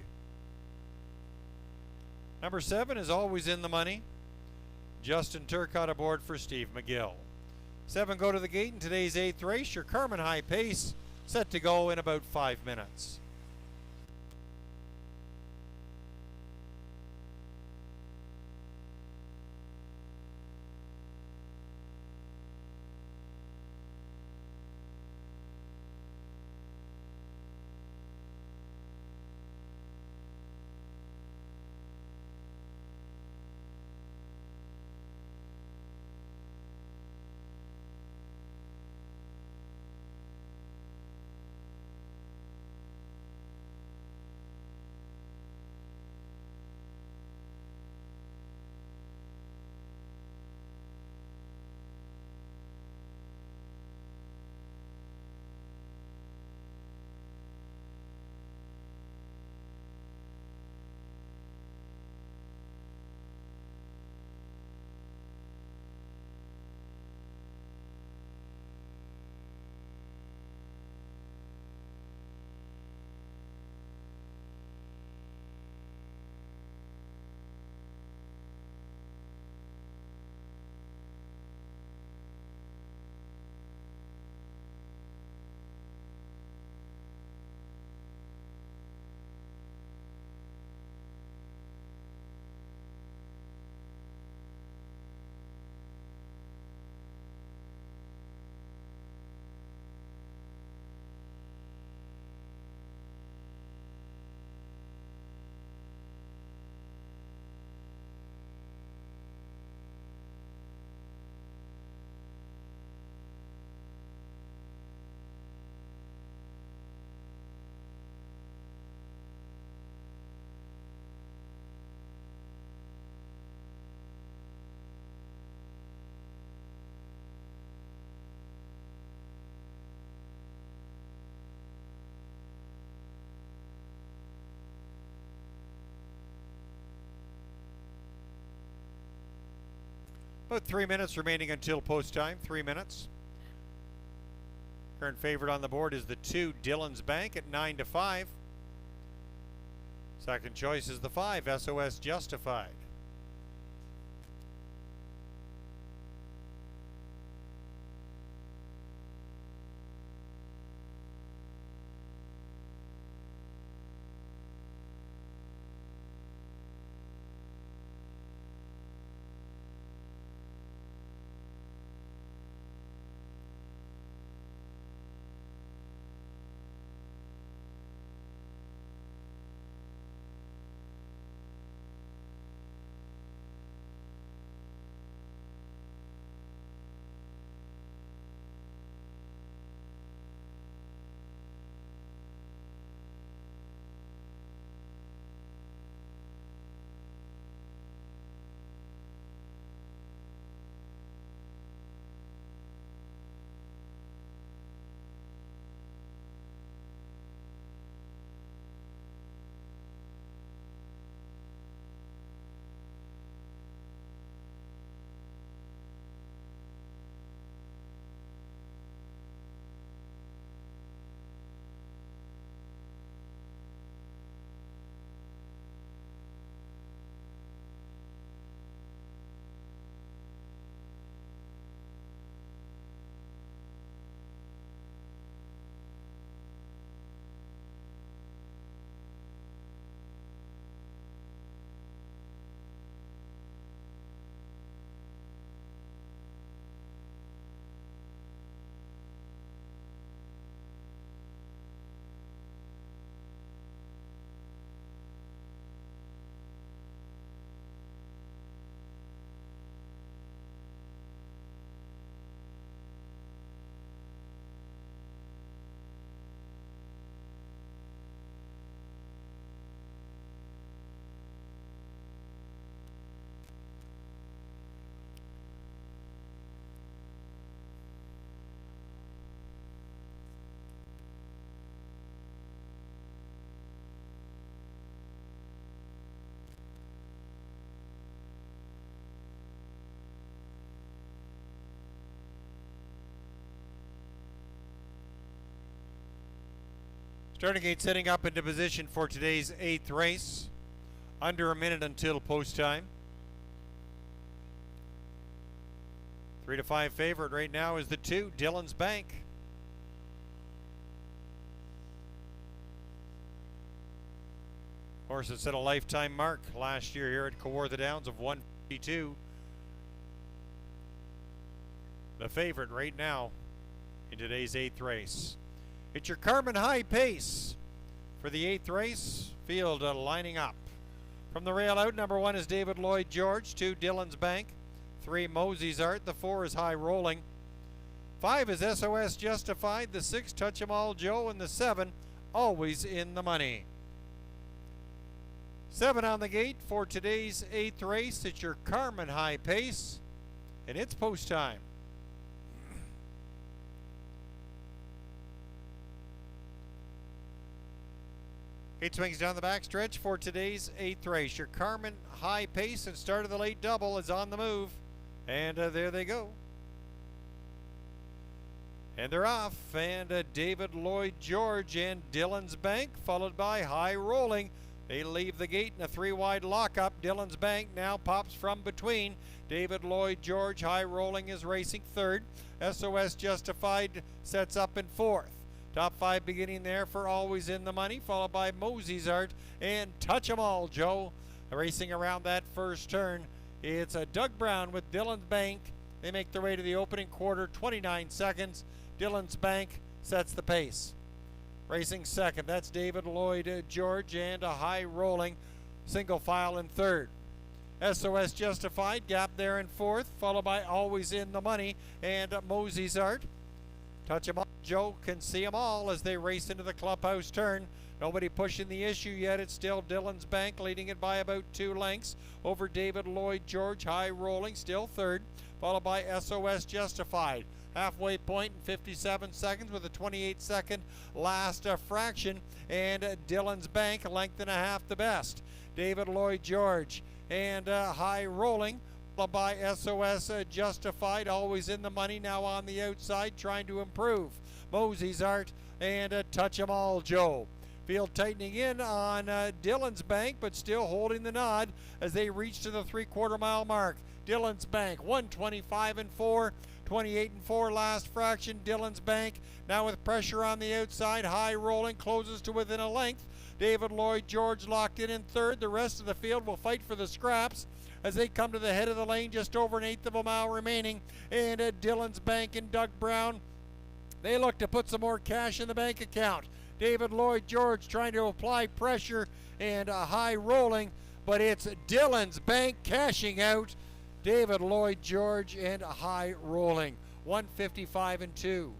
Number 7 is Always in the Money. Justin Turcott aboard for Steve McGill. 7 go to the gate in today's 8th race. Your Carmen High Pace set to go in about 5 minutes. About 3 minutes remaining until post time. 3 minutes. Current favorite on the board is the 2, Dylan's Bank at 9 to 5. Second choice is the 5, SOS Justified. Starting gate setting up into position for today's 8th race. Under a minute until post time. 3 to 5 favorite right now is the 2, Dillon's Bank. Horse that set a lifetime mark last year here at Kawartha Downs of 152. The favorite right now in today's 8th race. It's your Carmen High Pace for the 8th race. Field lining up. From the rail out, number 1 is David Lloyd George, 2 Dillon's Bank, 3 Mosey's Art, the 4 is High Rolling, 5 is SOS Justified, the 6 Touch 'em All Joe, and the 7 Always in the Money. 7 on the gate for today's 8th race. It's your Carmen High Pace, and it's post time. Gate swings down the backstretch for today's 8th race. Your Carmen High Pace and start of the late double is on the move. And there they go. And they're off. And David Lloyd George and Dillon's Bank, followed by High Rolling. They leave the gate in a 3-wide lockup. Dillon's Bank now pops from between. David Lloyd George, High Rolling is racing 3rd. SOS Justified sets up in 4th. Top 5 beginning there for Always in the Money, followed by Mosey's Art and Touch 'em All Joe. Racing around that first turn, it's Doug Brown with Dillon's Bank. They make their way to the opening quarter, 29 seconds. Dillon's Bank sets the pace. Racing 2nd, that's David Lloyd George and a High Rolling. Single file in 3rd. SOS Justified, gap there in 4th, followed by Always in the Money and Mosey's Art. Touch 'em All Joe can see 'em all as they race into the clubhouse turn. Nobody pushing the issue yet. It's still Dillon's Bank leading it by about 2 lengths over David Lloyd George. High Rolling still 3rd, followed by SOS Justified. Halfway point in 57 seconds with a 28-second last fraction, and Dillon's Bank a length and a half the best. David Lloyd George and High Rolling by SOS Justified, Always in the Money now on the outside trying to improve. Mosey's Art and Touch 'em All Joe. Field tightening in on Dillon's Bank, but still holding the nod as they reach to the 3/4 mile mark. Dillon's Bank 125 and 4, 28 and 4 last fraction. Dillon's Bank now with pressure on the outside. High Rolling closes to within a length. David Lloyd George locked in 3rd. The rest of the field will fight for the scraps as they come to the head of the lane, just over an 1/8 of a mile remaining. And Dillon's Bank and Doug Brown, they look to put some more cash in the bank account. David Lloyd George trying to apply pressure and High Rolling, but it's Dillon's Bank cashing out. David Lloyd George and High Rolling, 155 and 2.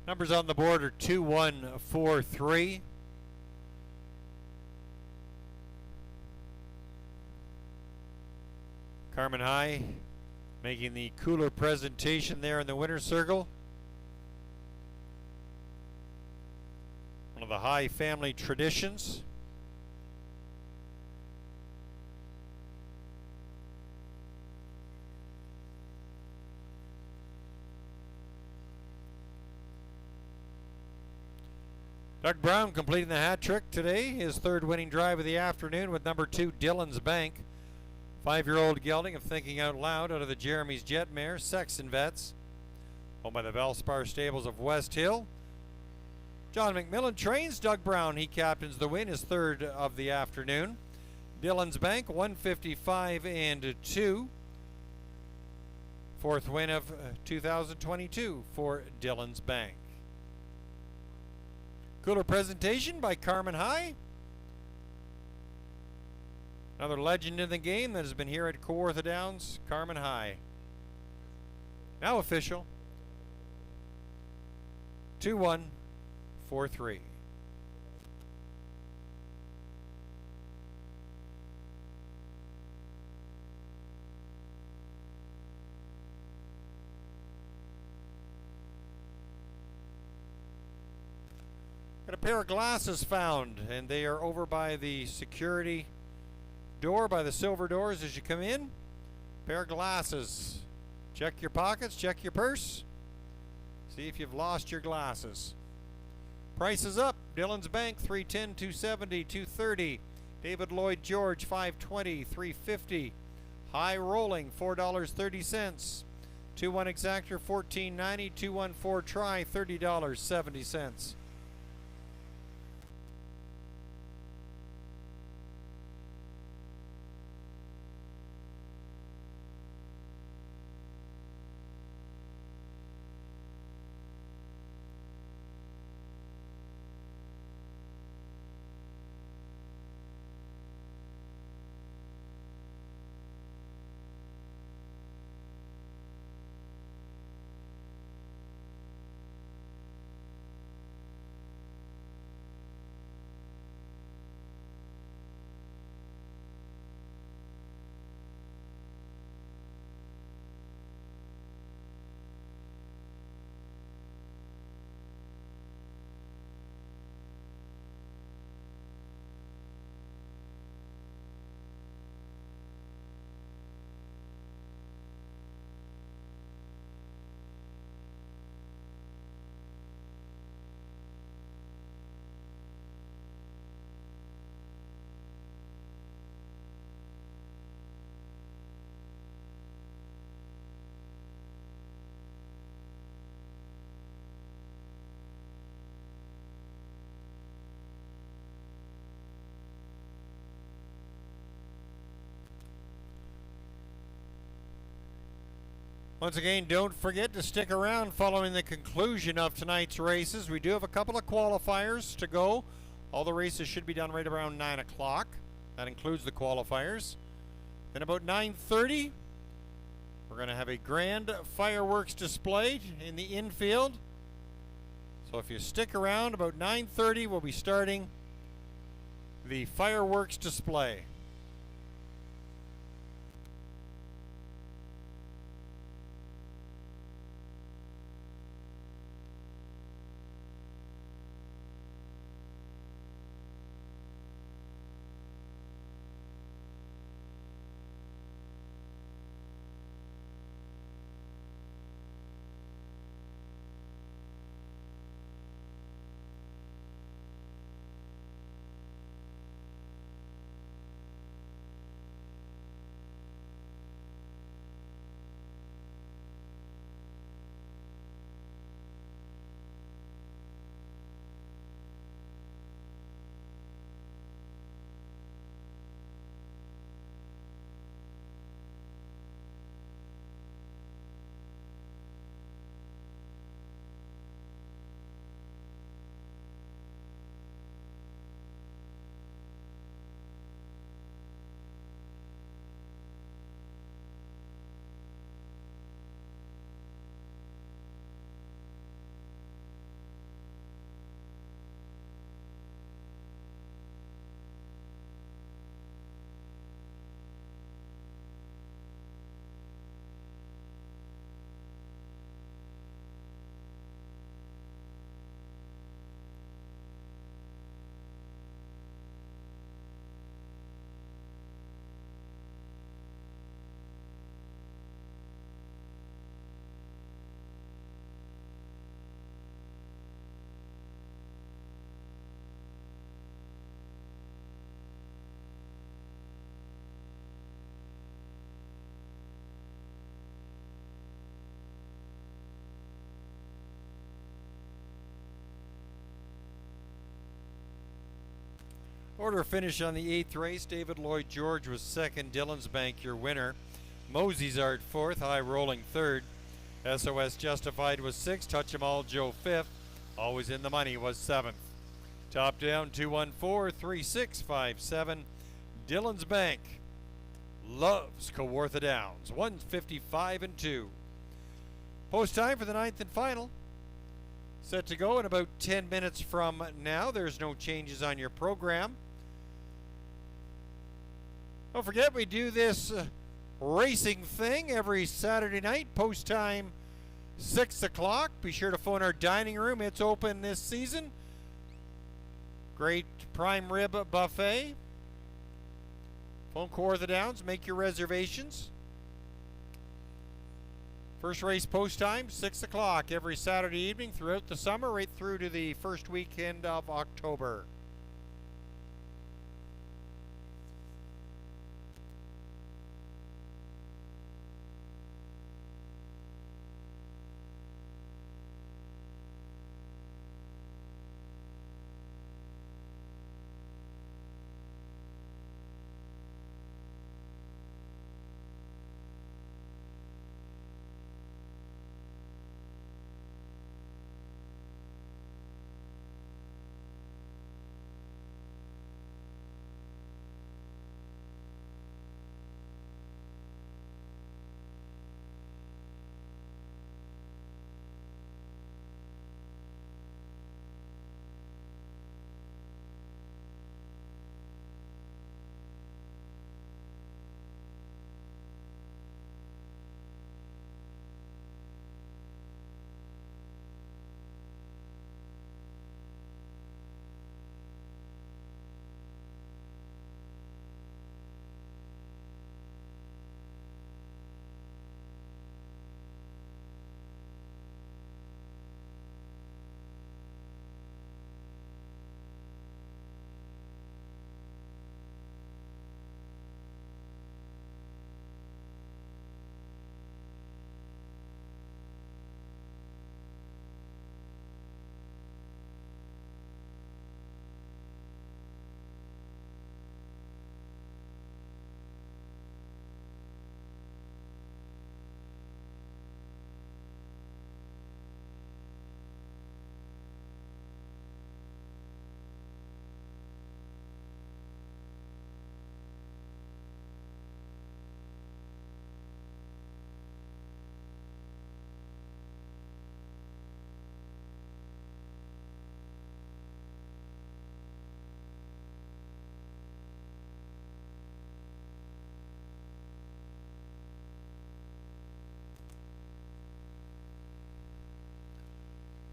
Numbers on the board are 2, 1, 4, 3. Carmen High making the cooler presentation there in the winner's circle. One of of the High family traditions. Doug Brown completing the hat trick today, his third winning drive of the afternoon with number 2 Dillon's Bank. 5-year-old gelding of Thinking Out Loud out of the Jeremy's Jet Mare, Sexton Vets. Owned by the Valspar Stables of West Hill. John McMillan trains Doug Brown. He captains the win, his third of the afternoon. Dillon's Bank, 155-2. Fourth win of 2022 for Dillon's Bank. Cooler presentation by Carmen High. Another legend in the game that has been here at Kawartha Downs, Carmen High. Now official. 2-1-4-3. Got a pair of glasses found, and they are over by the security door, by the silver doors as you come in. Pair of glasses. Check your pockets, check your purse. See if you've lost your glasses. Price is up. Dillon's Bank, $310, $270, $230. David Lloyd George, $520, $350. High Rolling, $4.30. 2-1 Exactor, $14.90. 2-1-4 Try, $30.70. Once again, don't forget to stick around following the conclusion of tonight's races. We do have a couple of qualifiers to go. All the races should be done right around 9 o'clock. That includes the qualifiers. Then about 9:30, we're going to have a grand fireworks display in the infield. So if you stick around, about 9:30, we'll be starting the fireworks display. Order finish on the 8th race. David Lloyd George was second. Dillon's Bank your winner. Mosey's Art fourth. High Rolling third. SOS Justified was sixth. Touch 'em All Joe fifth. Always in the Money was seventh. Top down 214-3657. Dillon's Bank loves Kawartha Downs. 155-2. Post time for the 9th and final. Set to go in about 10 minutes from now. There's no changes on your program. Don't forget, we do this racing thing every Saturday night. Post time 6 o'clock. Be sure to phone our dining room. It's open this season. Great prime rib buffet. Phone Kawartha Downs. Make your reservations. First race post time, 6 o'clock every Saturday evening throughout the summer, right through to the first weekend of October.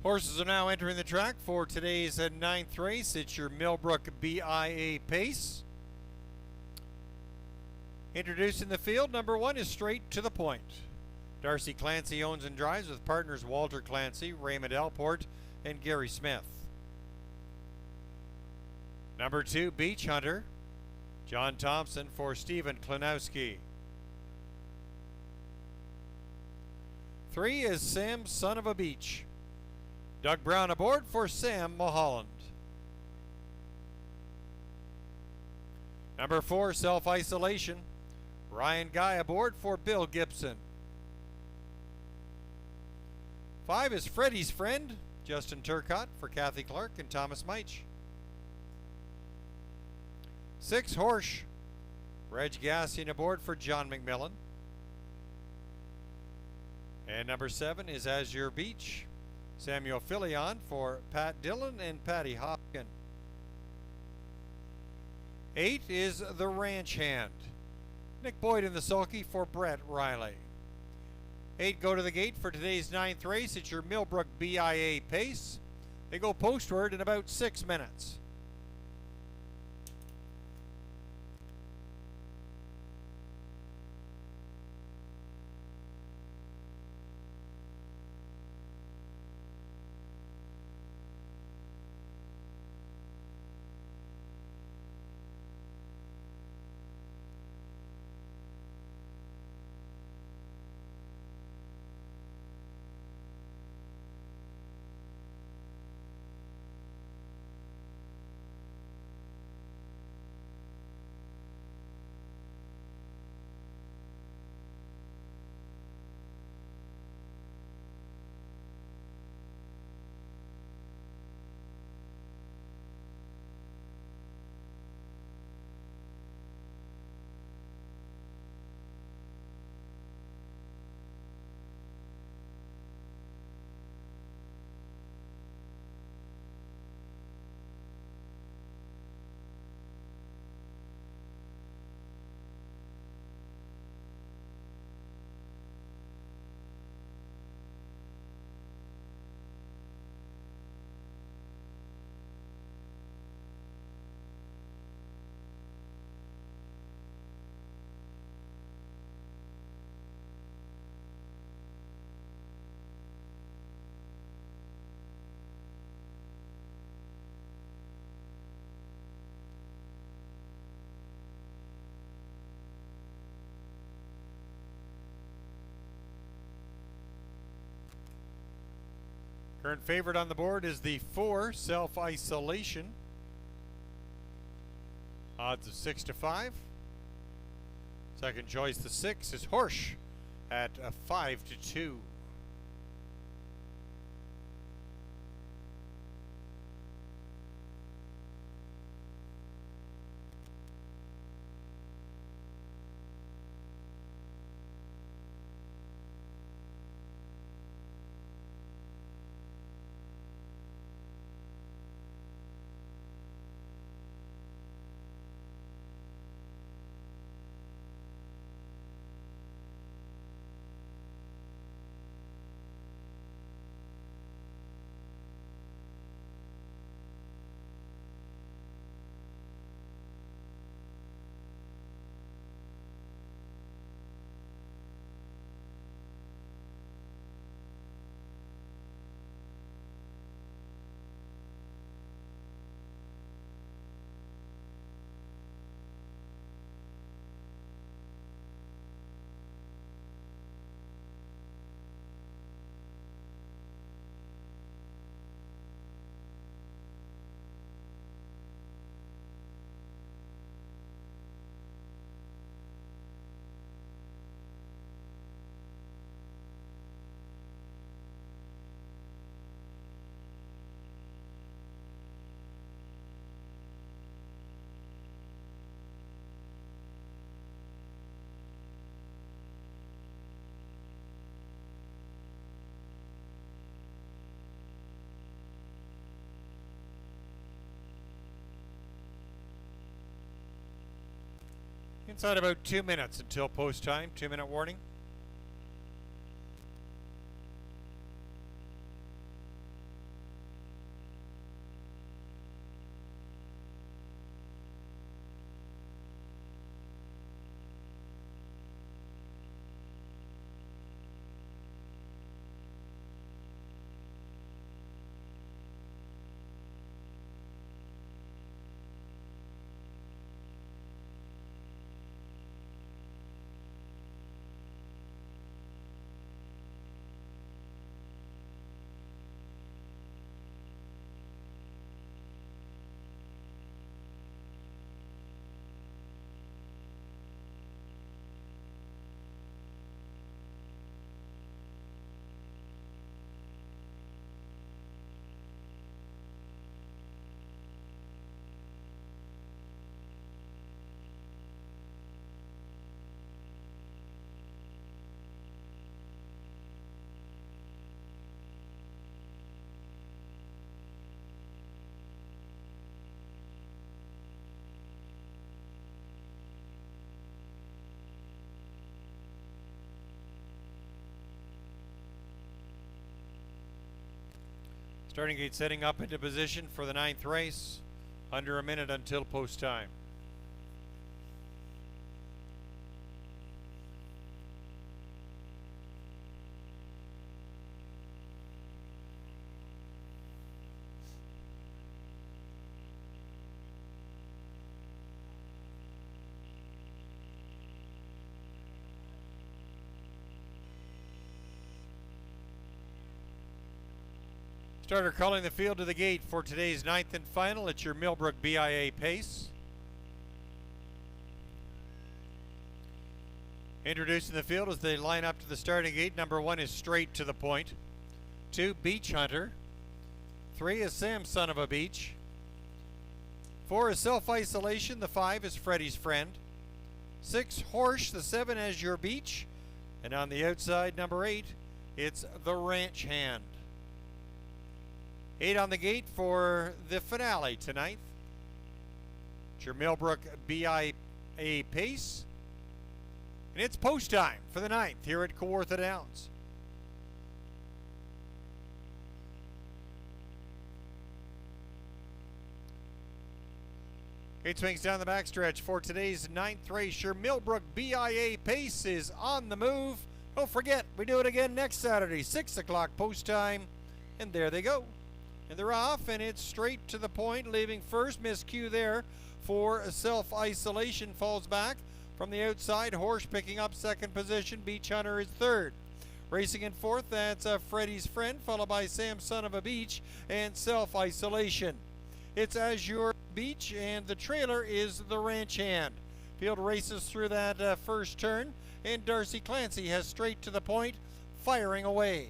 Horses are now entering the track for today's 9th race. It's your Millbrook BIA pace. Introducing the field, number 1 is Straight to the Point. Darcy Clancy owns and drives with partners Walter Clancy, Raymond Alport, and Gary Smith. Number 2, Beach Hunter. John Thompson for Stephen Klinowski. 3 is Sam Son of a Beach. Doug Brown aboard for Sam Mulholland. Number 4, Self-Isolation. Ryan Guy aboard for Bill Gibson. 5 is Freddie's Friend. Justin Turcott for Kathy Clark and Thomas Meich. 6, Horsch. Reg Gassian aboard for John McMillan. And number 7 is Azure Beach. Samuel Filion for Pat Dillon and Patty Hopkin. 8 is The Ranch Hand. Nick Boyd in the sulky for Brett Riley. 8 go to the gate for today's 9th race. It's your Millbrook BIA pace. They go postward in about 6 minutes. Current favorite on the board is the 4 Self-Isolation. Odds of 6 to 5. Second choice, the 6, is Horsch at 5 to 2. Inside about 2 minutes until post time. 2-minute warning. Starting gate setting up into position for the 9th race. Under a minute until post time. Starter calling the field to the gate for today's 9th and final. It's your Millbrook BIA pace. Introducing the field as they line up to the starting gate. Number 1 is Straight to the Point. 2, Beach Hunter. 3 is Sam Son of a Beach. 4 is Self-Isolation. The 5 is Freddy's Friend. 6, Horsch. The 7 as Your Beach. And on the outside, number 8, it's The Ranch Hand. 8 on the gate for the finale tonight. It's your Millbrook BIA pace. And it's post time for the 9th here at Kawartha Downs. Gate swings down the backstretch for today's 9th race. Your Millbrook BIA pace is on the move. Don't forget, we do it again next Saturday, 6 o'clock post time. And there they go. And they're off, and it's straight to the point, leaving first. Miscue there for Self-Isolation. Falls back from the outside. Horsch picking up second position. Beach Hunter is third. Racing in fourth, that's Freddy's Friend, followed by Sam Son of a Beach and Self Isolation. It's Azure Beach, and the trailer is the Ranch Hand. Field races through that first turn, and Darcy Clancy has Straight to the Point, firing away.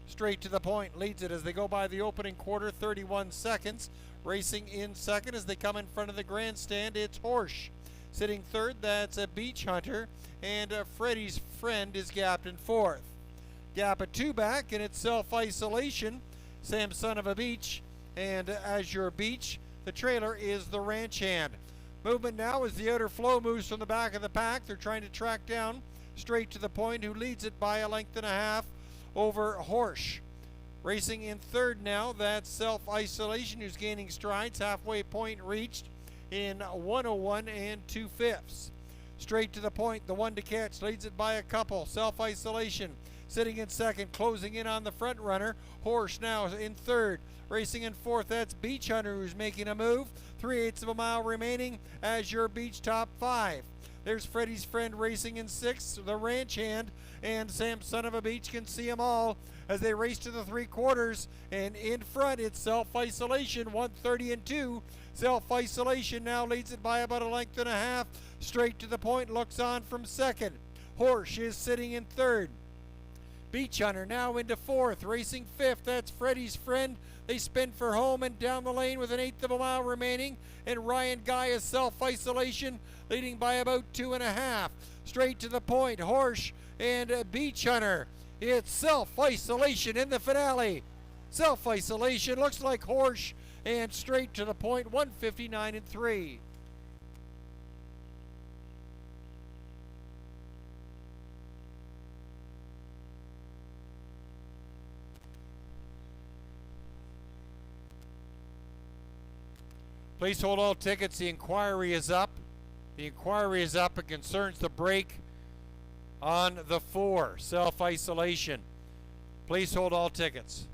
Straight to the Point leads it as they go by the opening quarter, 31 seconds. Racing in second as they come in front of the grandstand, it's Horsch. Sitting third, that's a Beach Hunter, and Freddy's Friend is gapped in fourth. Gap at two back, and it's Self Isolation, Sam Son of a Beach, and Azure Beach. The trailer is the Ranch Hand. Movement now as the outer flow moves from the back of the pack. They're trying to track down Straight to the Point, who leads it by a length and a half over Horsch. Racing in third now, that's Self Isolation, who's gaining strides. Halfway point reached in 1:01 2/5. Straight to the Point, the one to catch, leads it by a couple. Self Isolation sitting in second, closing in on the front runner. Horsch now in third. Racing in fourth, that's Beach Hunter, who's making a move. 3/8 of a mile remaining. Azure Beach top five. There's Freddy's Friend racing in sixth, the Ranch Hand, and Sam Son of a Beach can see them all as they race to the three quarters. And in front, it's Self Isolation, 1:30 2. Self Isolation now leads it by about a length and a half. Straight to the Point looks on from second. Horsch is sitting in third. Beach Hunter now into fourth, racing fifth. That's Freddy's Friend. They spin for home and down the lane with 1/8 of a mile remaining. And Ryan Guy is Self Isolation, leading by about 2.5. Straight to the Point, Horsch and Beach Hunter. It's Self Isolation in the finale. Self Isolation looks like Horsch, and Straight to the Point, 1:59 3. Please hold all tickets. The inquiry is up. The inquiry is up. It concerns the break on the 4, Self Isolation. Please hold all tickets.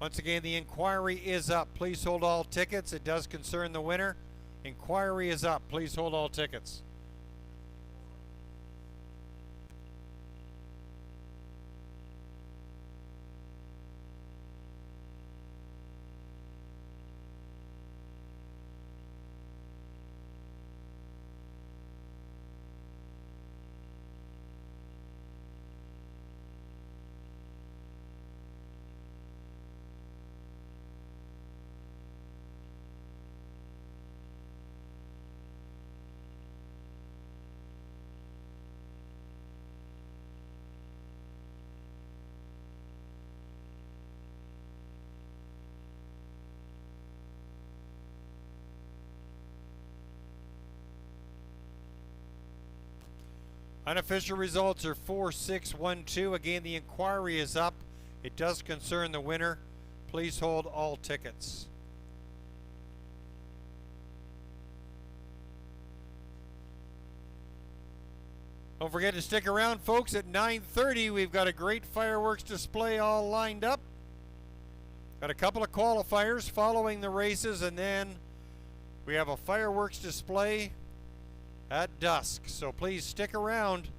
Once again, the inquiry is up. Please hold all tickets. It does concern the winner. Inquiry is up. Please hold all tickets. Unofficial results are 4-6-1-2. Again, the inquiry is up. It does concern the winner. Please hold all tickets. Don't forget to stick around, folks. At 9:30, we've got a great fireworks display all lined up. Got a couple of qualifiers following the races, and then we have a fireworks display at dusk. So please stick around.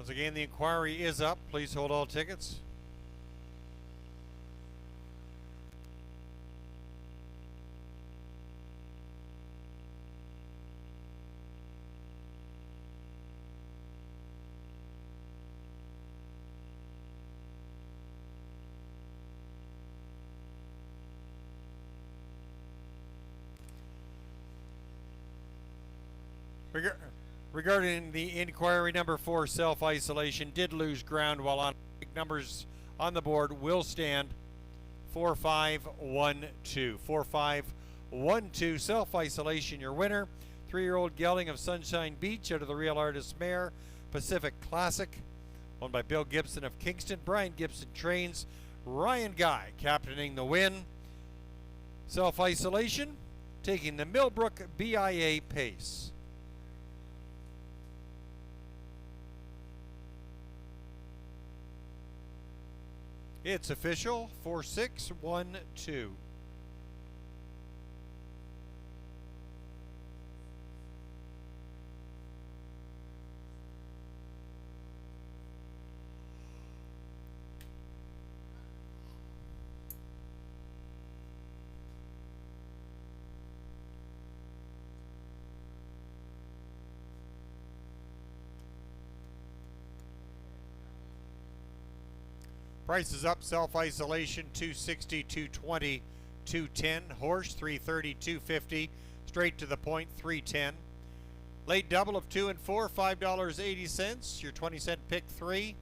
Once again, the inquiry is up. Please hold all tickets. Regarding the inquiry, number 4, self-isolation, did lose ground while on. Numbers on the board will stand 4512. 4512, self-isolation, your winner. 3-year-old gelding of Sunshine Beach out of the Real Artist Mare Pacific Classic, owned by Bill Gibson of Kingston. Brian Gibson trains. Ryan Guy captaining the win. Self-isolation, taking the Millbrook BIA pace. It's official, 4612. Price is up. Self-isolation, 260, 220, 210. Horse, 330, 250. Straight to the point, 310. Late double of 2 and 4, $5.80. Your 20-cent pick 3.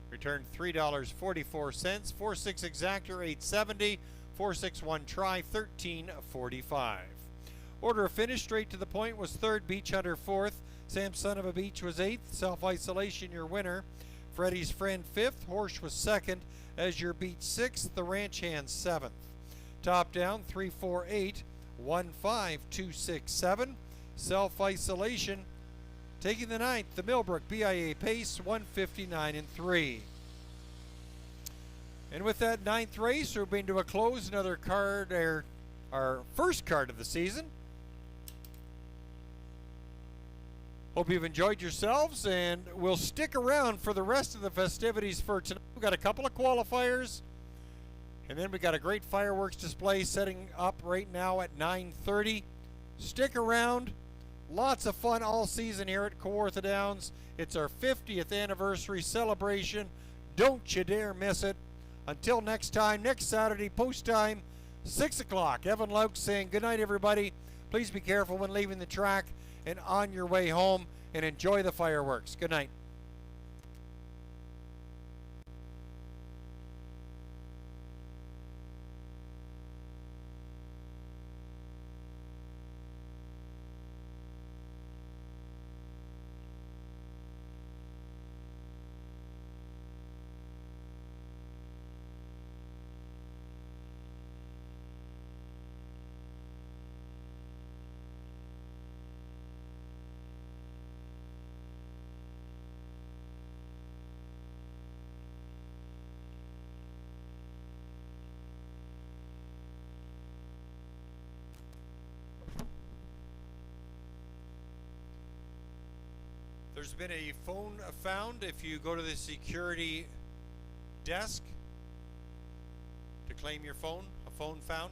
Return $3.44. 4-6 exactor, 870. 4-6-1 try, 1345. Order of finish, straight to the point, was 3rd. Beach Hunter 4th. Sam Son of a Beach was 8th. Self-isolation, your winner. Freddie's Friend 5th. Horse was 2nd. As your beat 6th. The Ranch Hand 7th. Top down, 348, 15267. Self-isolation, taking the 9th. The Millbrook BIA pace, 159 and 3. And with that 9th race, we're bringing to a close another card, our first card of the season. Hope you've enjoyed yourselves, and we'll stick around for the rest of the festivities for tonight. We've got a couple of qualifiers, and then we got a great fireworks display setting up right now at 9:30. Stick around. Lots of fun all season here at Kawartha Downs. It's our 50th anniversary celebration. Don't you dare miss it. Until next time, next Saturday, post time, 6 o'clock. Evan Lauk saying good night, everybody. Please be careful when leaving the track and on your way home, and enjoy the fireworks. Good night. There's been a phone found. If you go to the security desk to claim your phone, a phone found.